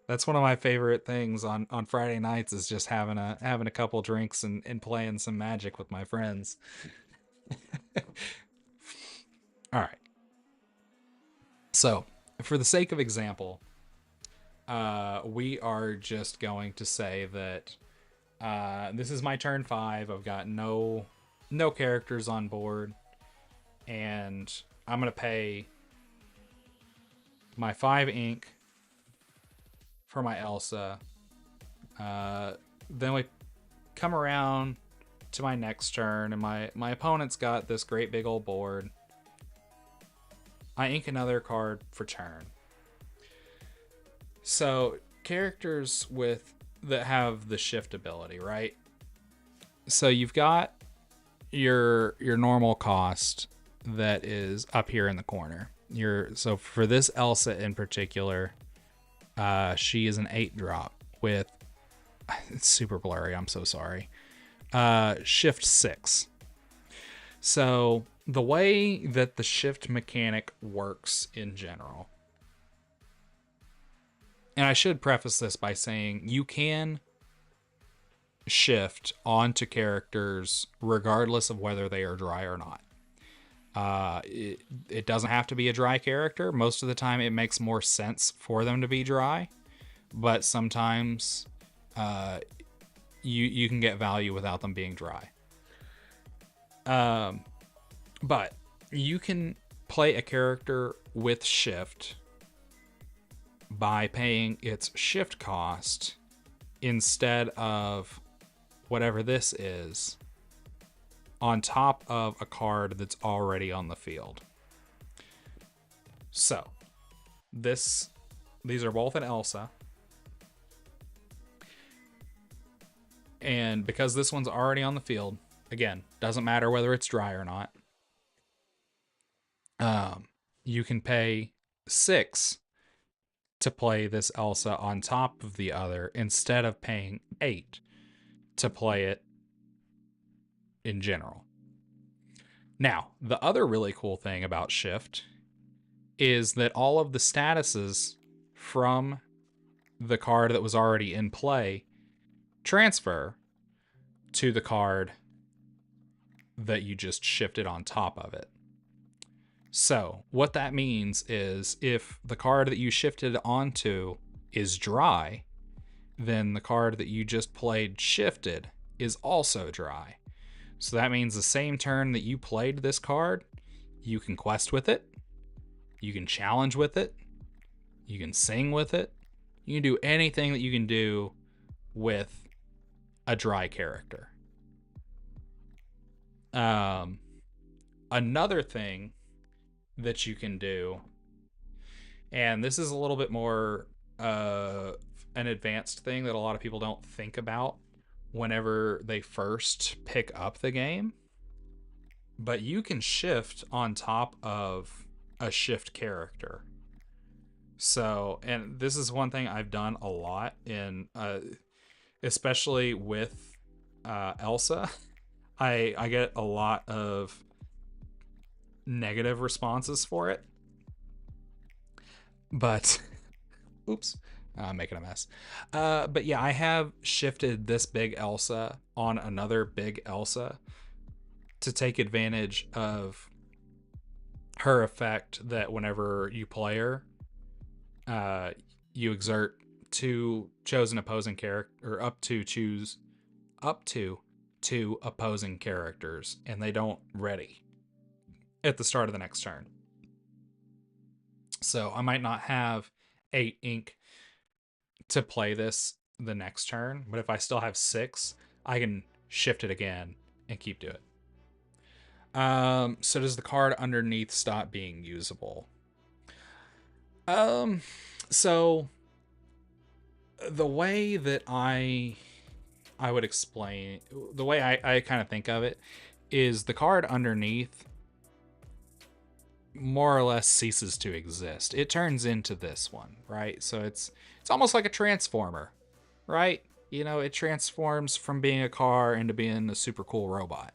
That's one of my favorite things on Friday nights, is just having a couple drinks and playing some Magic with my friends. All right. So, for the sake of example, we are just going to say that this is my turn 5. I've got no characters on board, and I'm gonna pay my 5 ink for my Elsa. Then we come around to my next turn, and my opponent's got this great big old board. I ink another card for turn. So characters that have the shift ability, right? So you've got your normal cost that is up here in the corner. So for this Elsa in particular, she is an 8-drop with, it's super blurry, I'm so sorry, shift 6. So the way that the shift mechanic works in general, and I should preface this by saying you can shift onto regardless of whether they are dry or not. It doesn't have to be a dry character. Most of the time it makes more sense for them to be dry, but sometimes you can get value without them being dry. But you can play a character with shift by paying its shift cost instead of whatever this is on top of a card that's already on the field. So, these are both an Elsa. And because this one's already on the field, again, doesn't matter whether it's dry or not. You can pay 6 to play this Elsa on top of the other instead of paying 8 to play it in general. Now, the other really cool thing about Shift is that all of the statuses from the card that was already in play transfer to the card that you just shifted on top of it. So what that means is if the card that you shifted onto is dry, then the card that you just played shifted is also dry. So that means the same turn that you played this card, you can quest with it, you can challenge with it, you can sing with it, you can do anything that you can do with a dry character. Another thing that you can do, and this is a little bit more an advanced thing that a lot of people don't think about whenever they first pick up the game, but you can shift on top of a shift character. So, and this is one thing I've done a lot in especially with Elsa. I get a lot of negative responses for it, but oops, I'm making a mess. But yeah, I have shifted this big Elsa on another big Elsa to take advantage of her effect that whenever you play her, you exert 2 chosen opposing character, or up to 2 opposing characters, and they don't ready at the start of the next turn. So I might not have 8 ink to play this the next turn, but if I still have 6, I can shift it again and keep doing it. So does the card underneath stop being usable? So the way that I would explain, the way I kind of think of it is the card underneath more or less ceases to exist. It turns into this one, right? So it's almost like a transformer, right? You know, it transforms from being a car into being a super cool robot.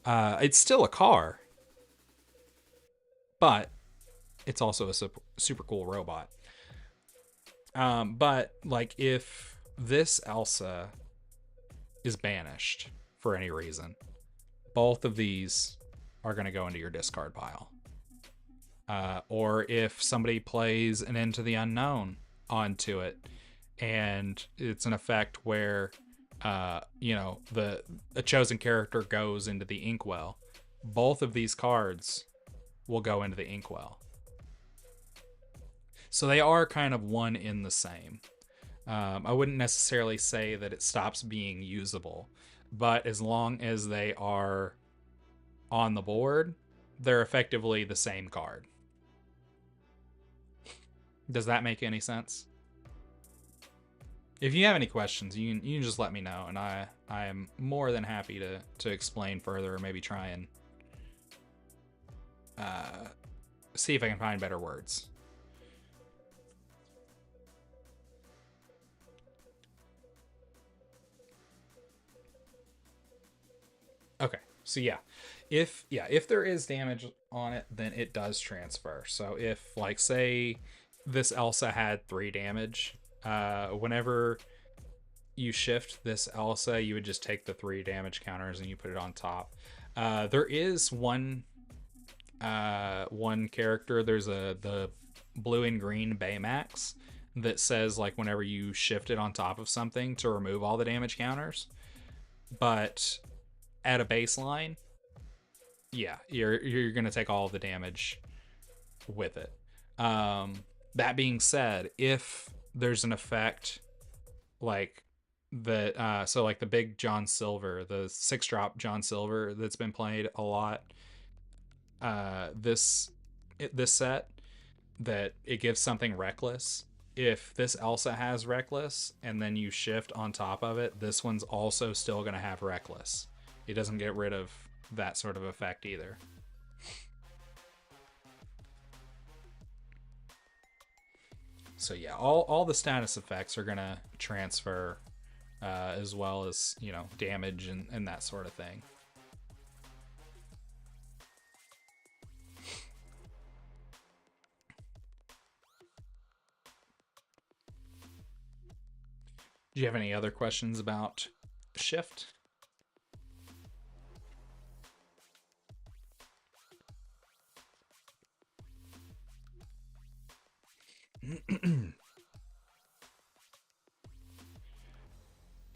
It's still a car, but it's also a super cool robot. But like if this Elsa is banished for any reason, both of these are going to go into your discard pile. Or if somebody plays an Into the Unknown onto it, and it's an effect where, you know, a chosen character goes into the Inkwell, both of these cards will go into the Inkwell. So they are kind of one in the same. I wouldn't necessarily say that it stops being usable, but as long as they are on the board, they're effectively the same card. Does that make any sense? If you have any questions, you can just let me know, and I am more than happy to explain further, or maybe try and see if I can find better words. Okay, so if there is damage on it, then it does transfer. So if, like, say this Elsa had 3 damage, whenever you shift this Elsa, you would just take the 3 damage counters and you put it on top. There is one character. There's the blue and green Baymax that says, like, whenever you shift it on top of something to remove all the damage counters. But at a baseline, yeah, you're gonna take all of the damage with it. That being said, if there's an effect like that, so like the big John Silver, the 6-drop John Silver that's been played a lot, this set, that it gives something reckless. If this Elsa has reckless and then you shift on top of it, this one's also still going to have reckless. It doesn't get rid of that sort of effect either. So yeah, all the status effects are going to transfer, as well as, you know, damage and that sort of thing. Do you have any other questions about shift?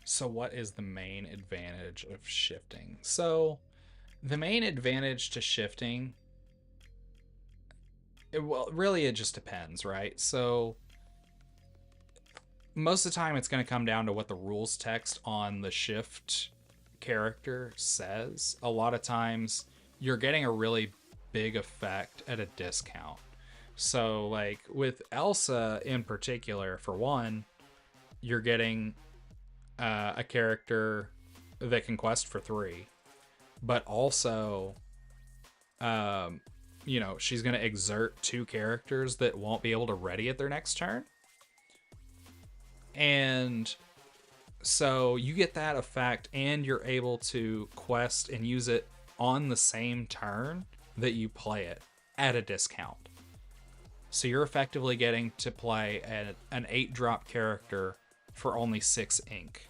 So what is the main advantage of shifting? So the main advantage to shifting, well, really it just depends, right? So most of the time it's going to come down to what the rules text on the shift character says. A lot of times you're getting a really big effect at a discount. So like with Elsa in particular, for one, you're getting a character that can quest for 3, but also you know, she's going to exert 2 characters that won't be able to ready at their next turn. And so you get that effect, and you're able to quest and use it on the same turn that you play it at a discount. So you're effectively getting to play an 8-drop character for only 6 ink.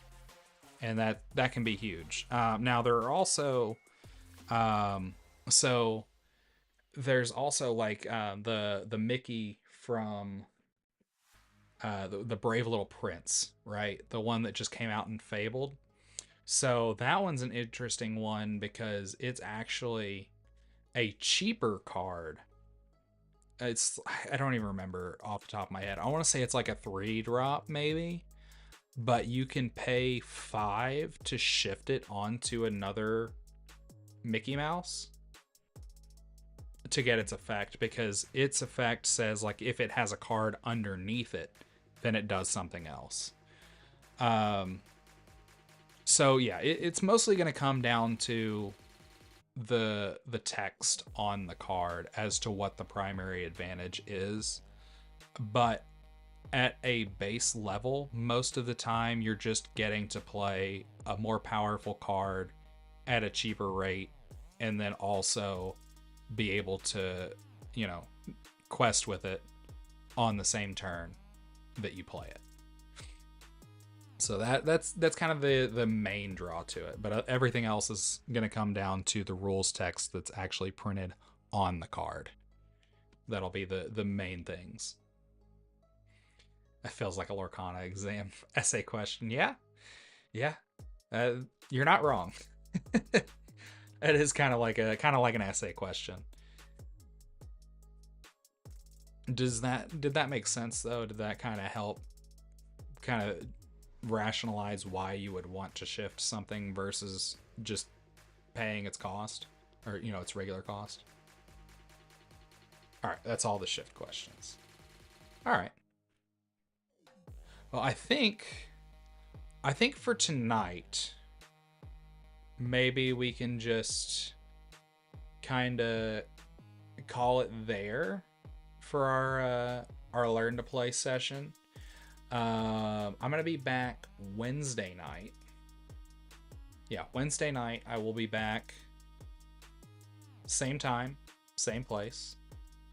And that can be huge. Now there are also, so there's also like the Mickey from the Brave Little Prince, right? The one that just came out in Fabled. So that one's an interesting one because it's actually a cheaper card. I don't even remember off the top of my head. I want to say it's like a 3-drop maybe, but you can pay 5 to shift it onto another Mickey Mouse to get its effect, because its effect says like if it has a card underneath it, then it does something else. So yeah, it's mostly going to come down to the text on the card as to what the primary advantage is. But at a base level, most of the time you're just getting to play a more powerful card at a cheaper rate, and then also be able to, you know, quest with it on the same turn that you play it. So that's kind of the main draw to it. But everything else is going to come down to the rules text that's actually printed on the card. That'll be the main things. That feels like a Lorcana exam essay question. Yeah. You're not wrong. It is kind of like an essay question. Did that make sense though? Did that kind of help kind of rationalize why you would want to shift something versus just paying its cost, or, you know, its regular cost? All right, that's all the shift questions. All right. Well, I think for tonight, maybe we can just kind of call it there for our Learn to Play session. I'm gonna be back Wednesday night. Yeah, Wednesday night I will be back. Same time, same place,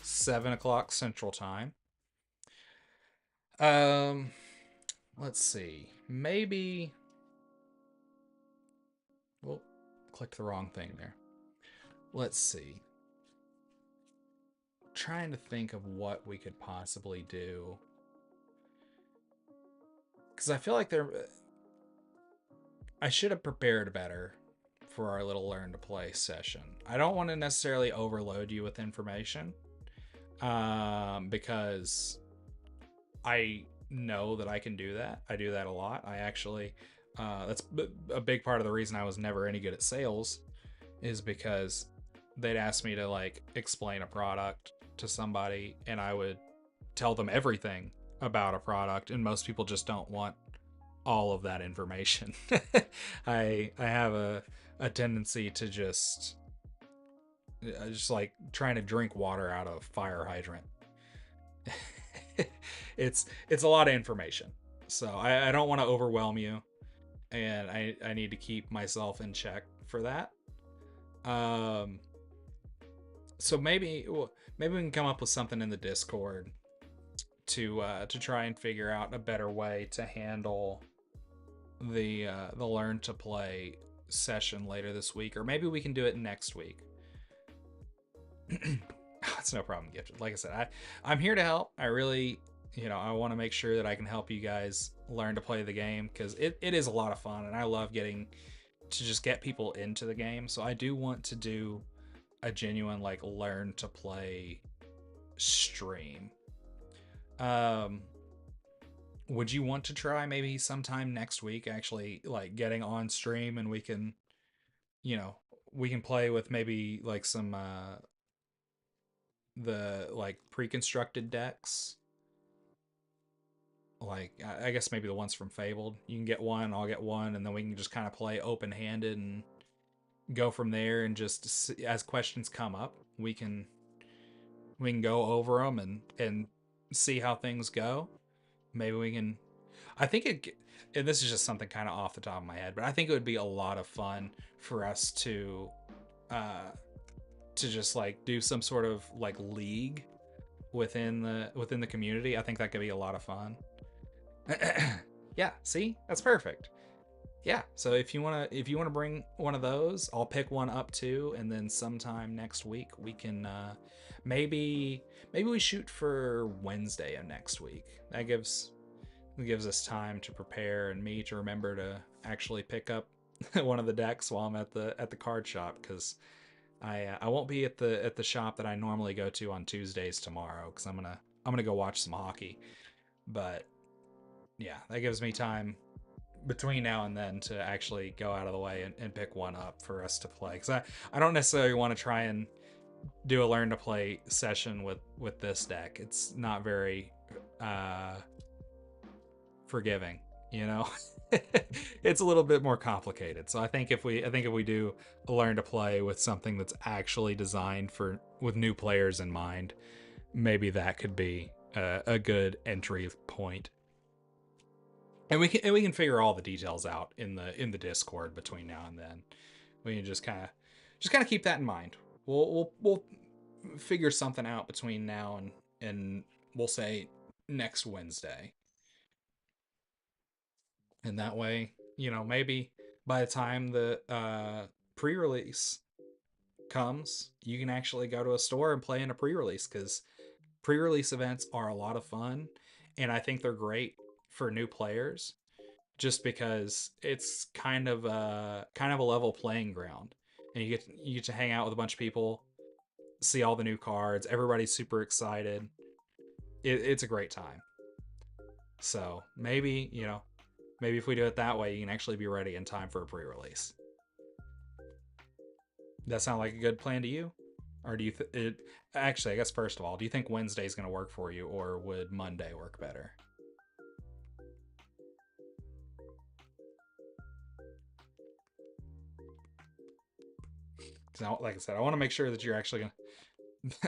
7 o'clock Central Time. Let's see. Maybe. Well, clicked the wrong thing there. Let's see. Trying to think of what we could possibly do, because I feel like I should have prepared better for our little Learn to Play session. I don't want to necessarily overload you with information, because I know that I can do that. I do that a lot. I actually, that's a big part of the reason I was never any good at sales, is because they'd ask me to like explain a product to somebody and I would tell them everything about a product, and most people just don't want all of that information. I have a tendency to just like trying to drink water out of a fire hydrant. It's a lot of information, so I don't want to overwhelm you, and I need to keep myself in check for that. Um, so maybe we can come up with something in the Discord to try and figure out a better way to handle the learn to play session later this week, or maybe we can do it next week. It's no problem, Gifted. Like I said, I'm here to help. I really, I want to make sure that I can help you guys learn to play the game, because it is a lot of fun, and I love getting to just get people into the game. So I do want to do a genuine like learn to play stream. Um, would you want to try maybe sometime next week actually like getting on stream, and you know, we can play with maybe like some the like pre-constructed decks, like I guess maybe the ones from Fabled. You can get one, I'll get one, and then we can just kind of play open-handed and go from there, and just as questions come up, we can go over them and see how things go. Maybe we can. I think it, and this is just something kind of off the top of my head, but I think it would be a lot of fun for us uh, to just like do some sort of like league within the community. I think that could be a lot of fun. Yeah, see, that's perfect. Yeah, so if you wanna bring one of those, I'll pick one up too, and then sometime next week we can maybe we shoot for Wednesday of next week. That gives us time to prepare, and me to remember to actually pick up one of the decks while I'm at the card shop, because I won't be at the shop that I normally go to on Tuesdays tomorrow, because I'm gonna go watch some hockey. But yeah, that gives me time between now and then to actually go out of the way and pick one up for us to play, because I don't necessarily want to try and do a learn to play session with this deck. It's not very forgiving, you know. It's a little bit more complicated. So I think if we do learn to play with something that's actually designed for with new players in mind, maybe that could be a good entry point. And we can figure all the details out in the Discord between now and then. We can just kind of keep that in mind. We'll figure something out between now and we'll say next Wednesday. And that way, maybe by the time the pre-release comes, you can actually go to a store and play in a pre-release, because pre-release events are a lot of fun, and I think they're great for new players, just because it's kind of a level playing ground, and you get to hang out with a bunch of people, see all the new cards, everybody's super excited. It's a great time. So maybe if we do it that way, you can actually be ready in time for a pre-release. That sound like a good plan to you? Or do you actually, I guess first of all, do you think Wednesday is going to work for you, or would Monday work better? Because like I said, I want to make sure that you're actually going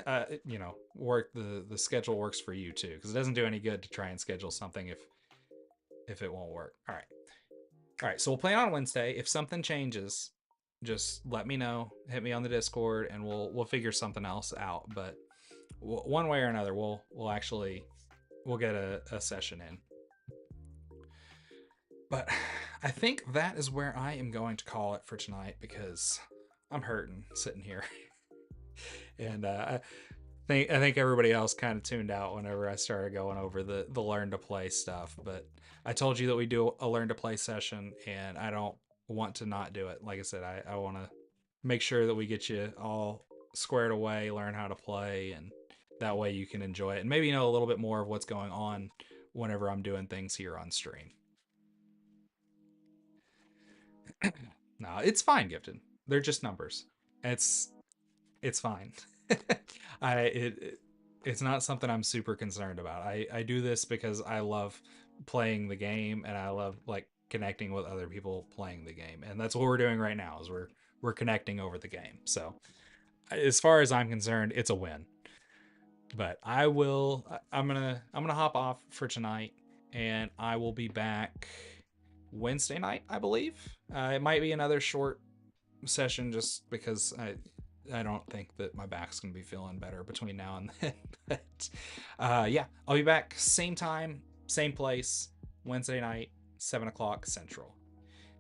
to work, the schedule works for you too, because it doesn't do any good to try and schedule something if it won't work. All right, so we'll play on Wednesday. If something changes, just let me know. Hit me on the Discord, and we'll figure something else out. But one way or another, we'll get a session in. But I think that is where I am going to call it for tonight, because I'm hurting sitting here, and I think everybody else kind of tuned out whenever I started going over the learn to play stuff. But I told you that we do a learn to play session, and I don't want to not do it. Like I said, I want to make sure that we get you all squared away, learn how to play, and That way you can enjoy it and maybe know a little bit more of what's going on whenever I'm doing things here on stream. No, it's fine, Gifted. They're just numbers. It's it's fine. It's not something I'm super concerned about. I do this because I love playing the game and I love like connecting with other people playing the game. And that's what we're doing right now is we're connecting over the game. So as far as I'm concerned, it's a win. But I'm gonna hop off for tonight and I will be back Wednesday night, I believe. It might be another short session just because I don't think that my back's gonna be feeling better between now and then. But yeah, I'll be back same time, same place, Wednesday night, 7 o'clock Central.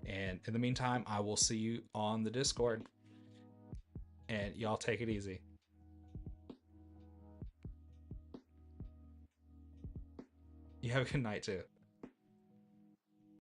And in the meantime, I will see you on the Discord. And y'all take it easy. You have a good night too.